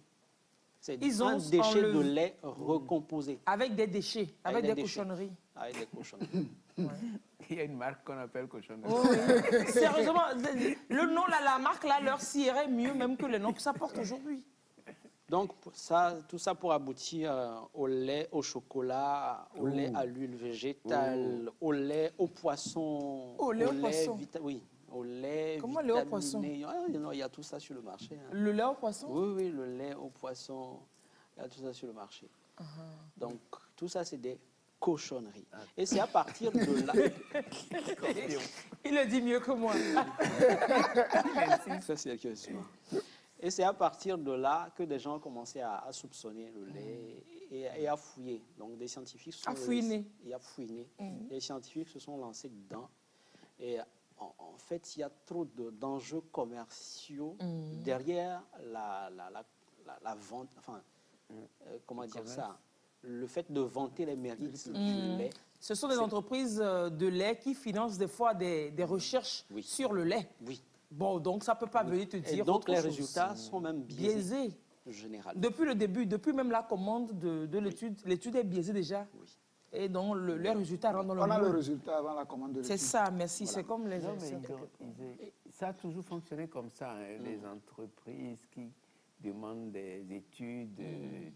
C'est Ils un ont déchet de enlevé- lait recomposé Avec des déchets, avec des déchets, cochonneries. avec des cochonneries. Il y a une marque qu'on appelle cochonnerie. Oh, oui. Sérieusement, le nom, là, la marque, là, leur irait mieux même que le nom que ça porte aujourd'hui. Donc, tout ça pour aboutir au lait, au chocolat, au lait à l'huile végétale, au lait, au poisson. Au lait au poisson. Oui, au lait. Comment le lait au poisson? Il y a tout ça sur le marché. Hein. Le lait au poisson? Oui, le lait au poisson. Il y a tout ça sur le marché. Donc, tout ça, c'est des cochonneries. Et c'est à partir de là... Il le dit mieux que moi. Ça, c'est sérieusement. Et c'est à partir de là que des gens ont commencé à soupçonner le lait et à fouiller. Donc, des scientifiques se sont fouiner. Et à fouiner. Les scientifiques se sont lancés dedans. Et en fait, il y a trop d'enjeux commerciaux derrière la vente, enfin, comment dire ça, le fait de vanter les mérites du lait. Ce sont des entreprises de lait qui financent des fois des recherches sur le lait. Oui. Bon, donc ça ne peut pas venir te dire. Et donc les résultats sont même biaisés. Généralement. Depuis le début, depuis même la commande de l'étude, l'étude est biaisée déjà. Oui. Et donc les résultats rentrent dans le On a le résultat avant la commande de l'étude. C'est ça, merci. Voilà. C'est comme les... Ça a toujours fonctionné comme ça. Hein, les entreprises qui demandent des études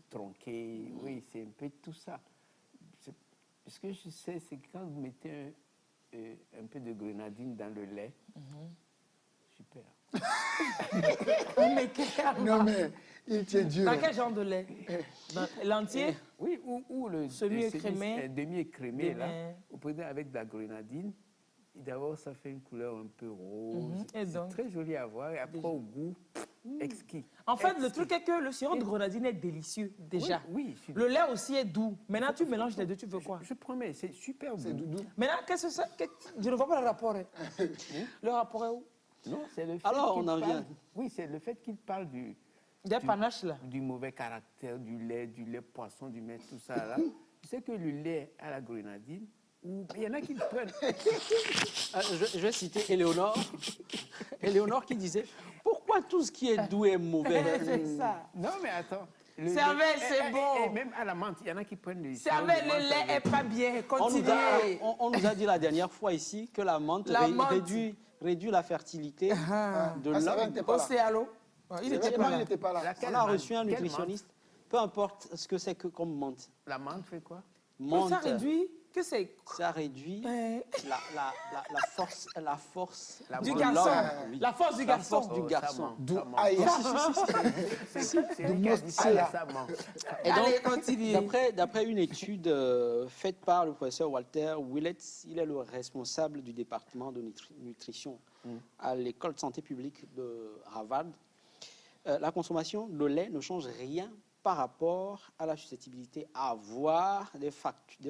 tronquées, oui, c'est un peu tout ça. Ce que je sais, c'est que quand vous mettez un peu de grenadine dans le lait, super. Non, mais il tient dur. Dans quel genre de lait? L'entier? Oui, ou le semi-écrémé. Demi-écrémé, là, vous prenez avec de la grenadine. D'abord, ça fait une couleur un peu rose. Et C'est donc, très joli à voir. Et après, au goût, exquis. en fait, le truc est que le sirop de grenadine est délicieux, déjà. Oui, Le lait aussi est doux. Maintenant, tu mélanges les deux, tu veux quoi? Je promets, c'est super C'est doux. doudou. Maintenant, qu'est-ce que ça... Je ne vois pas le rapport. Hein. Le rapport est où? Non, c'est le fait Alors, qu'il on en parle- vient. Oui, c'est le fait qu'il parle Des panaches, là. du mauvais caractère, du lait poisson, du lait, tout ça, là. Tu sais que le lait à la grenadine, il y en a qui le prennent. Je vais citer Éléonore. Éléonore qui disait « Pourquoi tout ce qui est doux est mauvais ?» C'est ça. Non, mais attends. Cervelle, c'est bon. Et même à la menthe, il y en a qui prennent le Cervelle, le lait est pas bien. Continuez. On nous a dit la dernière fois ici que la menthe réduit la fertilité de l'homme. C'est à l'eau. Il Il n'était pas là. On a reçu un nutritionniste. Peu importe ce que c'est que comme menthe. La menthe fait quoi? Menthe, Ça réduit que c'est ça réduit la force du de garçon. l'homme. Oui. La force du La garçon. force du garçon. D'où Aïe. aïe. C'est lui qui a dit ça ment. Et Allez, donc, continuez. d'après une étude faite par le professeur Walter Willets, il est le responsable du département de nutrition à l'école de santé publique de Harvard. La consommation de lait ne change rien par rapport à la susceptibilité à avoir des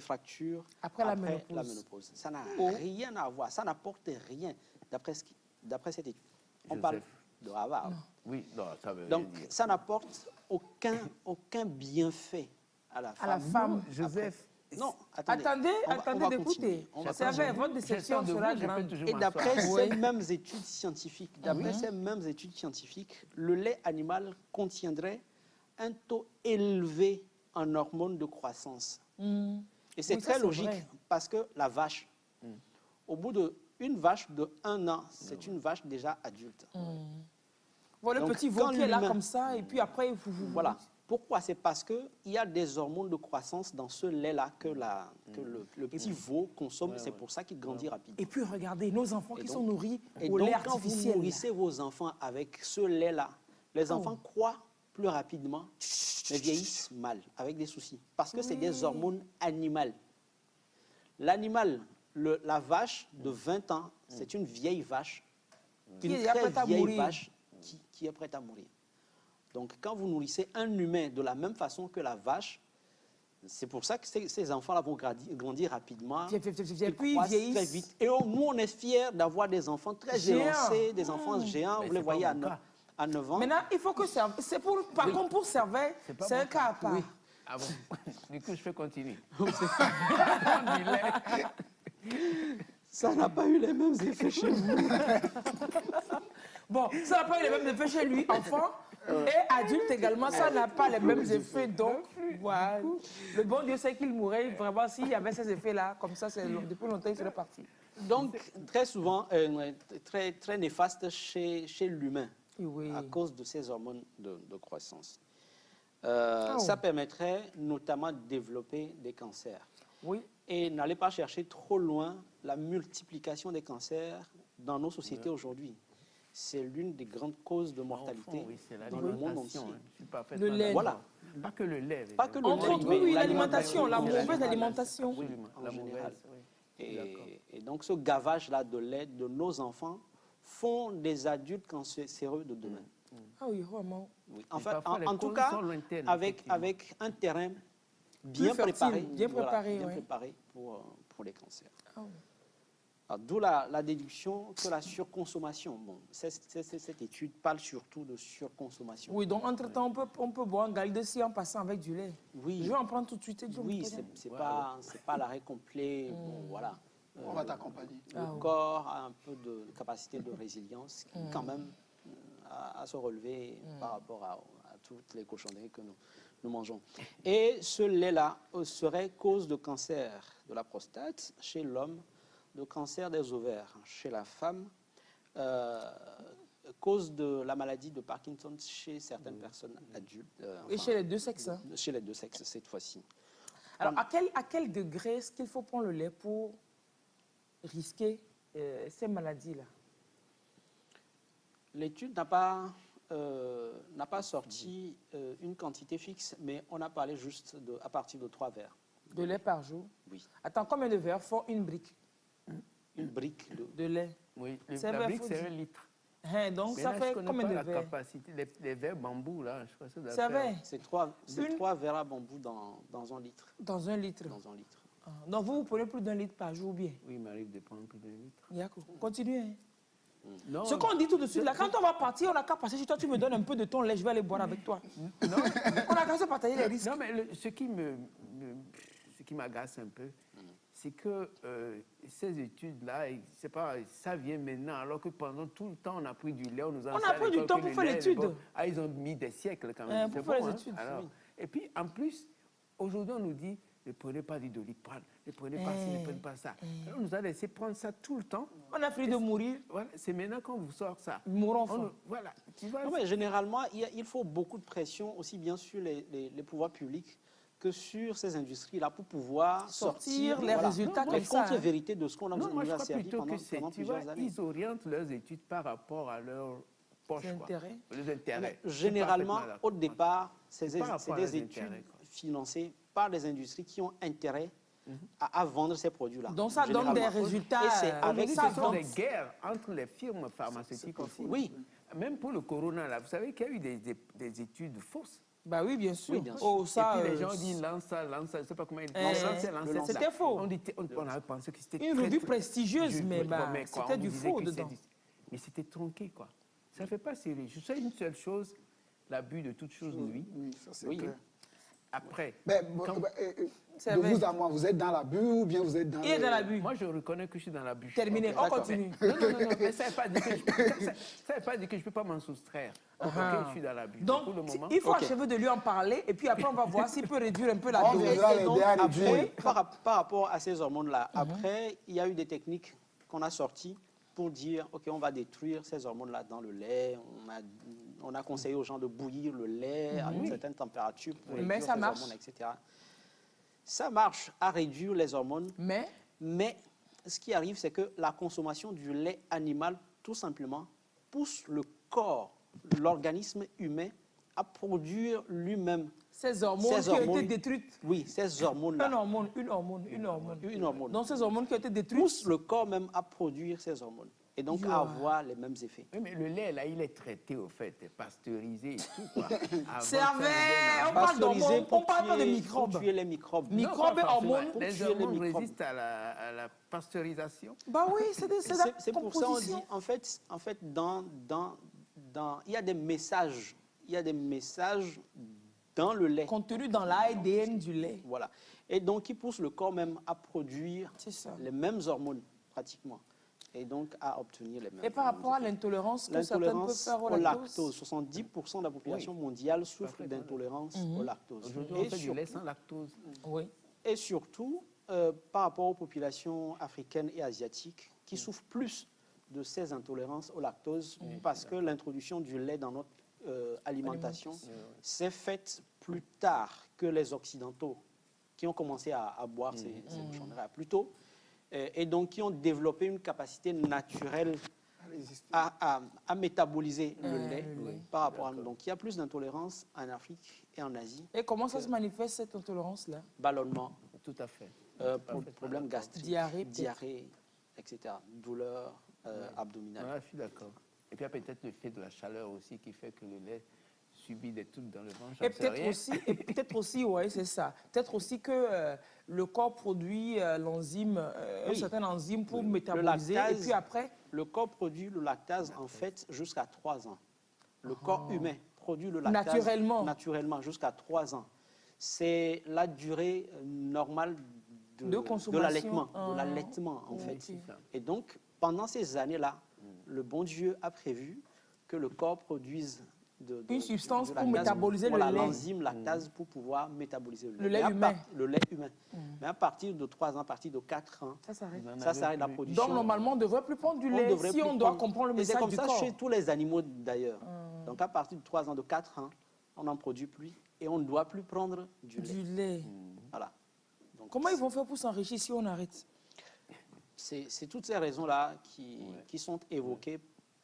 fractures Après la ménopause. Ça n'a rien à voir, ça n'apporte rien d'après cette étude. On parle de Harvard. Oui, non, ça veut Donc, dire. ça n'apporte aucun bienfait à la femme. À la femme. Joseph. Non, Attendez on va d'écouter. continuer. On va C'est avec votre déception sera grande. Et d'après ces mêmes études scientifiques, le lait animal contiendrait un taux élevé en hormones de croissance. Et c'est très logique parce que la vache, au bout d'une vache de 1 an, c'est une vache déjà adulte. Voilà le Donc, petit veau qui est là comme ça et puis après, Voilà. Pourquoi? C'est parce qu'il y a des hormones de croissance dans ce lait-là que le petit veau consomme. C'est pour ça qu'il grandit rapidement. Et puis regardez, nos enfants qui sont nourris Et au donc, lait quand vous artificiel. nourrissez vos enfants avec ce lait-là, les enfants croient plus rapidement, mais vieillissent mal, avec des soucis. Parce que c'est des hormones animales. L'animal, la vache de 20 ans, c'est une vieille vache, une très vieille vache qui est prête à mourir. Donc, quand vous nourrissez un humain de la même façon que la vache, c'est pour ça que ces enfants-là vont grandir rapidement. Puis ils très vieillissent. vite. Et nous, on est fiers d'avoir des enfants très élancés, des enfants géants. Vous les voyez à 9 ans. Maintenant, il faut que c'est pour... Par contre, pour Cervelle, c'est un cas à part. Oui. Ah bon? Du coup, je peux continuer. Ça n'a pas eu les mêmes effets chez vous. Bon, ça n'a pas eu les mêmes effets chez lui, enfant. Et adulte également, ça n'a pas les mêmes effets. Donc, voilà. Le bon Dieu sait qu'il mourrait vraiment s'il y avait ces effets-là. Comme ça, depuis longtemps, il serait parti. Donc, très souvent, très néfaste chez l'humain, à cause de ces hormones de croissance. Ça permettrait notamment de développer des cancers. Oui. Et n'allez pas chercher trop loin la multiplication des cancers dans nos sociétés aujourd'hui. C'est l'une des grandes causes de mortalité dans le monde entier. Le lait. Voilà. Pas que le lait. Pas que le Entre lait, autres, mais oui, l'alimentation, la mauvaise alimentation. Oui, en général. Et donc, ce gavage-là de lait de nos enfants font des adultes cancéreux de demain. Ah oui, vraiment. Oui. Enfin, en tout cas, avec un terrain bien préparé, pour les cancers. Ah oui. D'où la déduction que la surconsommation, bon, cette étude parle surtout de surconsommation. Oui, donc entre-temps, on peut boire un gal de scie en passant avec du lait. Oui. Je vais en prendre tout de suite. Oui, c'est pas l'arrêt complet. Bon, voilà. On va t'accompagner. Le corps a un peu de capacité de résilience qui, quand même, à se relever par rapport à toutes les cochonneries que nous mangeons. Et ce lait-là serait cause de cancer de la prostate chez l'homme, de cancer des ovaires chez la femme, cause de la maladie de Parkinson chez certaines personnes adultes. Et chez les deux sexes, hein? Chez les deux sexes, cette fois-ci. Alors, à quel degré est-ce qu'il faut prendre le lait pour risquer ces maladies-là? L'étude n'a pas sorti une quantité fixe, mais on a parlé juste à partir de 3 verres. De lait par jour? Oui. Attends, combien de verres font une brique? Une brique de lait. Oui, la brique, c'est 1 litre. Hein, donc, mais ça là, fait combien de verres? La capacité, les verres bambou, là, je crois que ça fait. C'est 3 verres à bambou dans 1 litre. Dans 1 litre? Dans 1 litre. Ah, donc, vous prenez plus d'1 litre par jour, bien? Oui, il m'arrive de prendre plus d'1 litre. D'accord. Continuez. Hein. Non, ce qu'on dit tout de suite, là, quand on va partir, on n'a qu'à passer chez toi, tu me donnes un peu de ton lait, je vais aller boire avec toi. Non. On a qu'à se partager les risques. Non, mais ce qui m'agace un peu, c'est que ces études-là, c'est pas, ça vient maintenant, alors que pendant tout le temps, on a pris du lait, on nous a pris du temps pour faire l'étude. Bon. Ah, ils ont mis des siècles quand même. Pour faire les études. Alors, oui. Et puis, en plus, aujourd'hui, on nous dit, ne prenez pas du doliprane, ne prenez pas ci, ne prenez pas ça. Alors, on nous a laissé prendre ça tout le temps. On a fini de mourir. Voilà, c'est maintenant qu'on vous sort ça. Mourons. Voilà. Tu vois, non, mais généralement, il faut beaucoup de pression, aussi bien sur les pouvoirs publics que sur ces industries-là pour pouvoir sortir les résultats comme ça. Les contre-vérités de ce qu'on a nous a servi pendant plusieurs années. Ils orientent leurs études par rapport à leur poche. Les intérêts. Généralement, au départ, c'est des études financées par les industries qui ont intérêt à vendre ces produits-là. Donc ça donne des résultats. Et c'est avec ça, ce sont des guerres entre les firmes pharmaceutiques aussi. Oui. Même pour le corona, là, vous savez qu'il y a eu des études fausses. Bah oui, bien sûr. Oui, bien sûr. Oh, ça, et puis les gens disent lance ça, je ne sais pas comment ils disent. C'était faux. On avait pensé que c'était une revue prestigieuse, mais c'était du faux dedans. Mais c'était tronqué, quoi. Ça ne fait pas sérieux. Je sais une seule chose, l'abus de toute chose nuit. Oui, ça c'est clair. Après, de vous à moi, vous êtes dans l'abus ou bien vous êtes dans... Il est dans l'abus. Moi, je reconnais que je suis dans l'abus. Terminé, on continue. Non, mais ça ne veut pas dire que je ne peux pas m'en soustraire. Ok, je suis dans l'abus. Donc, il faut achever de lui en parler et puis après, on va voir s'il peut réduire un peu la dose. Par rapport à ces hormones-là, après, il y a eu des techniques qu'on a sorties pour dire, OK, on va détruire ces hormones-là dans le lait. On a conseillé aux gens de bouillir le lait à une certaine température pour réduire ces hormones, etc. Ça marche à réduire les hormones, mais ce qui arrive, c'est que la consommation du lait animal, tout simplement, pousse le corps, l'organisme humain, à produire lui-même ces hormones qui ont été détruites. Oui, ces hormones-là. Une hormone. Donc ces hormones qui ont été détruites poussent le corps même à produire ces hormones. Et donc à avoir les mêmes effets. Oui, mais le lait, là, il est traité, au fait, pasteurisé et tout, quoi. On parle pas de microbes. Pour tuer les microbes. Microbes et hormones. Les hormones résistent à la pasteurisation. Bah oui, c'est pour ça qu'on dit, en fait, il y a des messages. Il y a des messages dans le lait. Contenus dans l'ADN du lait. Voilà. Et donc, qui pousse le corps même à produire les mêmes hormones, pratiquement. et donc à obtenir les mêmes. Et par rapport à l'intolérance que certaines peuvent faire au lactose, 70% de la population mondiale souffre d'intolérance au lactose. Aujourd'hui, on fait du lait sans lactose. Oui. Et surtout, par rapport aux populations africaines et asiatiques qui souffrent plus de ces intolérances au lactose parce que l'introduction du lait dans notre alimentation s'est faite plus tard que les Occidentaux qui ont commencé à boire ces bouchons-là plus tôt et donc qui ont développé une capacité naturelle à métaboliser le lait par rapport à nous. Donc il y a plus d'intolérance en Afrique et en Asie. Et comment ça se manifeste cette intolérance-là? Ballonnement. Tout à fait. Problème gastrique, diarrhée, etc. Douleur abdominale. Voilà, je suis d'accord. Et puis il y a peut-être le fait de la chaleur aussi qui fait que le lait subit des trucs dans le ventre. Et peut-être aussi, ouais, c'est ça. Peut-être aussi que le corps produit l'enzyme, un certain enzyme pour métaboliser. Lactase, et puis après, le corps produit le lactase en fait jusqu'à 3 ans. Le corps humain produit le lactase naturellement jusqu'à 3 ans. C'est la durée normale de l'allaitement en fait. Et donc, pendant ces années-là, le bon Dieu a prévu que le corps produise une substance pour métaboliser le lait. L'enzyme lactase pour pouvoir métaboliser le lait humain. Le lait humain. Mais à partir de 3 ans, à partir de 4 ans, ça s'arrête la production. Donc normalement, on ne devrait plus prendre du lait si on doit comprendre le message du corps. C'est comme ça chez tous les animaux d'ailleurs. Donc à partir de 3 ans, de 4 ans, on n'en produit plus et on ne doit plus prendre du lait. Voilà. Donc, comment ils vont faire pour s'enrichir si on arrête? C'est toutes ces raisons-là qui sont évoquées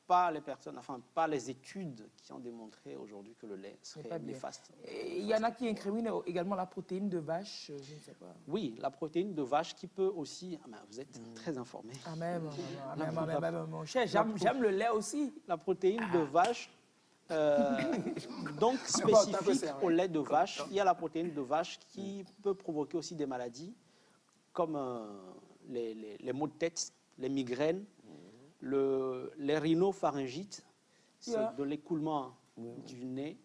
par les personnes, enfin par les études qui ont démontré aujourd'hui que le lait serait néfaste. Il y en a qui incriminent également la protéine de vache, je ne sais pas. Oui, la protéine de vache qui peut aussi... vous êtes très informé. Même, mon cher, j'aime le lait aussi. La protéine de vache, donc spécifique au lait de vache, il y a la protéine de vache qui peut provoquer aussi des maladies comme les maux de tête, les migraines, les rhinopharyngites, c'est de l'écoulement du nez.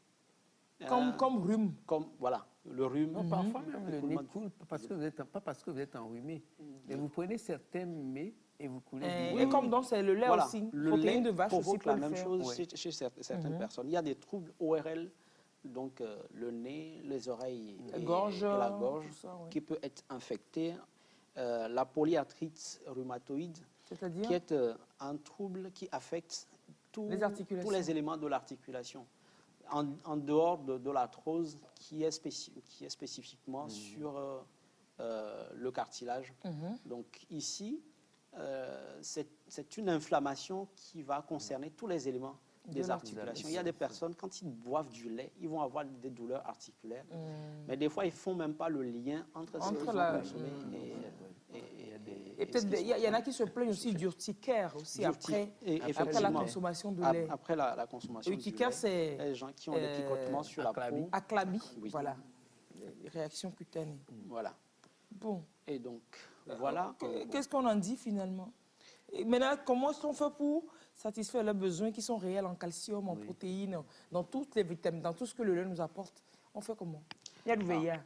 Comme rhume. Voilà, le rhume. Parfois même le nez coule, pas parce que vous êtes enrhumé. Mais vous prenez certains mets et vous coulez. Et comme donc c'est le lait aussi. Le lait de vache provoque la même chose chez certaines personnes. Il y a des troubles ORL, donc le nez, les oreilles et la gorge, qui peut être infecté. La polyarthrite rhumatoïde, qui est un trouble qui affecte tous les éléments de l'articulation, en dehors de l'arthrose qui est spécifiquement sur le cartilage. Donc ici, c'est une inflammation qui va concerner tous les éléments des articulations. Il y a des personnes, quand ils boivent du lait, ils vont avoir des douleurs articulaires, mais des fois, ils ne font même pas le lien entre ce qu'ils ont consommé et peut-être il y en a qui se plaignent aussi d'urticaire aussi après la consommation de lait. Après la consommation du lait. L'urticaire, c'est les gens qui ont des picotements sur la peau. Aclabie, voilà. Les réactions cutanées. Voilà. Bon. Et donc, voilà. Qu'est-ce qu'on en dit finalement? Et maintenant, comment est-ce qu'on fait pour satisfaire leurs besoins qui sont réels en calcium, en protéines, dans toutes les vitamines, dans tout ce que le lait nous apporte? On fait comment? Il y a le VIA.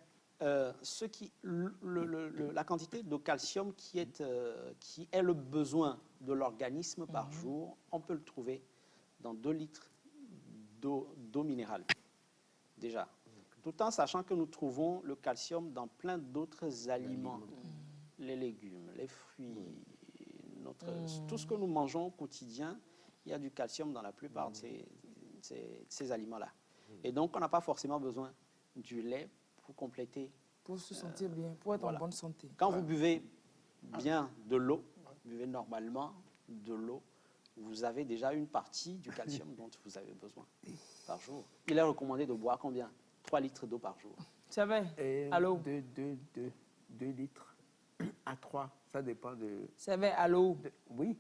La quantité de calcium qui est le besoin de l'organisme par jour, on peut le trouver dans 2 litres d'eau minérale, déjà. Tout en sachant que nous trouvons le calcium dans plein d'autres aliments, les légumes, les fruits, tout ce que nous mangeons au quotidien, il y a du calcium dans la plupart de ces aliments-là. Et donc, on n'a pas forcément besoin du lait pour compléter. Pour se sentir bien, pour être en bonne santé. Quand vous buvez bien de l'eau, buvez normalement de l'eau, vous avez déjà une partie du calcium dont vous avez besoin par jour. Il est recommandé de boire combien? 3 litres d'eau par jour. Ça va? À l'eau? 2 litres à 3, ça dépend de... Ça va à l'eau? Oui.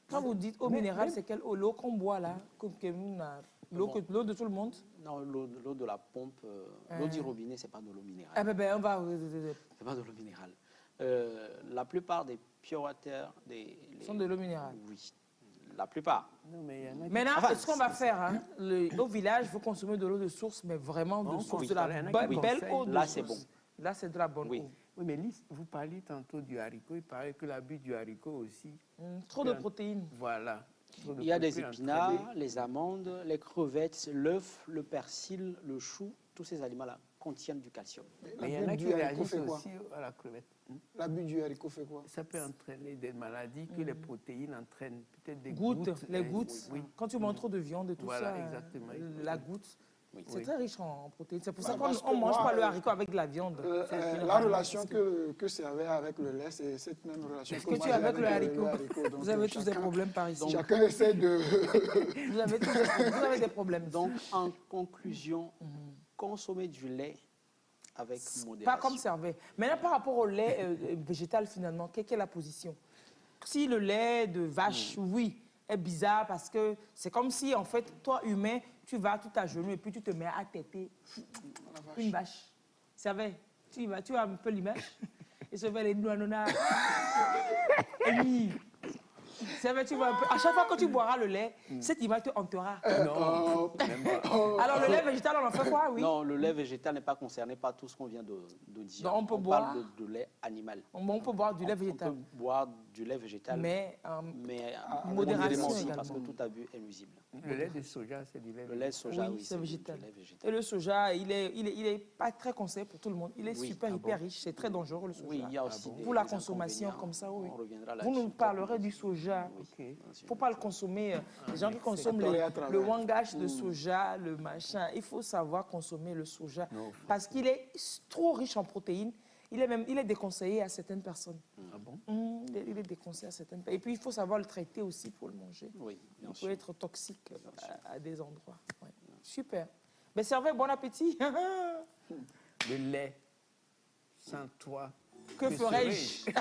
Quand vous dites eau minérale, c'est quelle eau? L'eau qu'on boit là? L'eau de tout le monde? Non, l'eau de la pompe, l'eau du robinet, c'est pas de l'eau minérale. Ah on va... C'est pas de l'eau minérale. La plupart des pure water... sont de l'eau minérale? Oui, la plupart. Non, mais maintenant, ce qu'on va faire, au village, il faut consommer de l'eau de source, mais vraiment de source, de la belle eau de là, source. c'est bon. Là, c'est de la bonne eau. Oui, mais Lise, vous parliez tantôt du haricot. Il paraît que l'abus du haricot aussi. Trop de protéines. Voilà. Il y a des épinards, les amandes, les crevettes, l'œuf, le persil, le chou. Tous ces aliments-là contiennent du calcium. Mais il y en a qui réagissent aussi à la crevette. L'abus du haricot fait quoi? Ça peut entraîner des maladies que les protéines entraînent. Peut-être des gouttes. gouttes. Les gouttes. Oui. Quand tu manges trop de viande et tout ça, exactement. La goutte. Oui. C'est très riche en protéines. C'est pour ça qu'on ne mange pas le haricot avec de la viande. La relation que servait avec le lait, c'est cette même relation que tu as avec le haricot. Vous avez tous des problèmes par ici. Chacun essaie de... vous avez des problèmes. Donc, en conclusion, consommer du lait avec modération. Pas comme servait. Maintenant, par rapport au lait végétal, finalement, quelle est la position? Si le lait de vache, oui, est bizarre parce que c'est comme si, en fait, toi, humain, tu vas tout à genoux et puis tu te mets à téter une vache. C'est vrai. Tu as un peu l'image. Et se fait les noix. C'est vrai, tu vois un peu. À chaque fois que tu boiras le lait, cette image te hantera. Non, même pas. Alors, le lait végétal, on en fait quoi, oui? Non, le lait végétal n'est pas concerné par tout ce qu'on vient de dire. Donc, on peut boire... parle de lait animal. On peut boire du lait végétal. On peut boire du lait végétal, mais modérément aussi, parce que tout abus est nuisible. Le lait de soja, c'est du lait végétal. Le lait de soja, oui, c'est végétal. du lait végétal. Et le soja, il est pas très conseillé pour tout le monde. Il est hyper riche. C'est très dangereux, le soja. Oui, il y a aussi pour la consommation comme ça, oui. On reviendra Vous là-dessus. nous parlerez du soja. Il ne faut pas le consommer. Les gens qui consomment le wangash de soja, le machin, il faut savoir consommer le soja parce qu'il est trop riche en protéines. Il est déconseillé à certaines personnes. Ah bon? Il est déconseillé à certaines personnes. Et puis, il faut savoir le traiter aussi pour le manger. Oui, bien il sûr. peut être toxique à des endroits. Ouais. Super. Mais servez, bon appétit. Le lait, sans toi. Que ferais-je?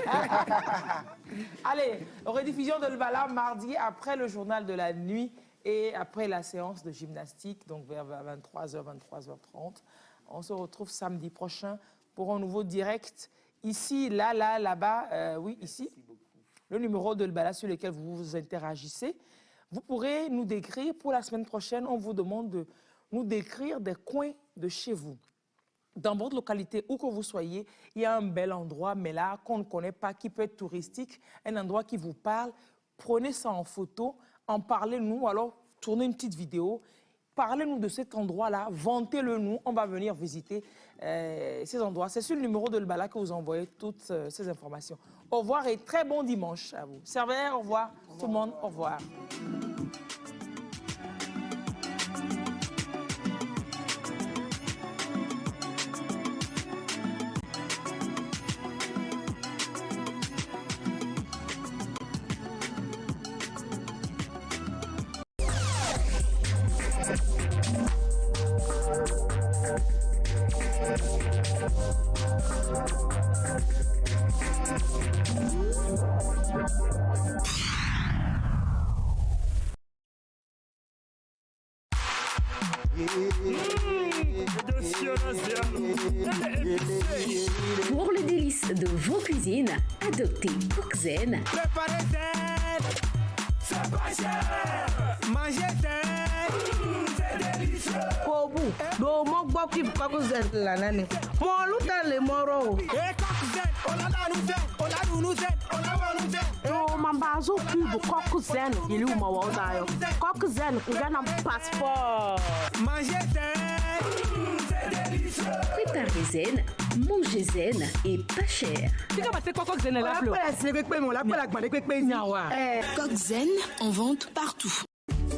Allez, rediffusion de L'Bala mardi après le journal de la nuit et après la séance de gymnastique, donc vers 23h, 23h30. On se retrouve samedi prochain pour un nouveau direct. Ici, là-bas, oui, ici. Le numéro de L'Bala sur lequel vous interagissez. Vous pourrez nous décrire, pour la semaine prochaine, on vous demande de nous décrire des coins de chez vous. Dans votre localité, où que vous soyez, il y a un bel endroit, mais là, qu'on ne connaît pas, qui peut être touristique, un endroit qui vous parle. Prenez ça en photo, en parlez-nous, alors tournez une petite vidéo. Parlez-nous de cet endroit-là, vantez-le nous, on va venir visiter ces endroits. C'est sur le numéro de L'Bala que vous envoyez toutes ces informations. Au revoir et très bon dimanche à vous. Serveur, au revoir. Tout le monde, au revoir. Pour le délice de vos cuisines, adoptez Cookzen. Préparez zen, c'est pas cher. Mangez zen, c'est délicieux. Kobu, do mo gbo ki Cookzen la nani. Mo luta le moro. Et Cookzen, on a nous zen, on a nous zen, on a nous zen. Do mambazo cube Cookzen, il ou ma wona yo. Cookzen, ngana passeport. Mangez zen, c'est délicieux. Préparez zen, mangez zen et pas cher. Cookzen en vente partout.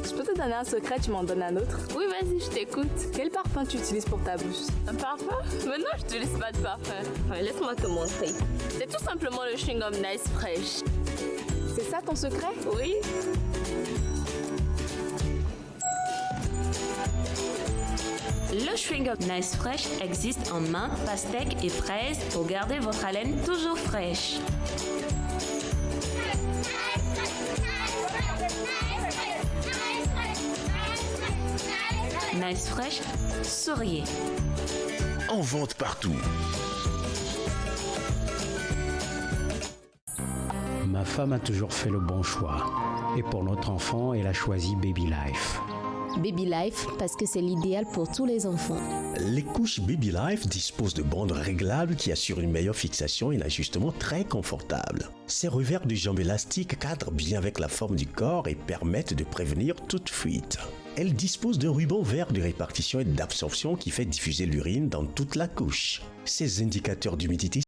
Je peux te donner un secret, tu m'en donnes un autre? Oui, vas-y, je t'écoute. Quel parfum tu utilises pour ta bouche? Un parfum? Mais non, je n'utilise pas de parfum. Ouais, laisse-moi te montrer. C'est tout simplement le chewing-gum Nice Fresh. C'est ça ton secret? Oui. Le chewing-gum Nice Fresh existe en menthe, pastèque et fraise pour garder votre haleine toujours fraîche. Nice Fresh, souriez. En vente partout. Ma femme a toujours fait le bon choix. Et pour notre enfant, elle a choisi Baby Life. Baby Life parce que c'est l'idéal pour tous les enfants. Les couches Baby Life disposent de bandes réglables qui assurent une meilleure fixation et un ajustement très confortable. Ces revers de jambes élastiques cadrent bien avec la forme du corps et permettent de prévenir toute fuite. Elle dispose d'un ruban vert de répartition et d'absorption qui fait diffuser l'urine dans toute la couche. Ces indicateurs d'humidité